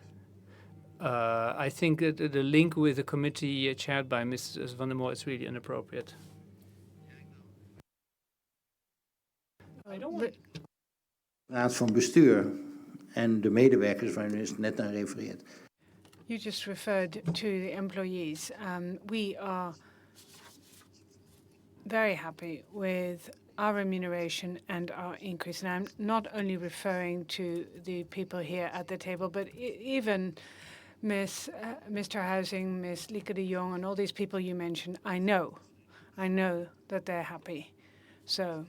I think that the link with the committee chaired by Mrs. van der Moor is really inappropriate. Raad van bestuur en de medewerkers waar u net aan refereert. You just referred to the employees. We are very happy with our remuneration and our increase. And I'm not only referring to the people here at the table, but even Mr. Huizing, Ms. Lieke de Jong, and all these people you mentioned. I know that they're happy. So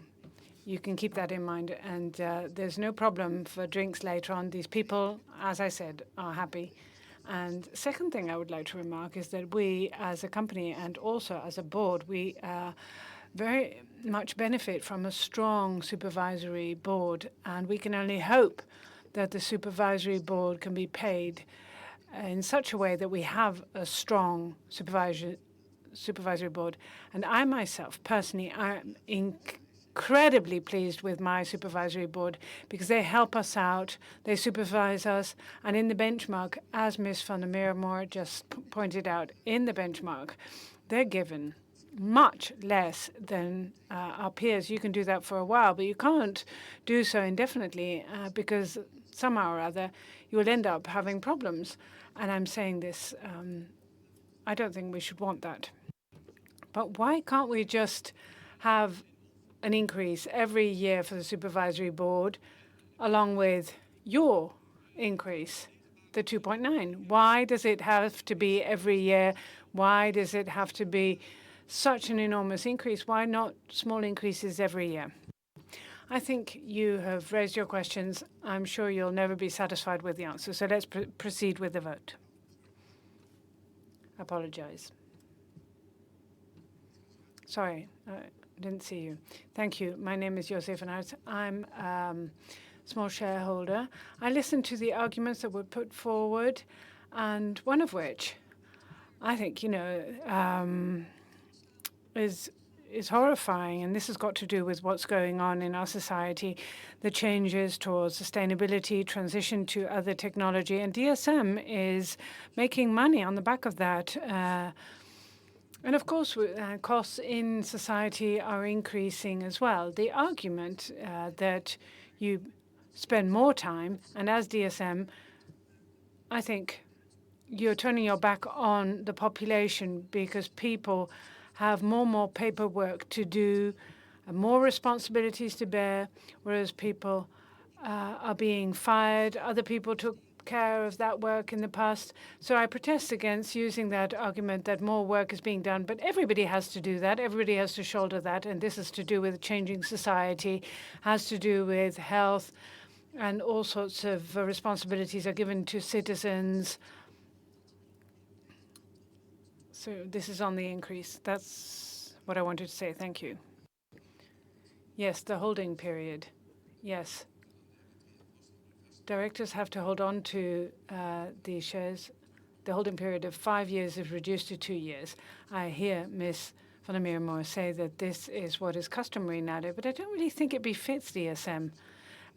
you can keep that in mind. And there's no problem for drinks later on. These people, as I said, are happy. And second thing I would like to remark is that we, as a company and also as a board, we very much benefit from a strong supervisory board, and we can only hope that the supervisory board can be paid in such a way that we have a strong supervisory board. And I myself, personally, I'm incredibly pleased with my supervisory board because they help us out, they supervise us, and in the benchmark, as Ms. van der Meermoor just pointed out, in the benchmark, they're given much less than our peers. You can do that for a while, but you can't do so indefinitely because somehow or other you will end up having problems. And I'm saying this, I don't think we should want that. But why can't we just have an increase every year for the supervisory board along with your increase, the 2.9? Why does it have to be every year? Why does it have to be such an enormous increase? Why not small increases every year? I think you have raised your questions. I'm sure you'll never be satisfied with the answer. So let's proceed with the vote. I apologize. Sorry, I didn't see you. Thank you. My name is Josef van Aert. I'm small shareholder. I listened to the arguments that were put forward, and one of which I think, is horrifying, and this has got to do with what's going on in our society, the changes towards sustainability, transition to other technology, and DSM is making money on the back of that. And of course, costs in society are increasing as well. The argument that you spend more time, and as DSM, I think you're turning your back on the population because people have more and more paperwork to do, more responsibilities to bear, whereas people are being fired. Other people took care of that work in the past. So I protest against using that argument that more work is being done, but everybody has to do that. Everybody has to shoulder that. And this is to do with changing society, has to do with health, and all sorts of responsibilities are given to citizens. So this is on the increase. That's what I wanted to say. Thank you. Yes, the holding period. Yes. Directors have to hold on to the shares. The holding period of 5 years is reduced to 2 years. I hear Ms. van der Meermoor say that this is what is customary nowadays, but I don't really think it befits DSM.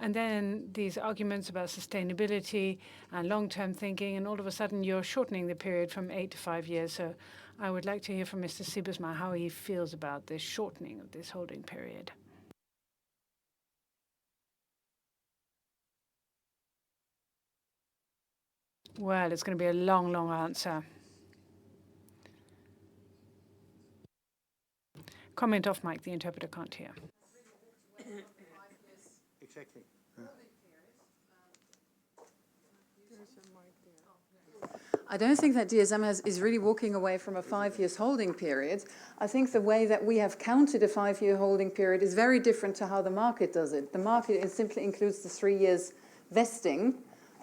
And then these arguments about sustainability and long-term thinking, and all of a sudden you're shortening the period from 8 to 5 years. So I would like to hear from Mr. Siebesma how he feels about this shortening of this holding period. Well, it's going to be a long, long answer. Comment off mic, the interpreter can't hear. Exactly. I don't think that DSM is really walking away from a 5 years holding period. I think the way that we have counted a 5-year holding period is very different to how the market does it. The market simply includes the 3 years vesting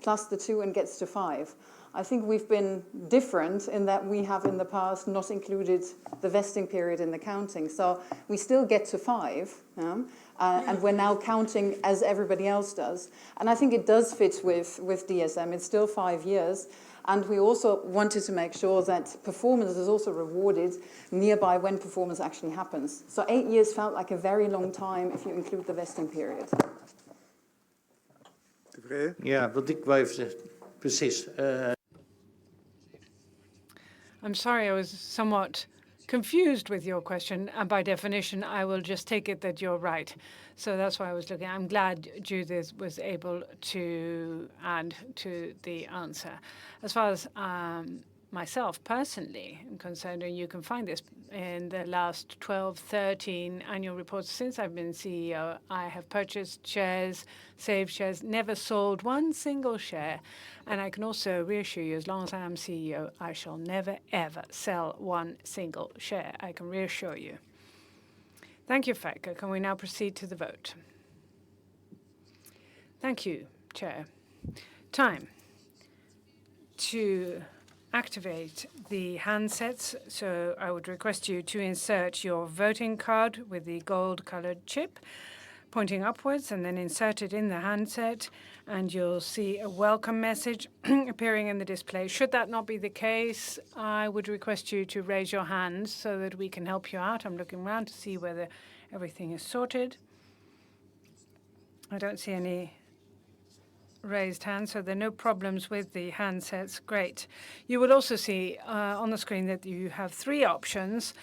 plus the 2 and gets to 5. I think we've been different in that we have in the past not included the vesting period in the counting. So we still get to 5, and we're now counting as everybody else does. And I think it does fit with DSM. It's still 5 years. And we also wanted to make sure that performance is also rewarded nearby when performance actually happens. So 8 years felt like a very long time if you include the vesting period. Ja, wat ik wou even zeggen, precies. I'm sorry, I was somewhat confused with your question, and by definition, I will just take it that you're right. So that's why I was looking. I'm glad Judith was able to add to the answer. As far as myself personally am concerned, and you can find this in the last 12, 13 annual reports since I've been CEO, I have purchased shares, saved shares, never sold one single share. And I can also reassure you, as long as I am CEO, I shall never, ever sell one single share. I can reassure you. Thank you, Feike. Can we now proceed to the vote? Thank you, Chair. Time to activate the handsets. So I would request you to insert your voting card with the gold-colored chip pointing upwards and then insert it in the handset, and you'll see a welcome message appearing in the display. Should that not be the case, I would request you to raise your hand so that we can help you out. I'm looking around to see whether Everything is sorted. I don't see any raised hands, so there are no problems with the handsets. Great. You will also see on the screen that you have 3 options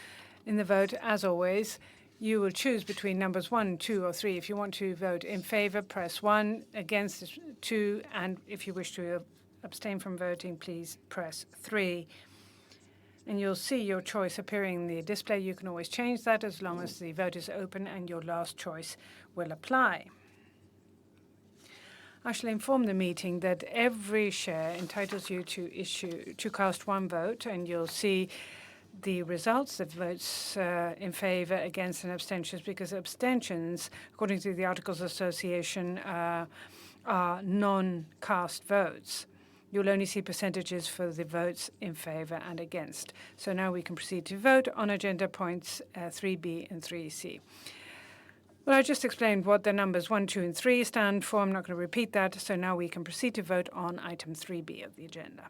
in the vote. As always, you will choose between numbers 1, 2, or 3. If you want to vote in favor, press 1, against 2, and if you wish to abstain from voting, please press 3. And you'll see your choice appearing in the display. You can always change that as long as the vote is open and your last choice will apply. I shall inform the meeting that every share entitles you to cast 1 vote, and you'll see the results, the votes in favor, against, and abstentions, because abstentions, according to the Articles of Association, are non-cast votes. You'll only see percentages for the votes in favor and against. So now we can proceed to vote on agenda points 3B and 3C. Well, I just explained what the numbers 1, 2, and 3 stand for. I'm not going to repeat that. So now we can proceed to vote on item 3B of the agenda.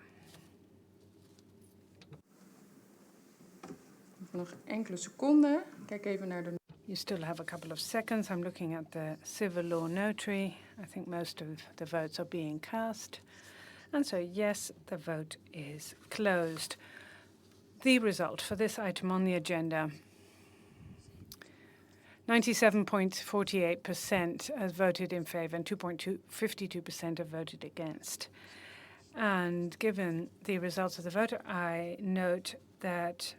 Nog enkele seconden. Kijk even naar de... You still have a couple of seconds. I'm looking at the civil law notary. I think most of the votes are being cast. And so, yes, the vote is closed. The result for this item on the agenda: 97.48% has voted in favor and 2.52% have voted against. And given the results of the vote, I note that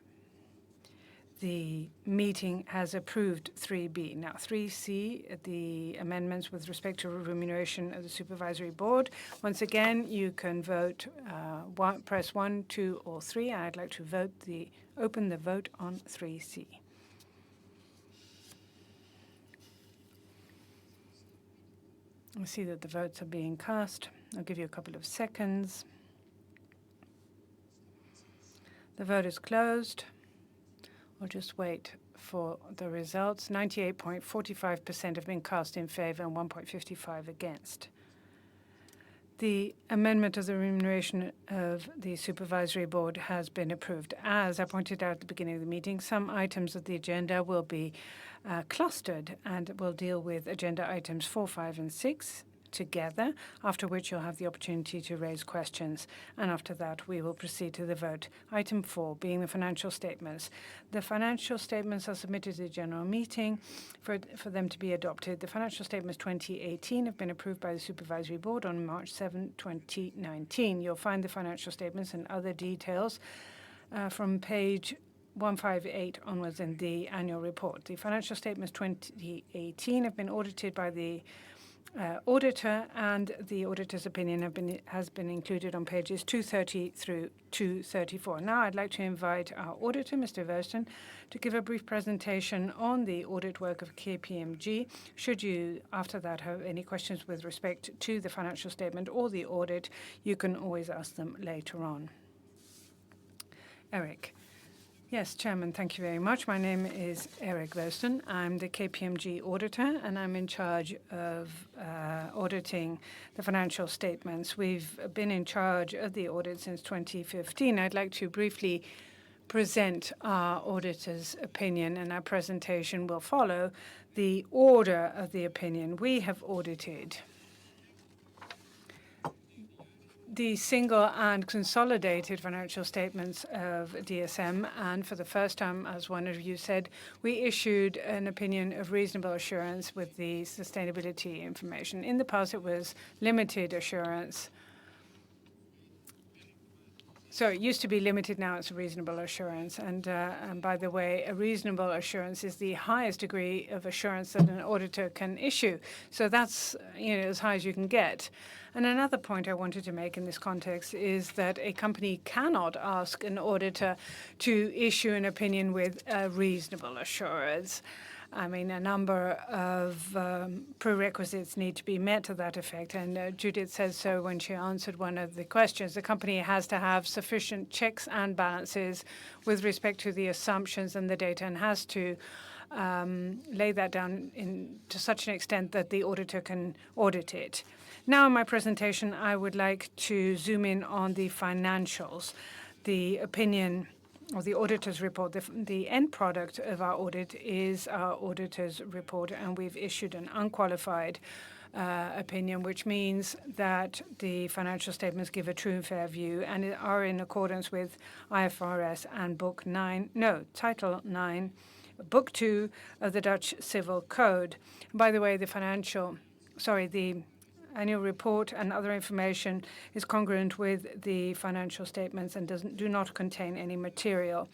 the meeting has approved 3B. Now, 3C, the amendments with respect to remuneration of the Supervisory Board. Once again, you can vote, press 1, 2, or 3. I'd like to open the vote on 3C. I see that the votes are being cast. I'll give you a couple of seconds. The vote is closed. We'll just wait for the results. 98.45% have been cast in favor and 1.55 against. The amendment of the remuneration of the Supervisory Board has been approved. As I pointed out at the beginning of the meeting, some items of the agenda will be clustered and will deal with agenda items 4, 5, and 6 together, after which you'll have the opportunity to raise questions. And after that, we will proceed to the vote. Item 4 being the financial statements. The financial statements are submitted to the general meeting for them to be adopted. The financial statements 2018 have been approved by the Supervisory Board on March 7, 2019. You'll find the financial statements and other details from page 158 onwards in the annual report. The financial statements 2018 have been audited by the auditor, and the auditor's opinion has been included on pages 230 through 234. Now I'd like to invite our auditor, Mr. Versten, to give a brief presentation on the audit work of Kpmg. Should you, after that, have any questions with respect to the financial statement or the audit, you can always ask them later on. Eric. Yes, Chairman, thank you very much. My name is Eric Versten. I'm the Kpmg auditor, and I'm in charge of auditing the financial statements. We've been in charge of the audit since 2015. I'd like to briefly present our auditor's opinion, and our presentation will follow the order of the opinion. We have audited the single and consolidated financial statements of DSM, and for the first time, as one of you said, we issued an opinion of reasonable assurance with the sustainability information. In the past, it was limited assurance. So it used to be limited, now it's a reasonable assurance. And by the way, a reasonable assurance is the highest degree of assurance that an auditor can issue. So that's as high as you can get. And another point I wanted to make in this context is that a company cannot ask an auditor to issue an opinion with a reasonable assurance. I mean, a number of prerequisites need to be met to that effect, and Judith says so when she answered one of the questions. The company has to have sufficient checks and balances with respect to the assumptions and the data, and has to lay that down to such an extent that the auditor can audit it. Now in my presentation, I would like to zoom in on the financials. The opinion or the auditor's report. The end product of our audit is our auditor's report, and we've issued an unqualified opinion, which means that the financial statements give a true and fair view and are in accordance with IFRS and Title 9, Book 2 of the Dutch Civil Code. By the way, the annual report and other information is congruent with the financial statements and do not contain any material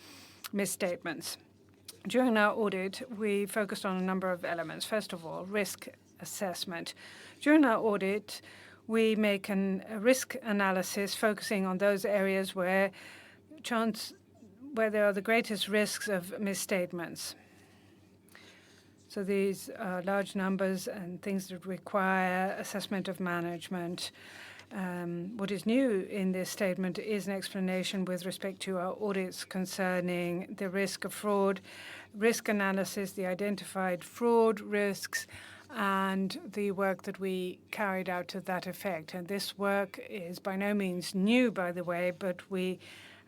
misstatements. During our audit, we focused on a number of elements. First of all, risk assessment. During our audit, we make a risk analysis focusing on those areas where there are the greatest risks of misstatements. So these are large numbers and things that require assessment of management. What is new in this statement is an explanation with respect to our audits concerning the risk of fraud, risk analysis, the identified fraud risks, and the work that we carried out to that effect. And this work is by no means new, by the way, but we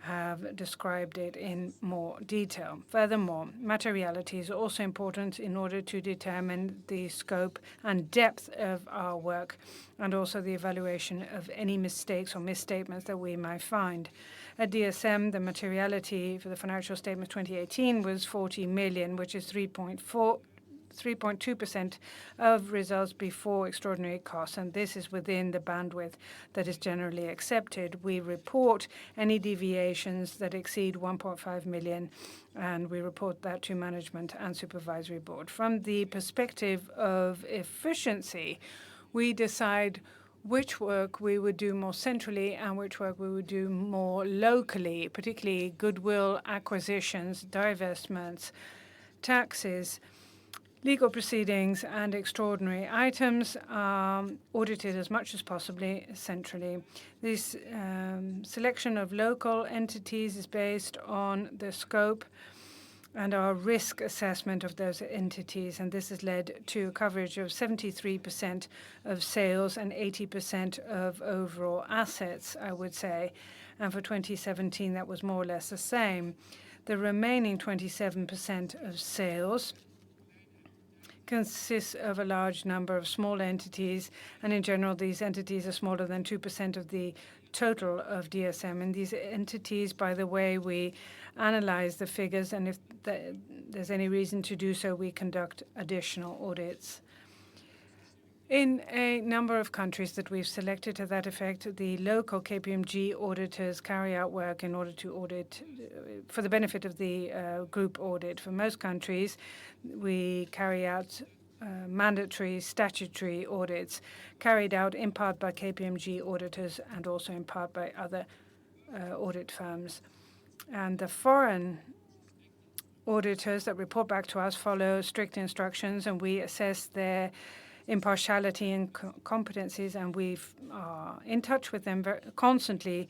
have described it in more detail. Furthermore, materiality is also important in order to determine the scope and depth of our work, and also the evaluation of any mistakes or misstatements that we might find. At DSM, the materiality for the financial statement 2018 was 40 million, which is 3.2% of results before extraordinary costs, and this is within the bandwidth that is generally accepted. We report any deviations that exceed 1.5 million, and we report that to management and supervisory board. From the perspective of efficiency, we decide which work we would do more centrally and which work we would do more locally, particularly goodwill acquisitions, divestments, taxes. Legal proceedings and extraordinary items are audited as much as possible centrally. This selection of local entities is based on the scope and our risk assessment of those entities, and this has led to coverage of 73% of sales and 80% of overall assets, I would say. And for 2017, that was more or less the same. The remaining 27% of sales consists of a large number of small entities, and in general these entities are smaller than 2% of the total of DSM. And these entities, by the way, we analyze the figures, and if there's any reason to do so, we conduct additional audits. In a number of countries that we've selected to that effect, the local Kpmg auditors carry out work in order to audit for the benefit of the group audit. For most countries, we carry out mandatory statutory audits carried out in part by Kpmg auditors and also in part by other audit firms. And the foreign auditors that report back to us follow strict instructions, and we assess their impartiality and competencies, and we've in touch with them constantly,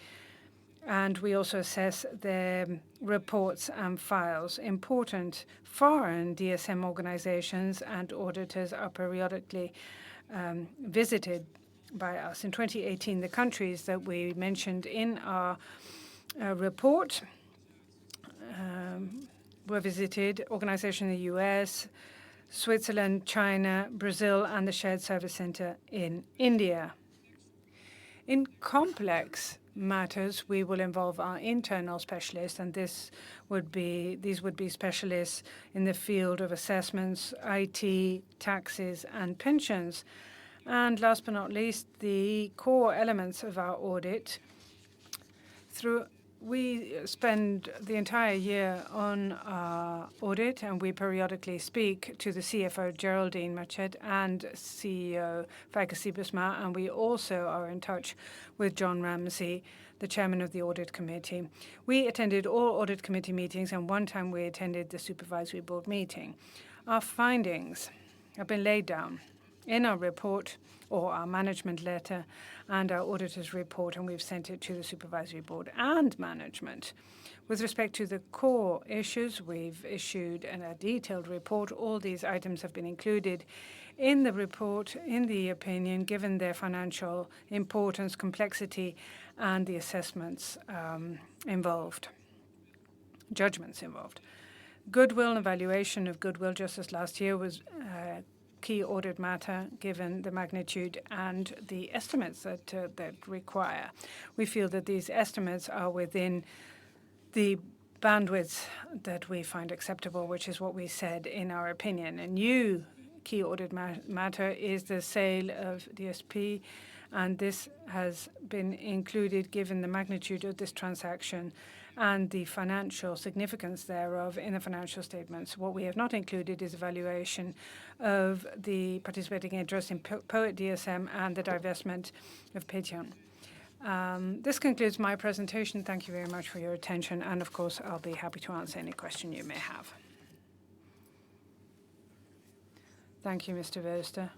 and we also assess their reports and files. Important foreign DSM organizations and auditors are periodically visited by us. In 2018, the countries that we mentioned in our report were visited: organization in the US, Switzerland, China, Brazil, and the Shared Service Center in India. In complex matters, we will involve our internal specialists, and these would be specialists in the field of assessments, IT, taxes, and pensions. And last but not least, the core elements of our audit. We spend the entire year on our audit, and we periodically speak to the CFO, Geraldine Matchett, and CEO, Feike Siebersma, and we also are in touch with John Ramsey, the chairman of the Audit Committee. We attended all Audit Committee meetings, and one time we attended the Supervisory Board meeting. Our findings have been laid down in our report or our management letter and our auditor's report, and we've sent it to the Supervisory Board and management. With respect to the core issues, we've issued a detailed report. All these items have been included in the report, in the opinion, given their financial importance, complexity, and the assessments involved. judgments involved. Goodwill and valuation of goodwill, just as last year, was a key audit matter given the magnitude and the estimates that require. We feel that these estimates are within the bandwidth that we find acceptable, which is what we said in our opinion. A new key audit matter is the sale of DSP, and this has been included given the magnitude of this transaction and the financial significance thereof in the financial statements. What we have not included is evaluation of the participating interest in Poet DSM and the divestment of Kpmg. This concludes my presentation. Thank you very much for your attention, and of course I'll be happy to answer any question you may have. Thank you, Mr. Wooster.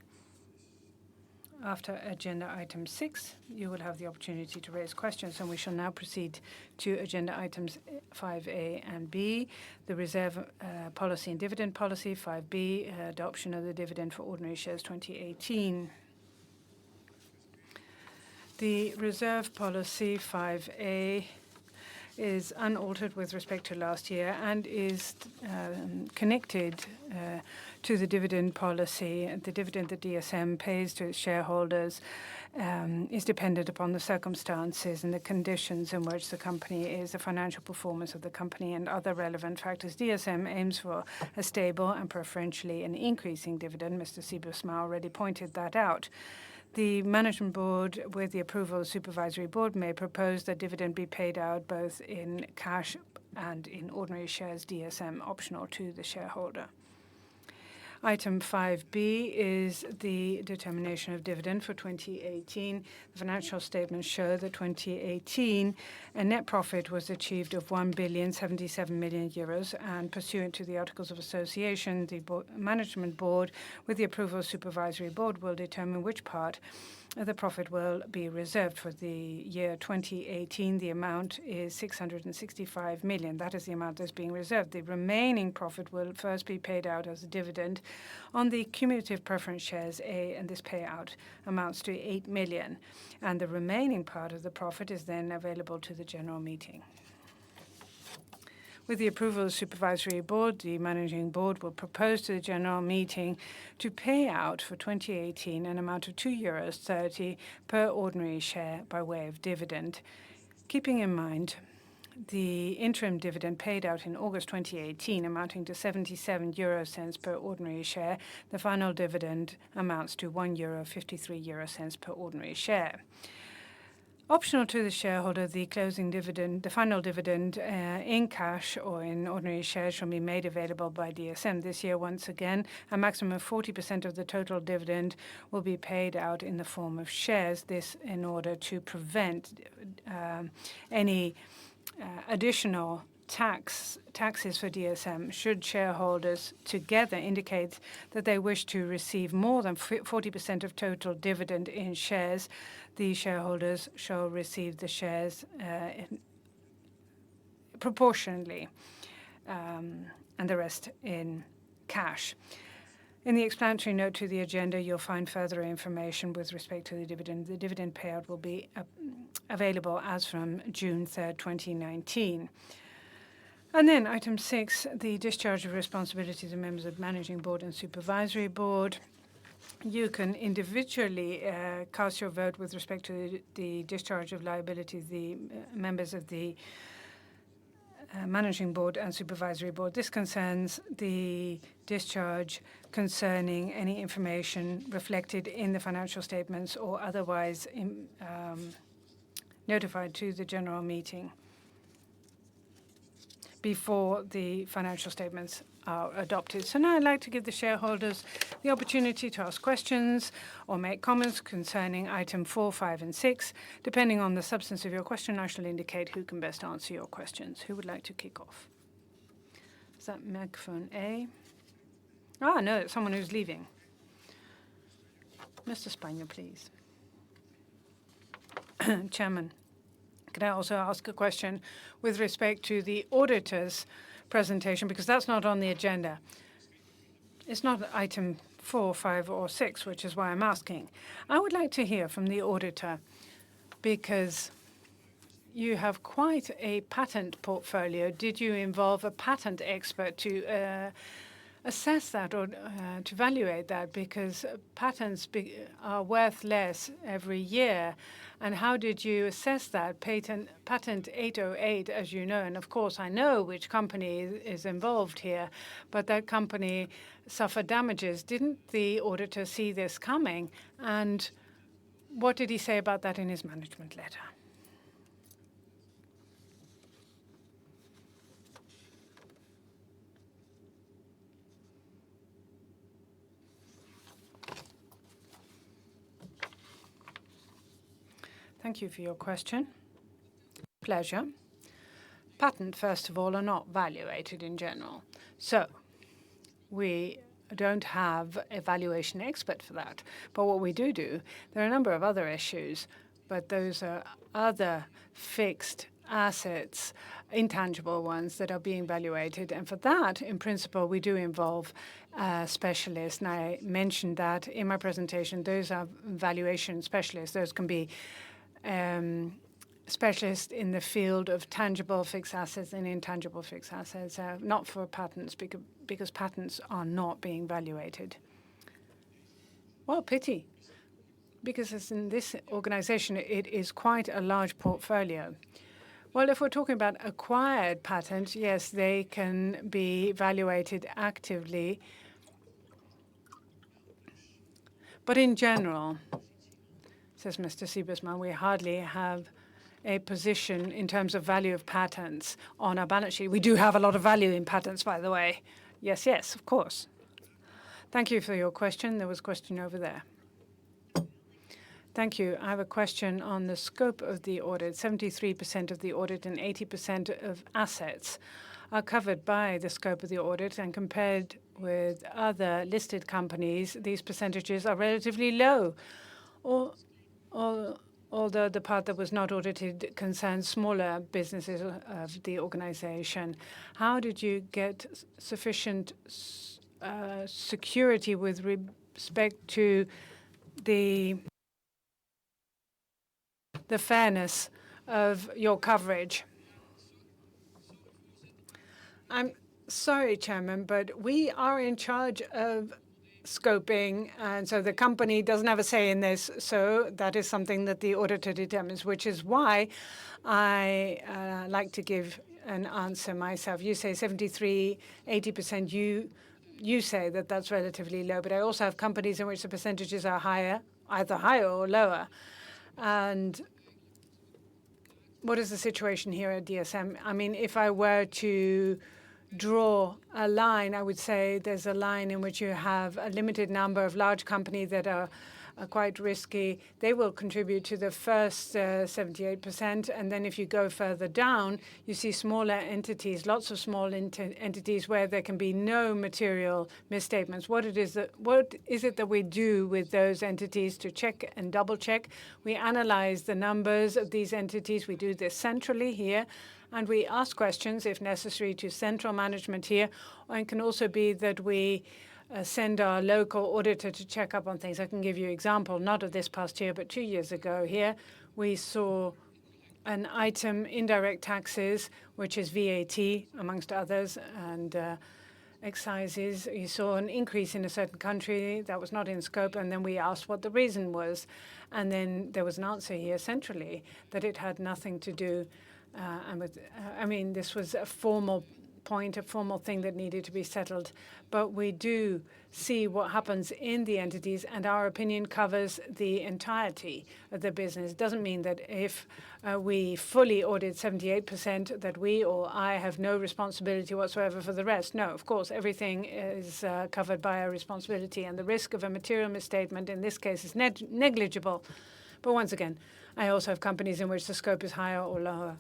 After agenda item 6, you will have the opportunity to raise questions, and we shall now proceed to agenda items 5A and B, the reserve policy and dividend policy, 5B, adoption of the dividend for ordinary shares 2018. The reserve policy 5A is unaltered with respect to last year and is connected to the dividend policy. The dividend that DSM pays to its shareholders is dependent upon the circumstances and the conditions in which the company is, the financial performance of the company, and other relevant factors. DSM aims for a stable and preferentially an increasing dividend. Mr. Siebesma already pointed that out. The Management Board, with the approval of the Supervisory Board, may propose that dividend be paid out both in cash and in ordinary shares, DSM optional to the shareholder. Item 5B is the determination of dividend for 2018. The financial statements show that 2018 a net profit was achieved of 1,077,000,000 euros, and pursuant to the Articles of Association, the Management Board, with the approval of the Supervisory Board, will determine which part the profit will be reserved. For the year 2018, the amount is 665 million. That is the amount that's being reserved. The remaining profit will first be paid out as a dividend on the cumulative preference shares A, and this payout amounts to 8 million. And the remaining part of the profit is then available to the general meeting. With the approval of the Supervisory Board, the Managing Board will propose to the General Meeting to pay out for 2018 an amount of €2.30 per ordinary share by way of dividend. Keeping in mind the interim dividend paid out in August 2018 amounting to 0.77 per ordinary share, the final dividend amounts to €1.53 per ordinary share. Optional to the shareholder, the closing dividend, the final dividend in cash or in ordinary shares shall be made available by DSM. This year, once again, a maximum of 40% of the total dividend will be paid out in the form of shares. This in order to prevent any additional taxes for DSM should shareholders together indicate that they wish to receive more than 40% of total dividend in shares. The shareholders shall receive the shares proportionally, and the rest in cash. In the explanatory note to the agenda, you'll find further information with respect to the dividend. The dividend payout will be available as from June 3rd, 2019. And then item 6, the discharge of responsibilities of members of the Managing Board and Supervisory Board. You can individually cast your vote with respect to the discharge of liability of the members of the Managing Board and Supervisory Board. This concerns the discharge concerning any information reflected in the financial statements or otherwise notified to the general meeting before the financial statements are adopted. So now I'd like to give the shareholders the opportunity to ask questions or make comments concerning item 4, 5, and 6. Depending on the substance of your question, I shall indicate who can best answer your questions. Who would like to kick off? Is that microphone A? Ah, no, it's someone who's leaving. Mr. Spanier, please. Chairman, could I also ask a question with respect to the auditor's presentation, because that's not on the agenda. It's not item 4, 5, or 6, which is why I'm asking. I would like to hear from the auditor, because you have quite a patent portfolio. Did you involve a patent expert to assess that or to evaluate that? Because patents are worth less every year. And how did you assess that? Patent 808, as you know, and of course I know which company is involved here, but that company suffered damages. Didn't the auditor see this coming? And what did he say about that in his management letter? Thank you for your question. Pleasure. Patents, first of all, are not valuated in general. So we don't have a valuation expert for that. But what we do, there are a number of other issues, but those are other fixed assets, intangible ones that are being valuated. And for that, in principle, we do involve specialists. And I mentioned that in my presentation. Those are valuation specialists. Those can be specialists in the field of tangible fixed assets and intangible fixed assets, not for patents, because patents are not being valuated. Well, pity, because as in this organization, it is quite a large portfolio. Well, if we're talking about acquired patents, yes, they can be evaluated actively. But in general, says Mr. Siebesman, we hardly have a position in terms of value of patents on our balance sheet. We do have a lot of value in patents, by the way. Yes, yes, of course. Thank you for your question. There was a question over there. Thank you. I have a question on the scope of the audit. 73% of the audit and 80% of assets are covered by the scope of the audit, and compared with other listed companies, these percentages are relatively low. Although the part that was not audited concerns smaller businesses of the organization. How did you get sufficient security with respect to the fairness of your coverage? I'm sorry, Chairman, but we are in charge of scoping, and so the company doesn't have a say in this, so that is something that the auditor determines, which is why I like to give an answer myself. You say 73, 80%, you say that that's relatively low, but I also have companies in which the percentages are higher, either higher or lower. And what is the situation here at DSM? I mean, if I were to draw a line, I would say there's a line in which you have a limited number of large companies that are quite risky. They will contribute to the first 78%. And then if you go further down, you see smaller entities, lots of small entities where there can be no material misstatements. What is it that we do with those entities to check and double check? We analyze the numbers of these entities. We do this centrally here. And we ask questions, if necessary, to central management here. And it can also be that we send our local auditor to check up on things. I can give you an example, not of this past year, but 2 years ago here, we saw an item, indirect taxes, which is VAT, amongst others, and excises. You saw an increase in a certain country that was not in scope, and then we asked what the reason was. And then there was an answer here centrally that it had nothing to do this was a formal point, a formal thing that needed to be settled. But we do see what happens in the entities, and our opinion covers the entirety of the business. It doesn't mean that if we fully audit 78%, that we or I have no responsibility whatsoever for the rest. No, of course, everything is covered by our responsibility, and the risk of a material misstatement in this case is negligible. But once again, I also have companies in which the scope is higher or lower.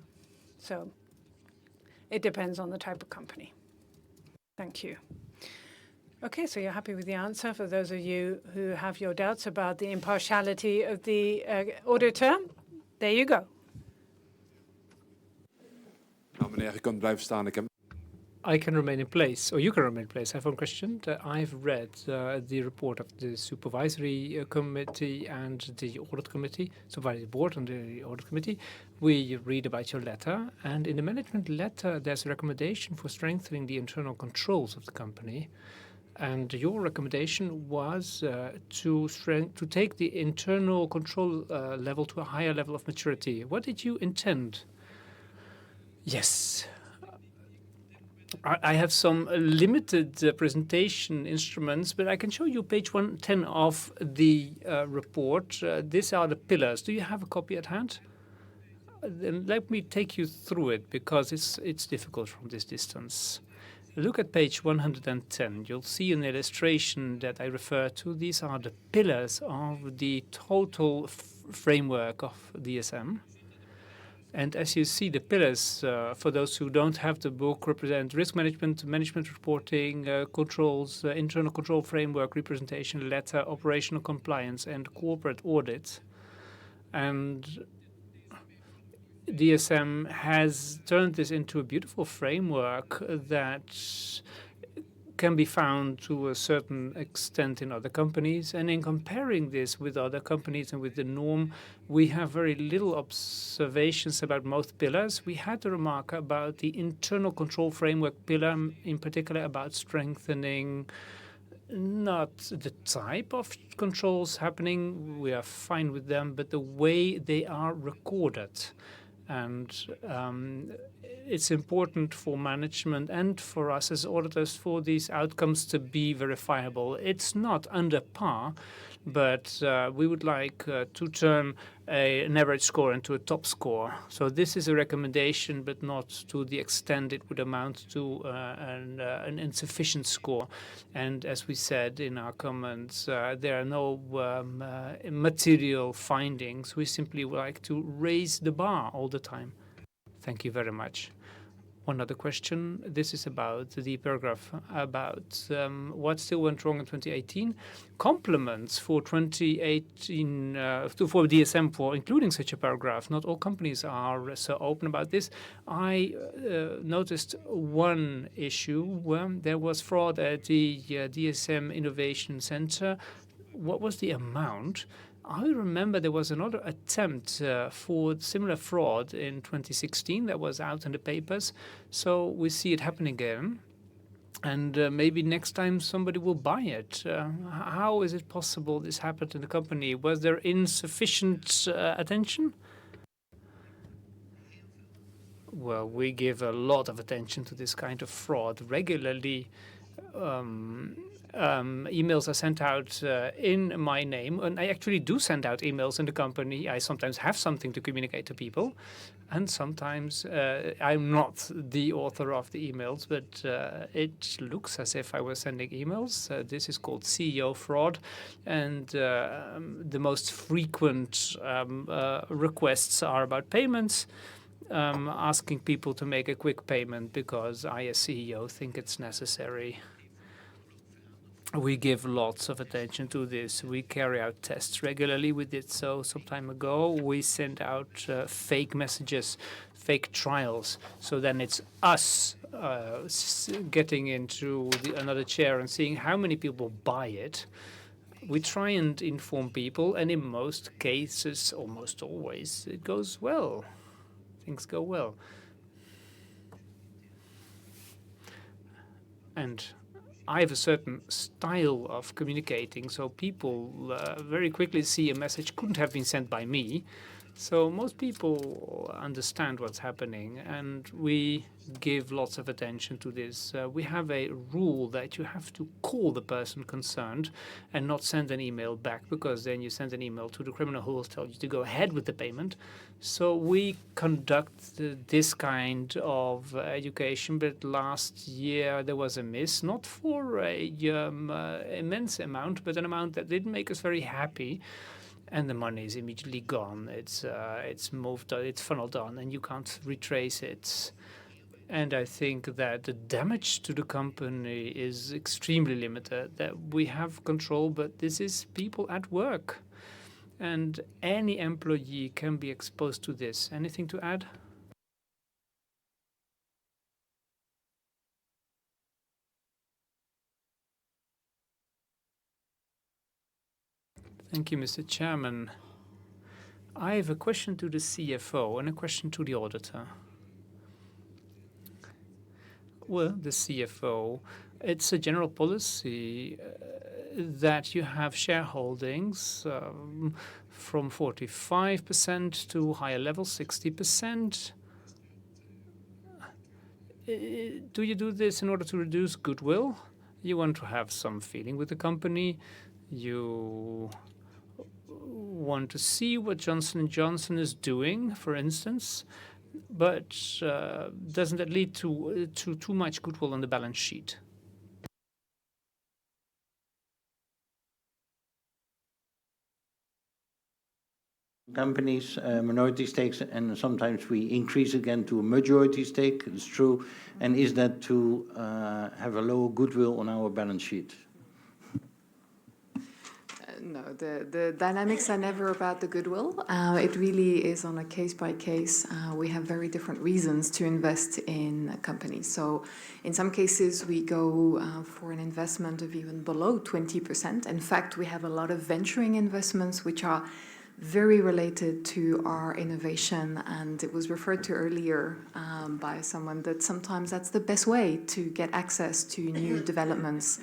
So it depends on the type of company. Thank you. Okay, so you're happy with the answer. For those of you who have your doubts about the impartiality of the auditor, there you go. Nou, meneer, u kunt blijven staan. I can remain in place, or you can remain in place. I have one question. I've read the report of the Supervisory Committee and the Audit Committee, Supervisory Board and the Audit Committee. We read about your letter, and in the management letter, there's a recommendation for strengthening the internal controls of the company. And your recommendation was to take the internal control level to a higher level of maturity. What did you intend? Yes. I have some limited presentation instruments, but I can show you page 110 of the report. These are the pillars. Do you have a copy at hand? Then let me take you through it because it's difficult from this distance. Look at page 110. You'll see an illustration that I refer to. These are the pillars of the total framework of DSM. And as you see, the pillars, for those who don't have the book, represent risk management, management reporting, controls, internal control framework, representation letter, operational compliance, and corporate audit. And DSM has turned this into a beautiful framework that can be found to a certain extent in other companies. And in comparing this with other companies and with the norm, we have very little observations about most pillars. We had a remark about the internal control framework pillar, in particular about strengthening not the type of controls happening, we are fine with them, but the way they are recorded. And it's important for management and for us as auditors for these outcomes to be verifiable. It's not under par, but we would like to turn an average score into a top score. So this is a recommendation, but not to the extent it would amount to an insufficient score. And as we said in our comments, there are no material findings. We simply would like to raise the bar all the time. Thank you very much. One other question. This is about the paragraph about what still went wrong in 2018. Compliments for 2018 for DSM for including such a paragraph. Not all companies are so open about this. I noticed one issue where there was fraud at the DSM Innovation Center. What was the amount? I remember there was another attempt for similar fraud in 2016 that was out in the papers. So we see it happen again. And maybe next time somebody will buy it. How is it possible this happened in the company? Was there insufficient attention? Well, we give a lot of attention to this kind of fraud regularly. Emails are sent out in my name, and I actually do send out emails in the company. I sometimes have something to communicate to people, and sometimes I'm not the author of the emails, but it looks as if I was sending emails. This is called CEO fraud, and the most frequent requests are about payments. Asking people to make a quick payment because I, as CEO, think it's necessary. We give lots of attention to this. We carry out tests regularly. We did so some time ago. We send out fake messages, fake trials. So then it's us getting into another chair and seeing how many people buy it. We try and inform people, and in most cases, almost always, it goes well. Things go well. And I have a certain style of communicating, so people very quickly see a message couldn't have been sent by me. So most people understand what's happening, and we give lots of attention to this. We have a rule that you have to call the person concerned and not send an email back, because then you send an email to the criminal who will tell you to go ahead with the payment. So we conduct this kind of education, but last year there was a miss, not for a immense amount, but an amount that didn't make us very happy. And the money is immediately gone. It's moved, it's funneled on, and you can't retrace it. And I think that the damage to the company is extremely limited, that we have control, but this is people at work. And any employee can be exposed to this. Anything to add? Thank you, Mr. Chairman. I have a question to the CFO and a question to the auditor. Well, the CFO, it's a general policy that you have shareholdings from 45% to higher level, 60%. Do you do this in order to reduce goodwill? You want to have some feeling with the company. You want to see what Johnson & Johnson is doing, for instance, but doesn't that lead to too much goodwill on the balance sheet? Companies, minority stakes, and sometimes we increase again to a majority stake, it's true. And is that to have a lower goodwill on our balance sheet? No, the dynamics are never about the goodwill. It really is on a case by case. We have very different reasons to invest in a company. So in some cases, we go for an investment of even below 20%. In fact, we have a lot of venturing investments which are very related to our innovation. And it was referred to earlier by someone that sometimes that's the best way to get access to new developments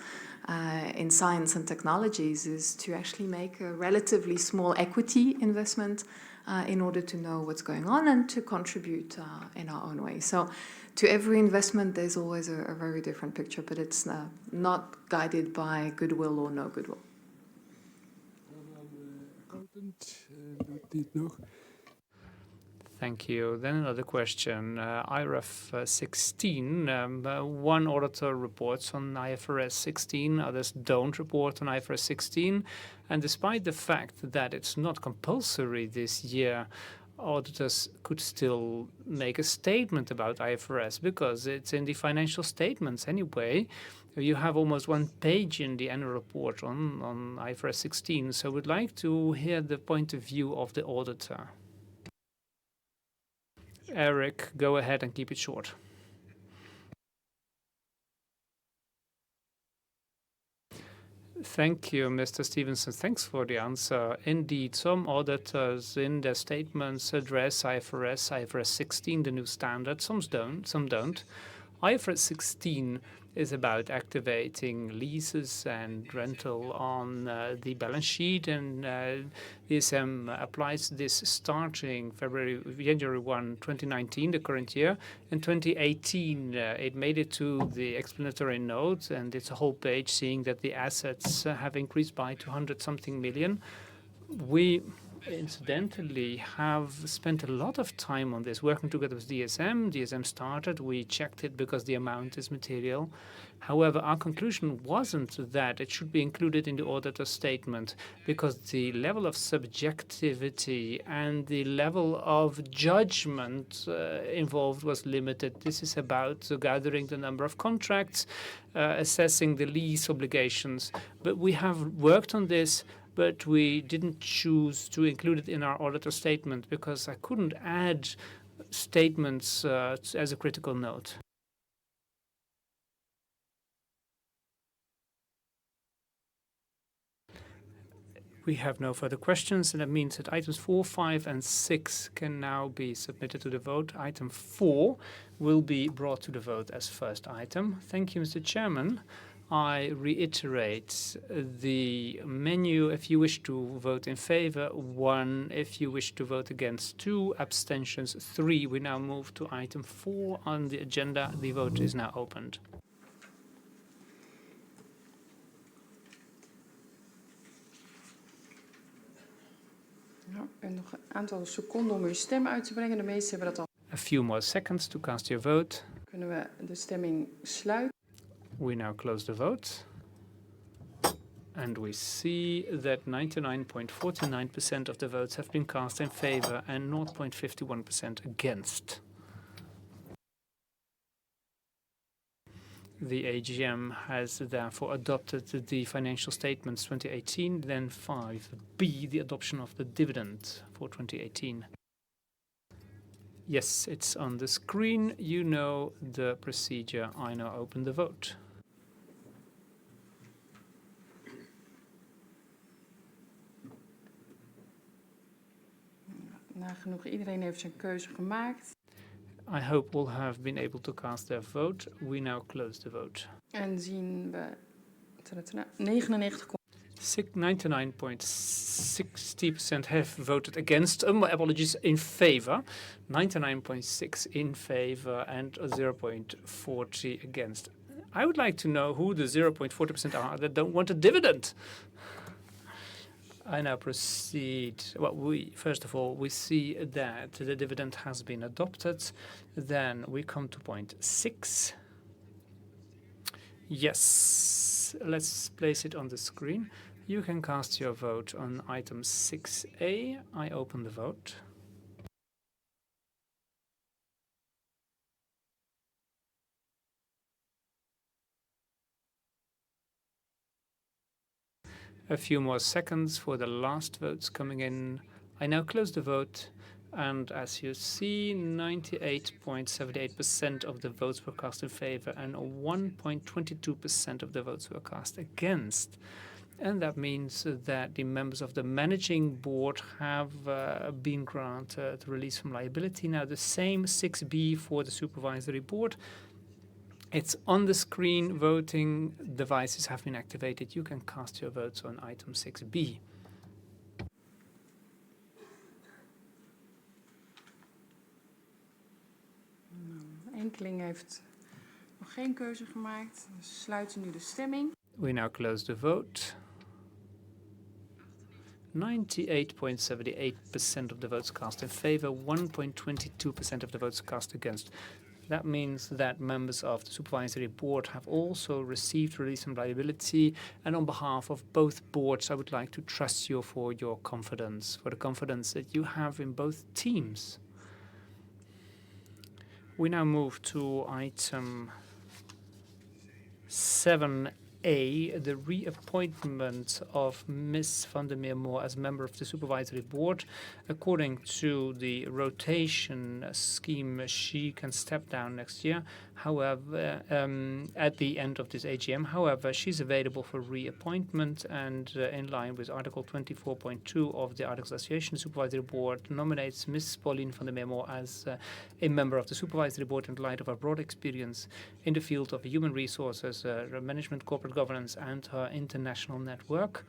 in science and technologies, is to actually make a relatively small equity investment in order to know what's going on and to contribute in our own way. So to every investment, there's always a very different picture, but it's not guided by goodwill or no goodwill. Thank you. Then another question. IRF 16, one auditor reports on IFRS 16, others don't report on IFRS 16. And despite the fact that it's not compulsory this year, auditors could still make a statement about IFRS because it's in the financial statements anyway. You have almost 1 page in the annual report on IFRS 16. So we'd like to hear the point of view of the auditor. Eric, go ahead and keep it short. Thank you, Mr. Stevenson. Thanks for the answer. Indeed, some auditors in their statements address IFRS 16, the new standard. Some don't. IFRS 16 is about activating leases and rental on the balance sheet, and DSM applies this starting January 1, 2019, the current year. In 2018, it made it to the explanatory note, and it's a whole page seeing that the assets have increased by 200-something million. We incidentally have spent a lot of time on this, working together with DSM. DSM started, we checked it because the amount is material. However, our conclusion wasn't that it should be included in the auditor's statement because the level of subjectivity and the level of judgment involved was limited. This is about gathering the number of contracts, assessing the lease obligations. But we have worked on this, but we didn't choose to include it in our auditor statement because I couldn't add statements as a critical note. We have no further questions, and that means that items 4, 5, and 6 can now be submitted to the vote. Item 4 will be brought to the vote as first item. Thank you, Mr. Chairman. I reiterate the menu if you wish to vote in favor, 1 if you wish to vote against, 2 abstentions, 3. We now move to item 4 on the agenda. The vote is now opened. Nou, en nog een aantal seconden om uw stem uit te brengen. De meesten hebben dat al. A few more seconds to cast your vote. Kunnen we de stemming sluiten? We now close the vote. And we see that 99.49% of the votes have been cast in favor and 0.51% against. The AGM has therefore adopted the financial statements 2018. Then 5B, the adoption of the dividend for 2018. Yes, it's on the screen. You know the procedure. I now open the vote. Nagenoeg iedereen heeft zijn keuze gemaakt. I hope all have been able to cast their vote. We now close the vote. En zien we 99. 99.60% have voted against. My apologies, in favor. 99.6 in favor and 0.40 against. I would like to know who the 0.40% are that don't want a dividend. I now proceed. Well, first of all, we see that the dividend has been adopted. Then we come to point 6. Yes, let's place it on the screen. You can cast your vote on item 6A. I open the vote. A few more seconds for the last votes coming in. I now close the vote, and as you see, 98.78% of the votes were cast in favor and 1.22% of the votes were cast against. And that means that the members of the managing board have been granted release from liability. Now the same 6B for the supervisory board. It's on the screen. Voting devices have been activated. You can cast your votes on item 6B. Enkeling heeft nog geen keuze gemaakt. We sluiten nu de stemming. We now close the vote. 98.78% of the votes cast in favor, 1.22% of the votes cast against. That means that members of the supervisory board have also received release from liability. And on behalf of both boards, I would like to trust you for your confidence, for the confidence that you have in both teams. We now move to item 7A, the reappointment of Ms. van der Meer-Moore as member of the supervisory board. According to the rotation scheme, she can step down next year. However, at the end of this AGM, however, she's available for reappointment, and in line with Article 24.2 of the Articles of Association, the Supervisory Board nominates Ms. Pauline van der Meer-Moore as a member of the Supervisory Board in light of her broad experience in the field of human resources, management, corporate governance, and her international network.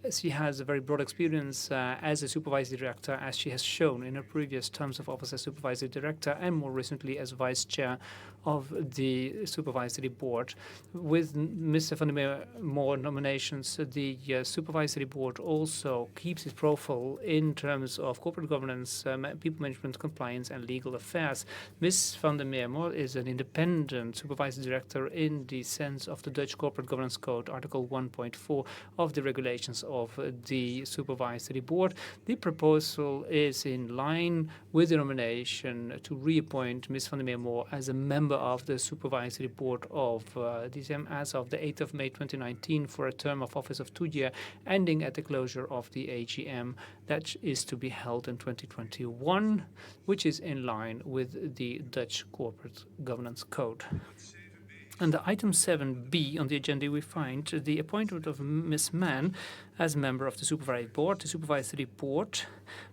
She has a very broad experience as a supervisory director, as she has shown in her previous terms of office as supervisory director and more recently as vice chair of the supervisory board. With Mr. van der Meer-Moore nominations, the supervisory board also keeps its profile in terms of corporate governance, people management, compliance, and legal affairs. Ms. van der Meer-Moore is an independent supervisory director in the sense of the Dutch Corporate Governance Code, Article 1.4 of the regulations of the supervisory board. The proposal is in line with the nomination to reappoint Ms. van der Meer-Moore as a member of the supervisory board of DSM as of the 8th of May 2019 for a term of office of 2 years, ending at the closure of the AGM that is to be held in 2021, which is in line with the Dutch Corporate Governance Code. Under item 7B on the agenda, we find the appointment of Ms. Mann as member of the Supervisory Board. The Supervisory Board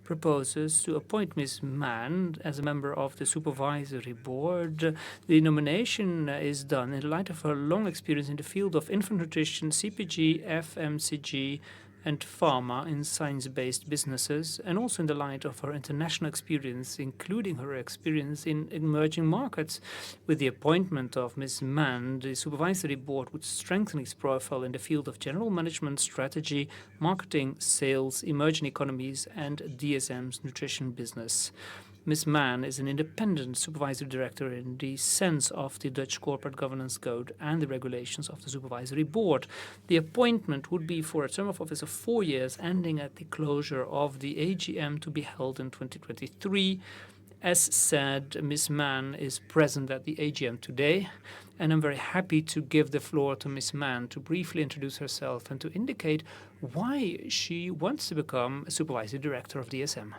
proposes to appoint Ms. Mann as a member of the Supervisory Board. The nomination is done in light of her long experience in the field of infant nutrition, CPG, FMCG, and pharma in science-based businesses, and also in the light of her international experience, including her experience in emerging markets. With the appointment of Ms. Mann, the Supervisory Board would strengthen its profile in the field of general management, strategy, marketing, sales, emerging economies, and DSM's nutrition business. Ms. Mann is an independent supervisory director in the sense of the Dutch Corporate Governance Code and the regulations of the Supervisory Board. The appointment would be for a term of office of 4 years, ending at the closure of the AGM to be held in 2023. As said, Ms. Mann is present at the AGM today, and I'm very happy to give the floor to Ms. Mann to briefly introduce herself and to indicate why she wants to become a supervisory director of DSM.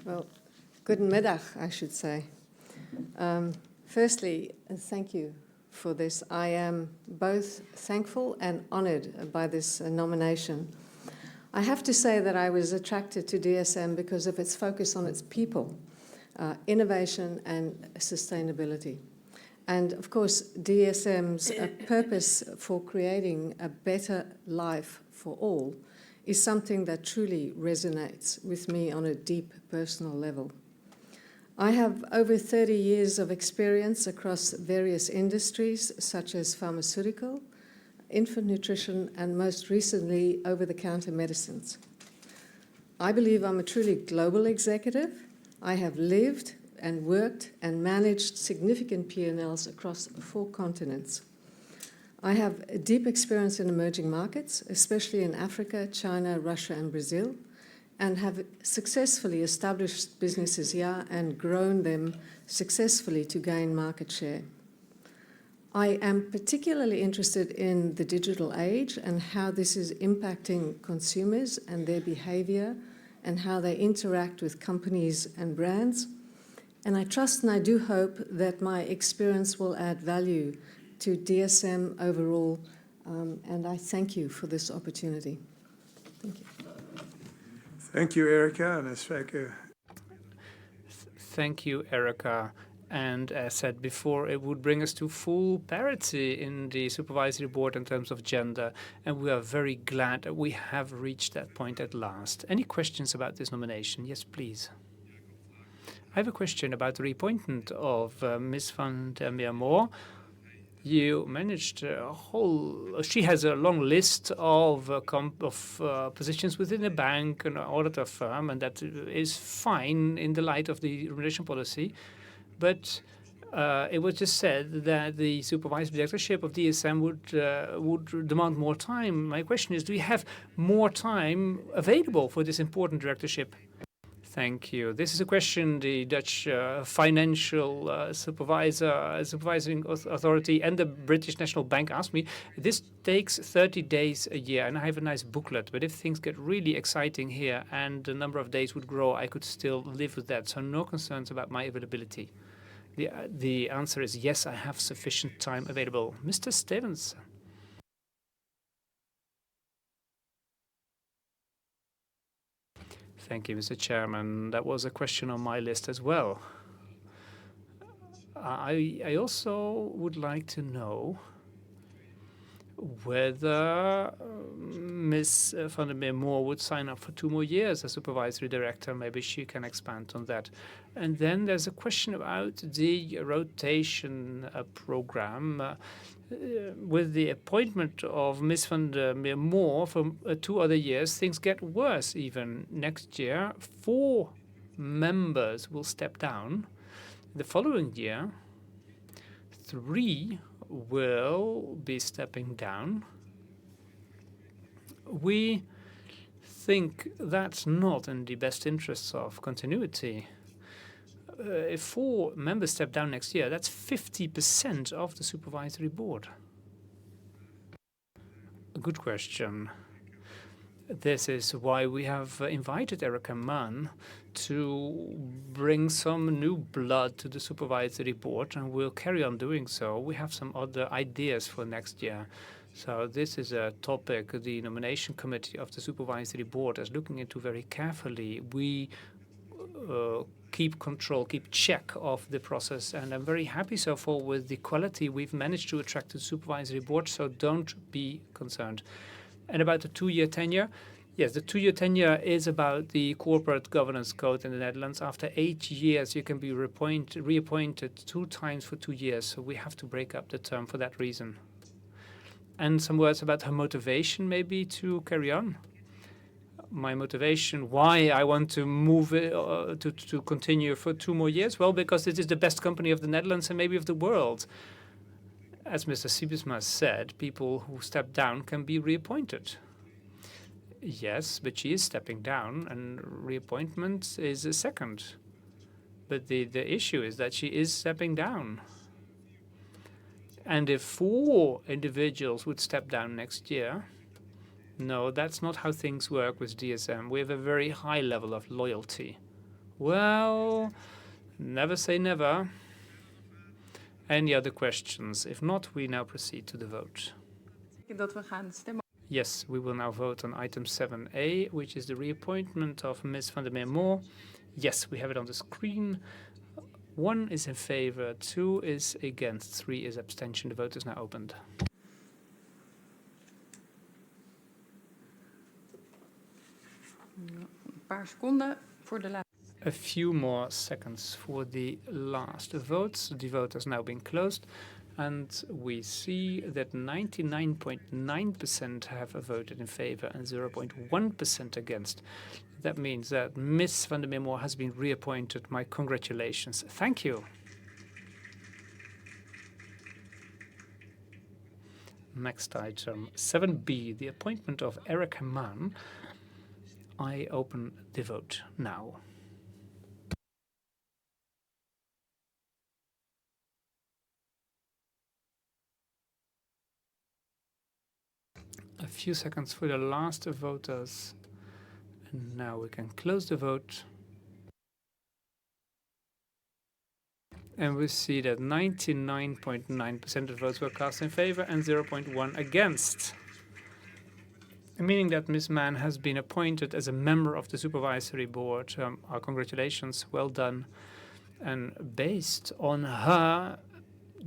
Well, goedemiddag, I should say. Firstly, thank you for this. I am both thankful and honoured by this nomination. I have to say that I was attracted to DSM because of its focus on its people, innovation and sustainability. And of course, DSM's purpose for creating a better life for all is something that truly resonates with me on a deep personal level. I have over 30 years of experience across various industries, such as pharmaceutical, infant nutrition, and most recently, over-the-counter medicines. I believe I'm a truly global executive. I have lived and worked and managed significant P&Ls across 4 continents. I have a deep experience in emerging markets, especially in Africa, China, Russia, and Brazil, and have successfully established businesses here and grown them successfully to gain market share. I am particularly interested in the digital age and how this is impacting consumers and their behaviour and how they interact with companies and brands. And I trust and I do hope that my experience will add value to DSM overall, and I thank you for this opportunity. Thank you. Thank you, Erica. Thank you, Erica. And as said before, it would bring us to full parity in the supervisory board in terms of gender. And we are very glad that we have reached that point at last. Any questions about this nomination? Yes, please. I have a question about the reappointment of Ms. van der Meer-Moor. You managed she has a long list of positions within a bank, an auditor firm, and that is fine in the light of the remuneration policy. But it was just said that the supervisory directorship of DSM would demand more time. My question is, do you have more time available for this important directorship? Thank you. This is a question the Dutch financial supervising authority and the British National Bank asked me. This takes 30 days a year, and I have a nice booklet. But if things get really exciting here and the number of days would grow, I could still live with that. So no concerns about my availability. The answer is yes, I have sufficient time available. Mr. Stevens. Thank you, Mr. Chairman. That was a question on my list as well. I also would like to know whether Ms. van der Meer-Moor would sign up for 2 more years as supervisory director. Maybe she can expand on that. And then there's a question about the rotation program. With the appointment of Ms. van der Meer-Moor for 2 other years, things get worse even. Next year, 4 members will step down. The following year, 3 will be stepping down. We think that's not in the best interests of continuity. If 4 members step down next year, that's 50% of the supervisory board. A good question. This is why we have invited Erica Mann to bring some new blood to the supervisory board, and we'll carry on doing so. We have some other ideas for next year. So this is a topic the nomination committee of the supervisory board is looking into very carefully. We keep control, keep check of the process, and I'm very happy so far with the quality we've managed to attract to the supervisory board, so don't be concerned. And about the 2-year tenure, yes, the 2-year tenure is about the corporate governance code in the Netherlands. After 8 years, you can be reappointed 2 times for 2 years, so we have to break up the term for that reason. And some words about her motivation, maybe, to carry on. My motivation, why I want to move to continue for 2 more years? Well, because it is the best company of the Netherlands and maybe of the world. As Mr. Siebesma said, people who step down can be reappointed. Yes, but she is stepping down, and reappointment is a second. But the issue is that she is stepping down. And if 4 individuals would step down next year, no, that's not how things work with DSM. We have a very high level of loyalty. Well, never say never. Any other questions? If not, we now proceed to the vote. Dat we gaan stemmen. Yes, we will now vote on item 7A, which is the reappointment of Ms. van der Meer-Moor. Yes, we have it on the screen. 1 is in favor, 2 is against, 3 is abstention. The vote is now opened. Een paar seconden voor de laatste. A few more seconds for the last votes. The vote has now been closed, and we see that 99.9% have voted in favor and 0.1% against. That means that Ms. van der Meer-Moor has been reappointed. My congratulations. Thank you. Next item, 7B, the appointment of Eric Maan. I open the vote now. A few seconds for the last voters. And now we can close the vote. And we see that 99.9% of votes were cast in favor and 0.1 against. Meaning that Ms. Mann has been appointed as a member of the Supervisory Board. Our congratulations, well done. And based on her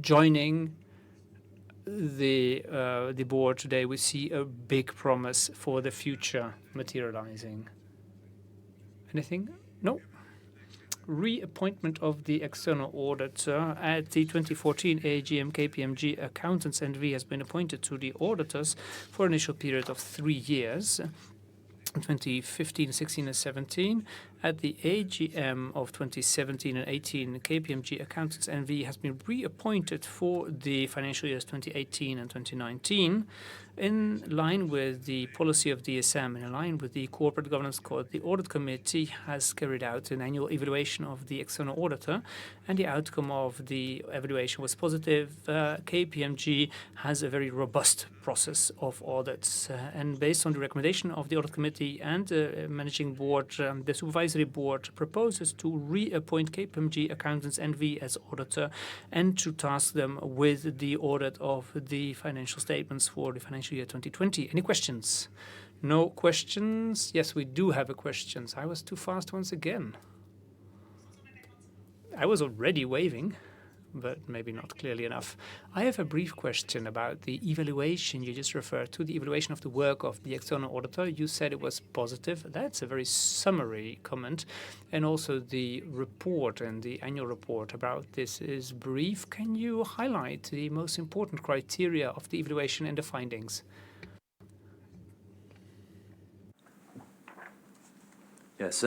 joining the board today, we see a big promise for the future materializing. Anything? No. Reappointment of the external auditor. At the 2014 AGM, Kpmg Accountants NV has been appointed to the auditors for an initial period of 3 years. 2015, 16 and 17. At the AGM of 2017 and 18, Kpmg Accountants NV has been reappointed for the financial years 2018 and 2019. In line with the policy of DSM, in line with the Corporate Governance Code, the Audit Committee has carried out an annual evaluation of the external auditor, and the outcome of the evaluation was positive. Kpmg has a very robust process of audits, and based on the recommendation of the Audit Committee and the Managing Board, the Supervisory Board proposes to reappoint Kpmg Accountants NV as auditor and to task them with the audit of the financial statements for the financial year 2020. Any questions? No questions? Yes, we do have a question. I was too fast once again. I was already waving, but maybe not clearly enough. I have a brief question about the evaluation you just referred to, the evaluation of the work of the external auditor. You said it was positive. That's a very summary comment. And also the report and the annual report about this is brief. Can you highlight the most important criteria of the evaluation and the findings? Yes,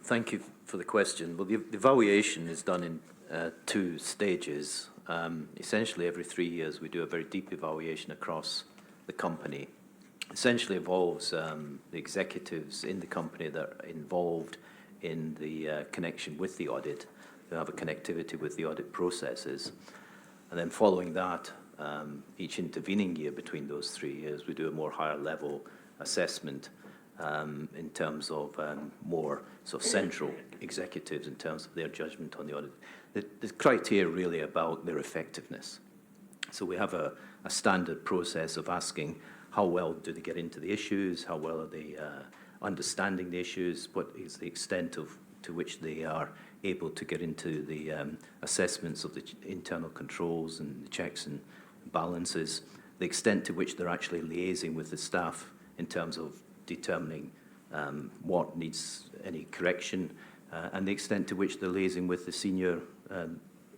thank you for the question. Well, the evaluation is done in 2 stages. Essentially, every 3 years, we do a very deep evaluation across the company. Essentially involves the executives in the company that are involved in the connection with the audit, who have a connectivity with the audit processes. And then following that, each intervening year between those 3 years, we do a more higher level assessment in terms of more sort of central executives in terms of their judgment on the audit. The criteria really about their effectiveness. So we have a standard process of asking how well do they get into the issues, how well are they understanding the issues, what is the extent to which they are able to get into the assessments of the internal controls and the checks and balances, the extent to which they're actually liaising with the staff in terms of determining what needs any correction, and the extent to which they're liaising with the senior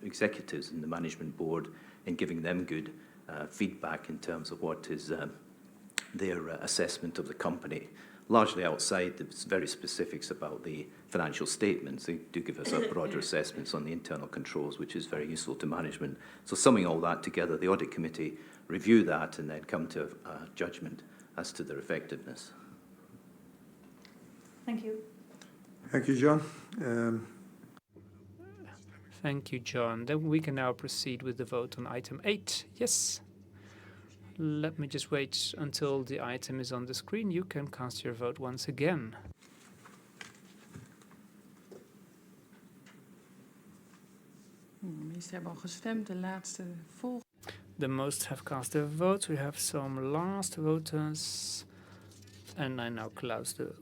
executives in the management board and giving them good feedback in terms of what is their assessment of the company. Largely outside the very specifics about the financial statements, they do give us a broader assessments on the internal controls, which is very useful to management. So summing all that together, the audit committee review that and then come to a judgment as to their effectiveness. Thank you. Thank you, John. Thank you, John. Then we can now proceed with the vote on item 8. Yes. Let me just wait until the item is on the screen. You can cast your vote once again. De meesten hebben al gestemd. De laatste volgt. The most have cast their votes. We have some last voters. And I now close the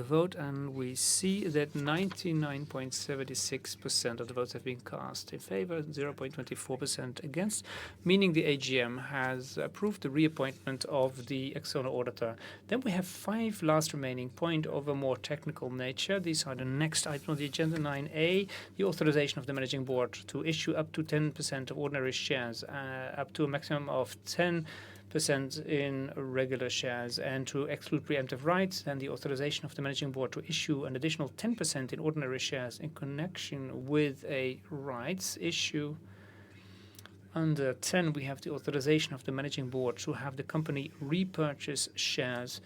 vote, and we see that 99.76% of the votes have been cast in favor, 0.24% against, meaning the AGM has approved the reappointment of the external auditor. Then we have 5 last remaining points of a more technical nature. These are the next item on the agenda, 9A, the authorization of the managing board to issue up to 10% of ordinary shares, up to a maximum of 10% in regular shares, and to exclude preemptive rights, and the authorization of the managing board to issue an additional 10% in ordinary shares in connection with a rights issue. Under 10, we have the authorization of the managing board to have the company repurchase shares,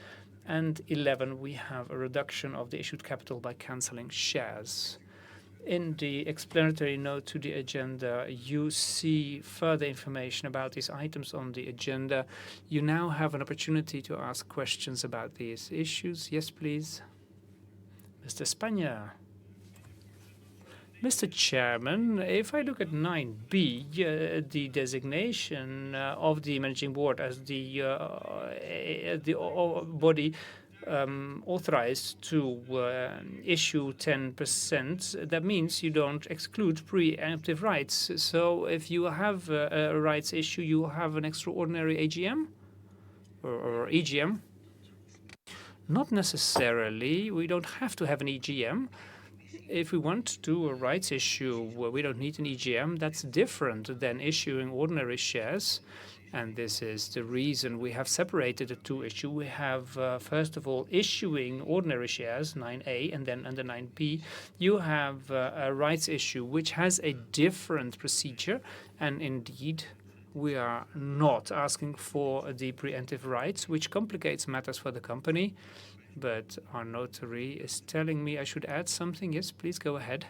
and 11, we have a reduction of the issued capital by cancelling shares. In the explanatory note to the agenda, you see further information about these items on the agenda. You now have an opportunity to ask questions about these issues. Yes, please. Mr. Spanja. Mr. Chairman, if I look at 9B, the designation of the managing board as the body authorized to issue 10%, that means you don't exclude preemptive rights. So if you have a rights issue, you have an extraordinary AGM or EGM? Not necessarily. We don't have to have an EGM. If we want to do a rights issue where we don't need an EGM, that's different than issuing ordinary shares. And this is the reason we have separated the two issues. We have, first of all, issuing ordinary shares, 9A, and then under 9B, you have a rights issue, which has a different procedure. And indeed, we are not asking for the preemptive rights, which complicates matters for the company. But our notary is telling me I should add something. Yes, please go ahead.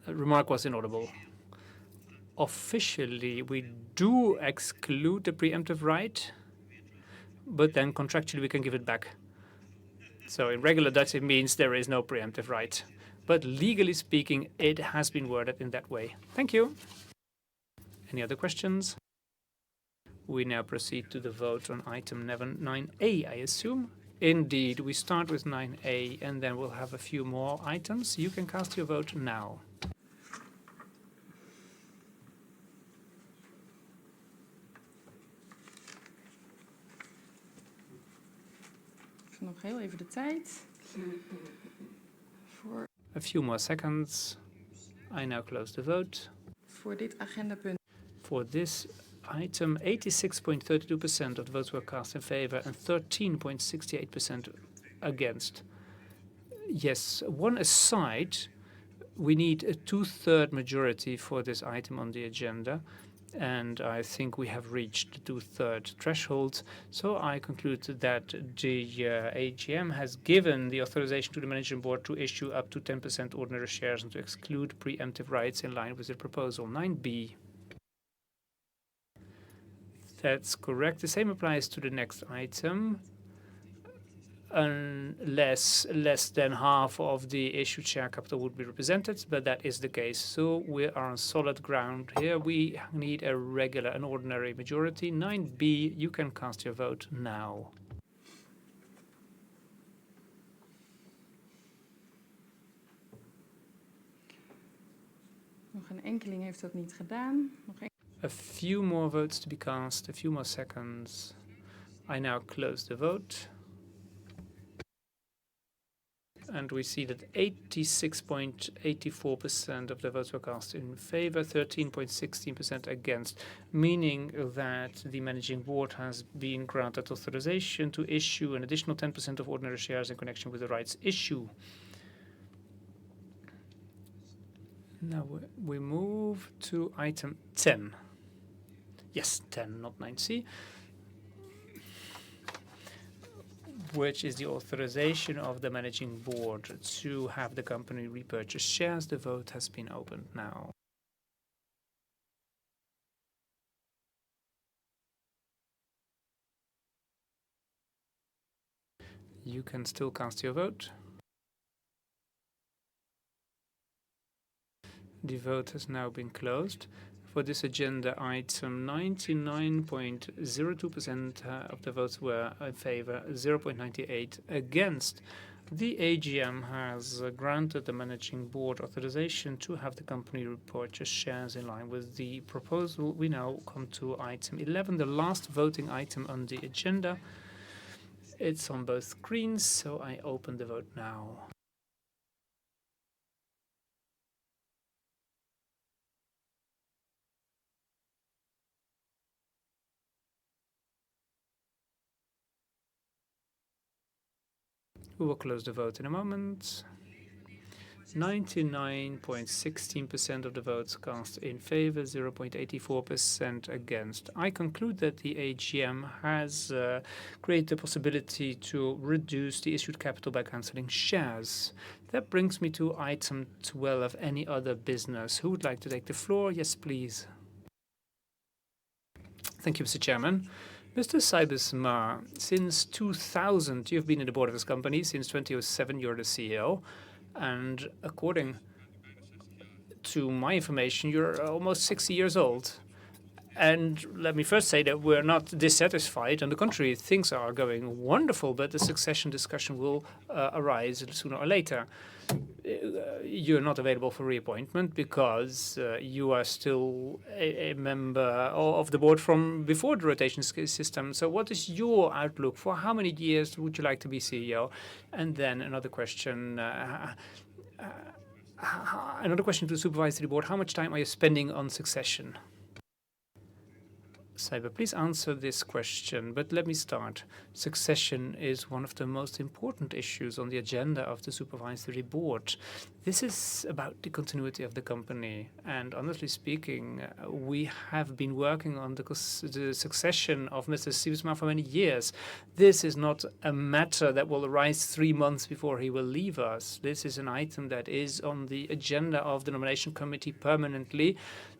Remark was inaudible. Officially, we do exclude the preemptive right, but then contractually we can give it back. So in regular Dutch, it means there is no preemptive right. But legally speaking, it has been worded in that way. Thank you. Any other questions? We now proceed to the vote on item 9A, I assume. Indeed, we start with 9A, and then we'll have a few more items. You can cast your vote now. Nog heel even de tijd. A few more seconds. I now close the vote. Voor dit agendapunt. For this item, 86.32% of the votes were cast in favor and 13.68% against. Yes, one aside, we need a 2/3 majority for this item on the agenda. And I think we have reached the 2/3 threshold. So I conclude that the AGM has given the authorization to the managing board to issue up to 10% ordinary shares and to exclude preemptive rights in line with the proposal. 9B. That's correct. The same applies to the next item. Unless less than half of the issued share capital would be represented, but that is the case. So we are on solid ground here. We need an ordinary majority. 9B, you can cast your vote now. Nog een enkeling heeft dat niet gedaan. A few more votes to be cast, a few more seconds. I now close the vote. And we see that 86.84% of the votes were cast in favor, 13.16% against, meaning that the managing board has been granted authorization to issue an additional 10% of ordinary shares in connection with the rights issue. Now we move to item 10. Yes, 10, not 9C. Which is the authorization of the managing board to have the company repurchase shares. The vote has been opened now. You can still cast your vote. The vote has now been closed. For this agenda item, 99.02% of the votes were in favor, 0.98 against. The AGM has granted the Managing Board authorization to have the company repurchase shares in line with the proposal. We now come to item 11, the last voting item on the agenda. It's on both screens, so I open the vote now. We will close the vote in a moment. 99.16% of the votes cast in favor, 0.84% against. I conclude that the AGM has created the possibility to reduce the issued capital by cancelling shares. That brings me to item 12, any other business. Who would like to take the floor? Yes, please. Thank you, Mr. Chairman. Mr. Sijbesma, since 2000, you've been in the board of this company. Since 2007, you're the CEO. And according to my information, you're almost 60 years old. And let me first say that we're not dissatisfied. On the contrary, things are going wonderful, but the succession discussion will arise sooner or later. You're not available for reappointment because you are still a member of the board from before the rotation system. So what is your outlook? For how many years would you like to be CEO? And then another question. Another question to the supervisory board. How much time are you spending on succession? Cyber, please answer this question, but let me start. Succession is one of the most important issues on the agenda of the supervisory board. This is about the continuity of the company, and honestly speaking, we have been working on the succession of Mr. Sijbesma for many years. This is not a matter that will arise 3 months before he will leave us. This is an item that is on the agenda of the nomination committee permanently.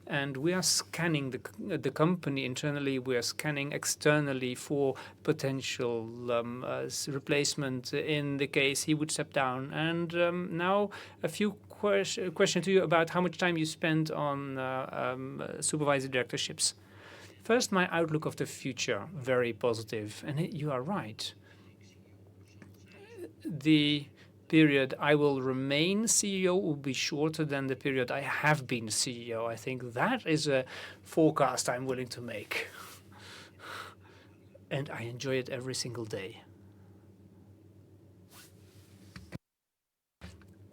And we are scanning the company internally. We are scanning externally for potential replacement in the case he would step down. And now a few questions to you about how much time you spend on supervisory directorships. First, my outlook of the future, very positive. And you are right. The period I will remain CEO will be shorter than the period I have been CEO. I think that is a forecast I'm willing to make. And I enjoy it every single day.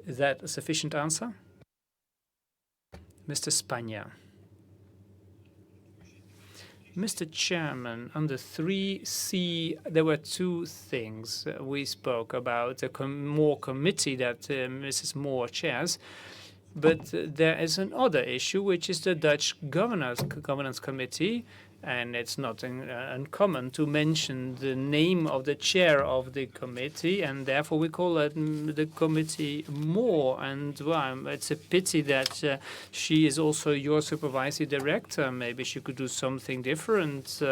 Is that a sufficient answer? Mr. Spanja. Mr. Chairman, under 3C, there were two things. We spoke about a more committee that Mrs. Moore chairs, but there is another issue, which is the Dutch Governance Committee, and it's not uncommon to mention the name of the chair of the committee, and therefore we call it the committee Moore. And well, it's a pity that she is also your supervisory director. Maybe she could do something different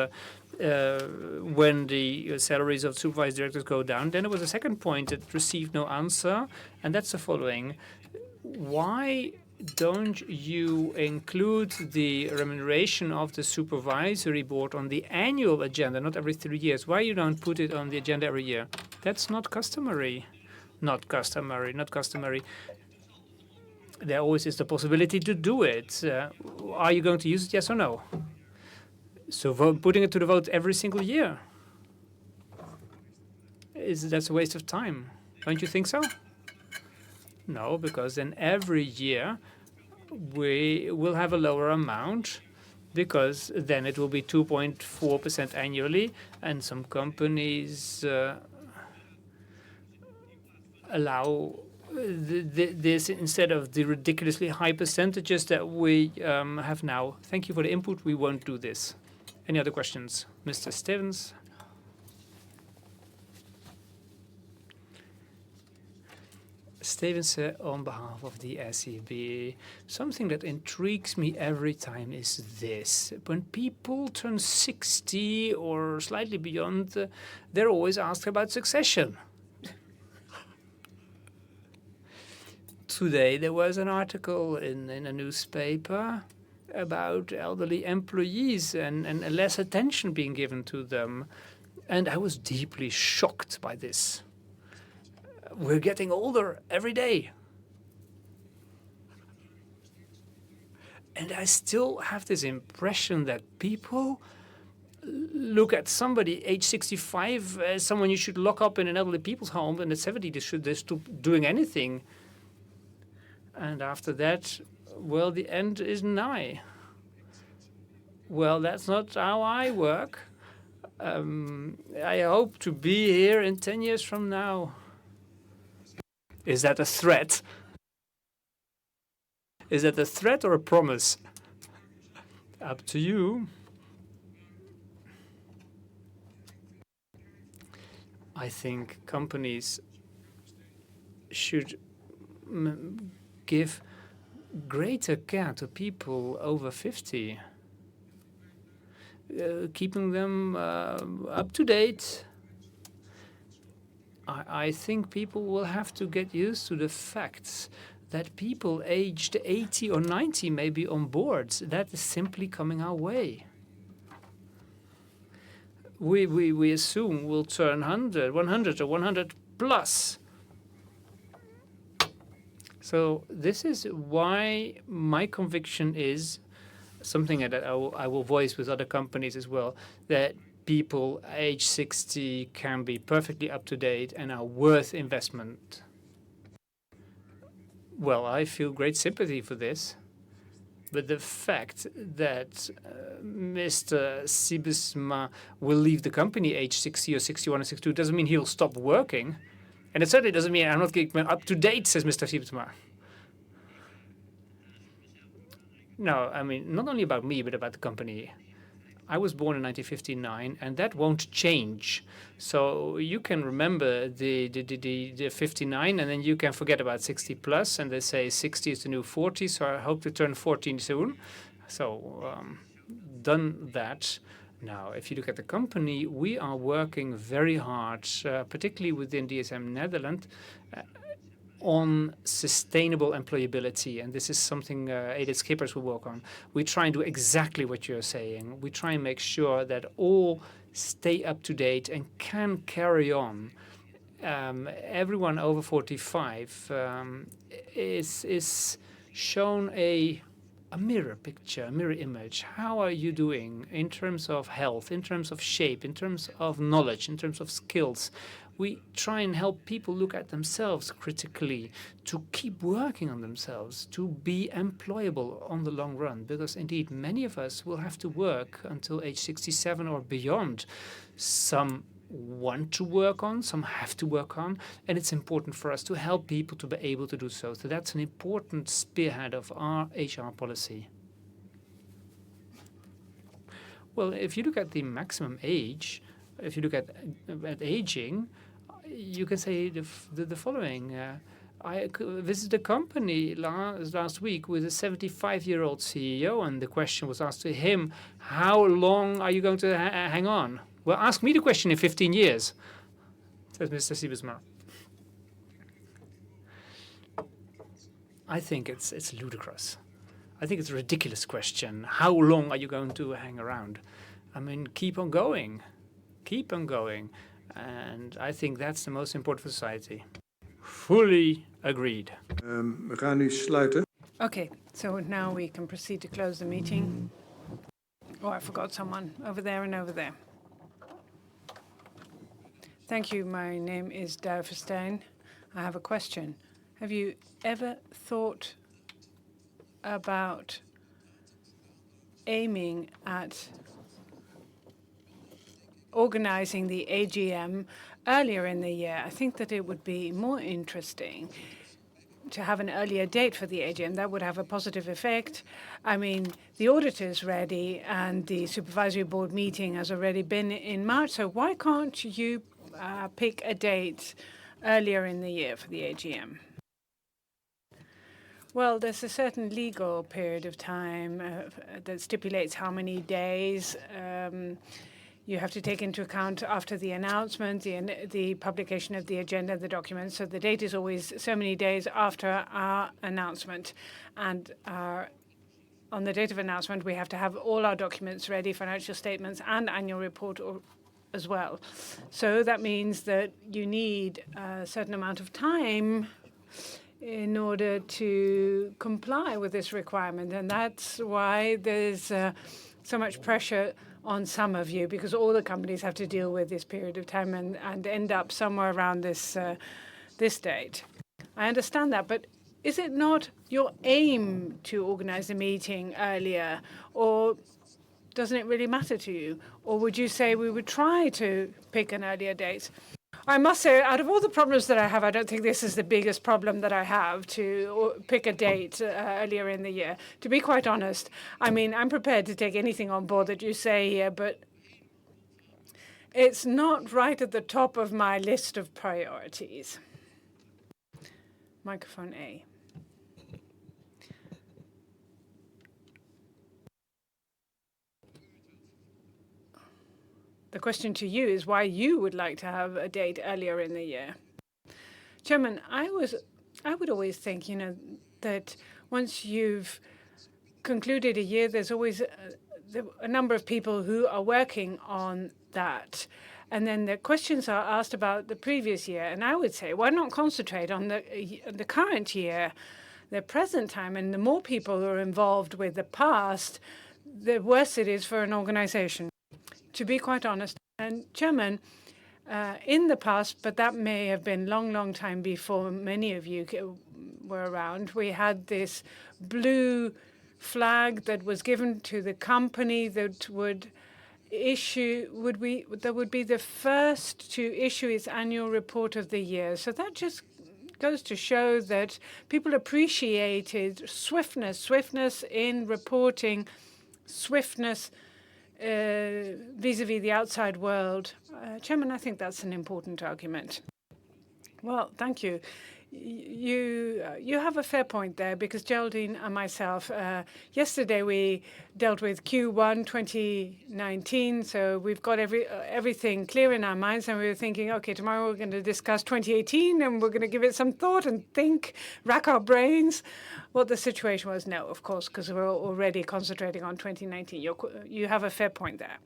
when the salaries of supervisory directors go down. Then there was a second point that received no answer, and that's the following. Why don't you include the remuneration of the supervisory board on the annual agenda, not every 3 years? Why you don't put it on the agenda every year? That's not customary. Not customary, not customary. There always is the possibility to do it. Are you going to use it, yes or no? So putting it to the vote every single year, that's a waste of time. Don't you think so? No, because then every year we will have a lower amount, because then it will be 2.4% annually, and some companies allow this instead of the ridiculously high percentages that we have now. Thank you for the input. We won't do this. Any other questions? Mr. Stevens? Stevens, on behalf of the SEB, something that intrigues me every time is this. When people turn 60 or slightly beyond, they're always asked about succession. today there was an article in a newspaper about elderly employees and less attention being given to them. And I was deeply shocked by this. We're getting older every day. And I still have this impression that people look at somebody age 65 as someone you should lock up in an elderly people's home, and at 70 they're still doing anything. And after that, well, the end is nigh. Well, that's not how I work. I hope to be here in 10 years from now. Is that a threat? Is that a threat or a promise? Up to you. I think companies should give greater care to people over 50, keeping them up to date. I think people will have to get used to the facts that people aged 80 or 90 may be on boards. That is simply coming our way. We assume we'll turn 100 or 100 plus. So this is why my conviction is something that I will voice with other companies as well, that people age 60 can be perfectly up to date and are worth investment. Well, I feel great sympathy for this. But the fact that Mr. Siebesma will leave the company age 60 or 61 or 62 doesn't mean he'll stop working. And it certainly doesn't mean I'm not getting up to date, says Mr. Siebesma. No, I mean, not only about me, but about the company. I was born in 1959, and that won't change. So you can remember the 59, and then you can forget about 60 plus, and they say 60 is the new 40, so I hope to turn 14 soon. So done that. Now, if you look at the company, we are working very hard, particularly within DSM Netherlands, on sustainable employability, and this is something Edith Schippers will work on. We try and do exactly what you're saying. We try and make sure that all stay up to date and can carry on. Everyone over 45 is shown a mirror picture, a mirror image. How are you doing in terms of health, in terms of shape, in terms of knowledge, in terms of skills? We try and help people look at themselves critically, to keep working on themselves, to be employable on the long run, because indeed many of us will have to work until age 67 or beyond. Some want to work on, some have to work on, and it's important for us to help people to be able to do so. So that's an important spearhead of our HR policy. Well, if you look at the maximum age, if you look at aging, you can say the following. I visited a company last week with a 75-year-old CEO, and the question was asked to him, how long are you going to hang on? Well, ask me the question in 15 years, says Mr. Siebesma. I think it's ludicrous. I think it's a ridiculous question. How long are you going to hang around? I mean, keep on going. Keep on going. And I think that's the most important for society. Fully agreed. We gaan nu sluiten. Okay, so now we can proceed to close the meeting. Oh, I forgot someone over there and over there. Thank you. My name is Duivenstein. I have a question. Have you ever thought about aiming at organizing the AGM earlier in the year? I think that it would be more interesting to have an earlier date for the AGM. That would have a positive effect. I mean, the auditor's ready and the supervisory board meeting has already been in March, so why can't you pick a date earlier in the year for the AGM? Well, there's a certain legal period of time that stipulates how many days you have to take into account after the announcement, the publication of the agenda, the documents. So the date is always so many days after our announcement. And on the date of announcement, we have to have all our documents ready, financial statements and annual report as well. So that means that you need a certain amount of time in order to comply with this requirement. And that's why there's so much pressure on some of you, because all the companies have to deal with this period of time and end up somewhere around this date. I understand that, but is it not your aim to organize a meeting earlier, or doesn't it really matter to you? Or would you say we would try to pick an earlier date? I must say, out of all the problems that I have, I don't think this is the biggest problem that I have, to pick a date earlier in the year. To be quite honest, I mean, I'm prepared to take anything on board that you say here, but it's not right at the top of my list of priorities. Microphone A. The question to you is why you would like to have a date earlier in the year. Chairman, I would always think, that once you've concluded a year, there's always a number of people who are working on that. And then the questions are asked about the previous year. And I would say, why not concentrate on the current year, the present time? And the more people who are involved with the past, the worse it is for an organization. To be quite honest, and Chairman, in the past, but that may have been long time before many of you were around, we had this blue flag that was given to the company that would be the first to issue its annual report of the year. So that just goes to show that people appreciated swiftness in reporting, swiftness vis-a-vis the outside world. Chairman, I think that's an important argument. Well, thank you. You have a fair point there, because Geraldine and myself, yesterday we dealt with Q1 2019, so we've got everything clear in our minds, and we were thinking, okay, tomorrow we're going to discuss 2018, and we're going to give it some thought and think, rack our brains what the situation was. No, of course, because we're already concentrating on 2019. You have a fair point there.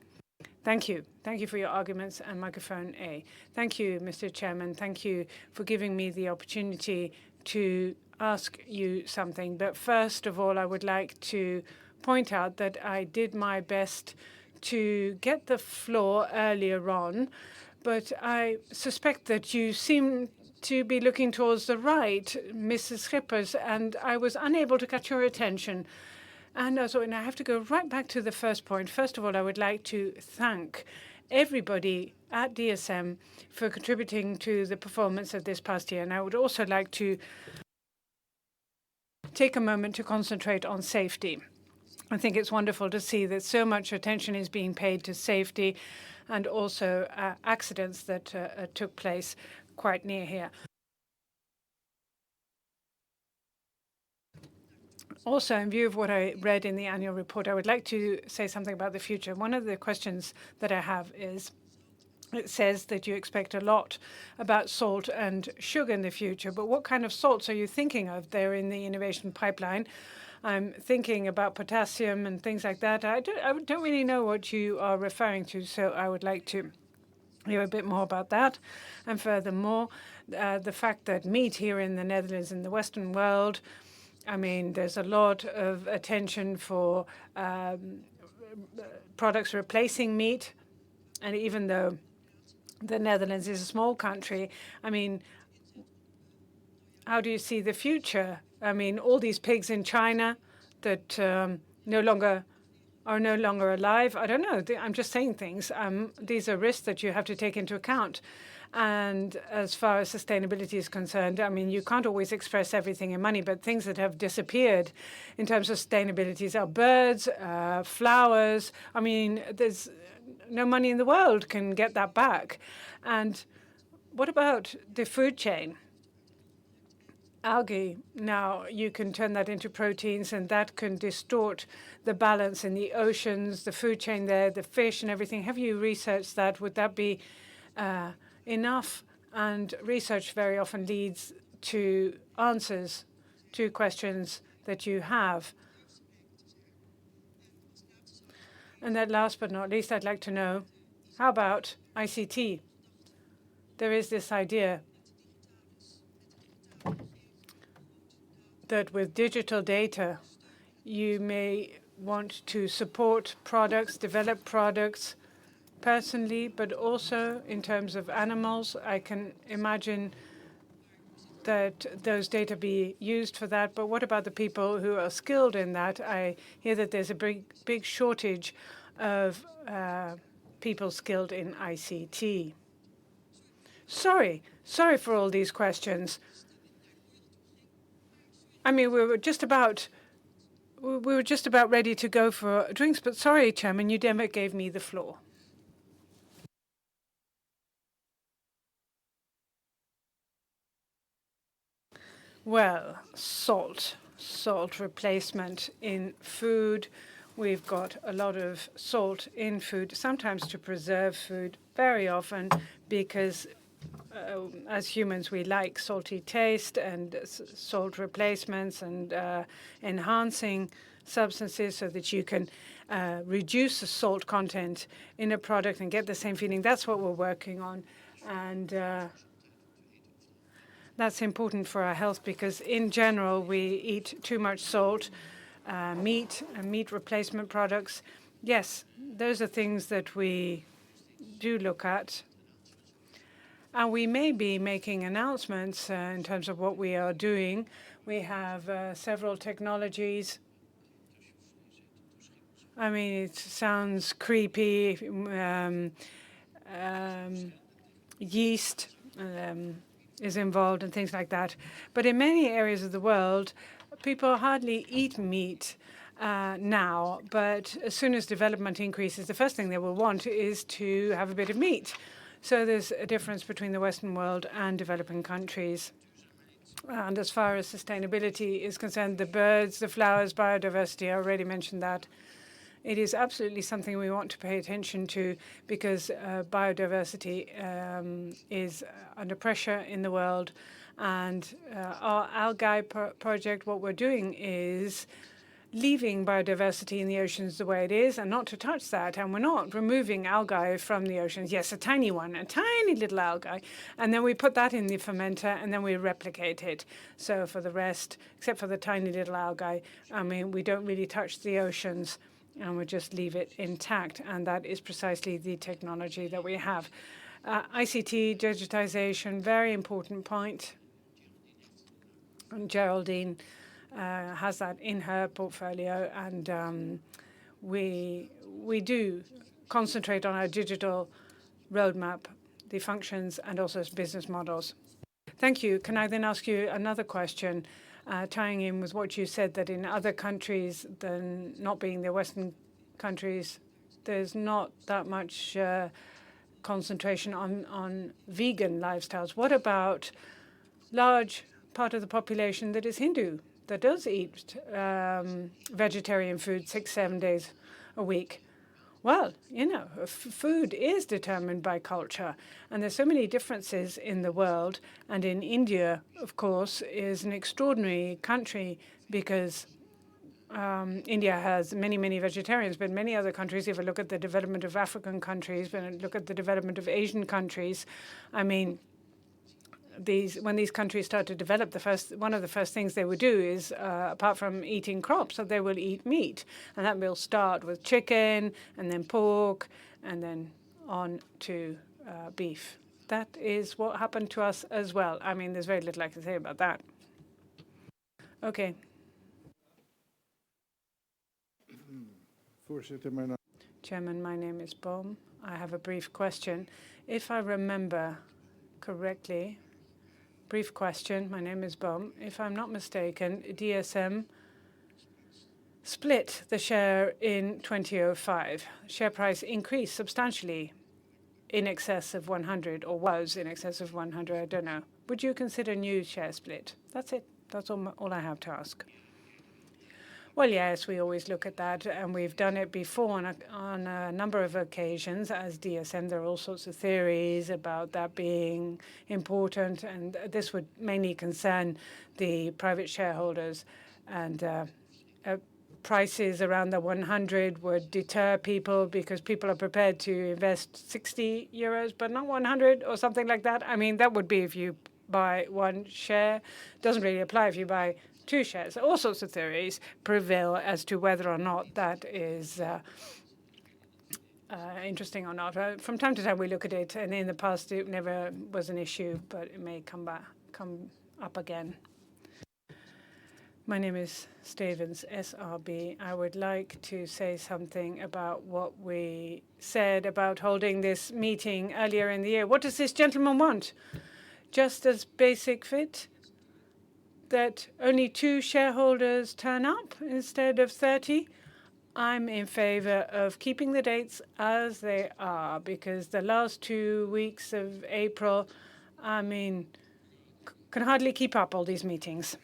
Thank you. Thank you for your arguments. And microphone A. Thank you, Mr. Chairman. Thank you for giving me the opportunity to ask you something. But first of all, I would like to point out that I did my best to get the floor earlier on, but I suspect that you seem to be looking towards the right, Mrs. Schippers, and I was unable to catch your attention. And I have to go right back to the first point. First of all, I would like to thank everybody at DSM for contributing to the performance of this past year. And I would also like to take a moment to concentrate on safety. I think it's wonderful to see that so much attention is being paid to safety and also accidents that took place quite near here. Also, in view of what I read in the annual report, I would like to say something about the future. One of the questions that I have is, it says that you expect a lot about salt and sugar in the future, but what kind of salts are you thinking of there in the innovation pipeline? I'm thinking about potassium and things like that. I don't really know what you are referring to, so I would like to hear a bit more about that. And furthermore, the fact that meat here in the Netherlands, in the Western world, I mean, there's a lot of attention for products replacing meat. And even though the Netherlands is a small country, I mean, how do you see the future? I mean, all these pigs in China that are no longer alive. I don't know. I'm just saying things. These are risks that you have to take into account. And as far as sustainability is concerned, I mean, you can't always express everything in money, but things that have disappeared in terms of sustainability are birds, flowers. I mean, there's no money in the world can get that back. And what about the food chain? algae. Now you can turn that into proteins, and that can distort the balance in the oceans, the food chain there, the fish and everything. Have you researched that? Would that be enough? And research very often leads to answers to questions that you have. And then last but not least, I'd like to know, how about ICT? There is this idea that with digital data, you may want to support products, develop products personally, but also in terms of animals. I can imagine that those data be used for that. But what about the people who are skilled in that? I hear that there's a big shortage of people skilled in ICT. Sorry for all these questions. I mean, we were just about ready to go for drinks, but sorry, Chairman, you never gave me the floor. Well, salt replacement in food. We've got a lot of salt in food, sometimes to preserve food, very often because as humans, we like salty taste and salt replacements and enhancing substances so that you can reduce the salt content in a product and get the same feeling. That's what we're working on. And that's important for our health because, in general, we eat too much salt, meat and meat replacement products. Yes, those are things that we do look at. And we may be making announcements in terms of what we are doing. We have several technologies. I mean, it sounds creepy. Yeast is involved and things like that. But in many areas of the world, people hardly eat meat now. But as soon as development increases, the first thing they will want is to have a bit of meat. So there's a difference between the Western world and developing countries. And as far as sustainability is concerned, the birds, the flowers, biodiversity, I already mentioned that. It is absolutely something we want to pay attention to because biodiversity is under pressure in the world. And our algae project, what we're doing is leaving biodiversity in the oceans the way it is and not to touch that. And we're not removing algae from the oceans. Yes, a tiny one, a tiny little algae. And then we put that in the fermenter and then we replicate it. So for the rest, except for the tiny little algae, I mean, we don't really touch the oceans and we just leave it intact. And that is precisely the technology that we have. ICT, digitization, very important point. And Geraldine has that in her portfolio, and we do concentrate on our digital roadmap, the functions, and also business models. Thank you. Can I then ask you another question, tying in with what you said, that in other countries than not being the Western countries, there's not that much concentration on vegan lifestyles. What about large part of the population that is Hindu, that does eat vegetarian food 6-7 days a week? Well, you know, food is determined by culture, and there's so many differences in the world. And in India, of course, is an extraordinary country because India has many, many vegetarians, but many other countries, if you look at the development of African countries, when you look at the development of Asian countries, I mean, when these countries start to develop, one of the first things they would do is, apart from eating crops, that they will eat meat. And that will start with chicken, and then pork, and then on to beef. That is what happened to us as well. I mean, there's very little I can say about that. Okay. Chairman, my name is Bohm. I have a brief question. If I remember correctly, brief question, my name is Bohm. If I'm not mistaken, DSM split the share in 2005. Share price increased substantially in excess of 100, or was in excess of 100, I don't know. Would you consider new share split? That's it. That's all I have to ask. Well, yes, we always look at that, and we've done it before on a number of occasions. As DSM, there are all sorts of theories about that being important, and this would mainly concern the private shareholders. And prices around the 100 would deter people because people are prepared to invest 60 euros, but not 100 or something like that. I mean, that would be if you buy one share. Doesn't really apply if you buy 2 shares. All sorts of theories prevail as to whether or not that is interesting or not. From time to time we look at it, and in the past it never was an issue, but it may come up again. My name is Stevens, SRB. I would like to say something about what we said about holding this meeting earlier in the year. What does this gentleman want? Just as basic fit? That only 2 shareholders turn up instead of 30? I'm in favor of keeping the dates as they are, because the last 2 weeks of April, I mean, can hardly keep up all these meetings.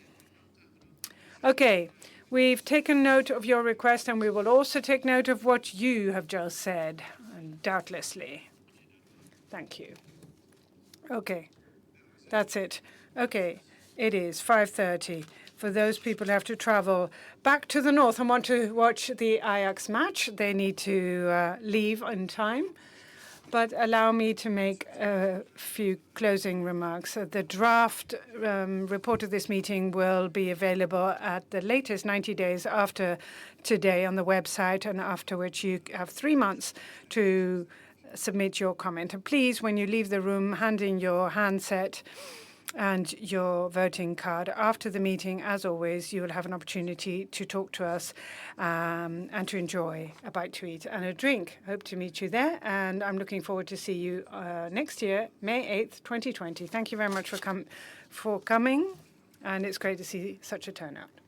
Okay, we've taken note of your request, and we will also take note of what you have just said, doubtlessly. Thank you. Okay, that's it. Okay. It is 5:30. For those people who have to travel back to the north and want to watch the Ajax match, they need to leave on time. But allow me to make a few closing remarks. The draft report of this meeting will be available at the latest 90 days after today on the website, and after which you have 3 months to submit your comment. And please, when you leave the room, hand in your handset and your voting card. After the meeting, as always, you will have an opportunity to talk to us and to enjoy a bite to eat and a drink. Hope to meet you there, and I'm looking forward to see you next year, May 8th, 2020. Thank you very much for coming, and it's great to see such a turnout.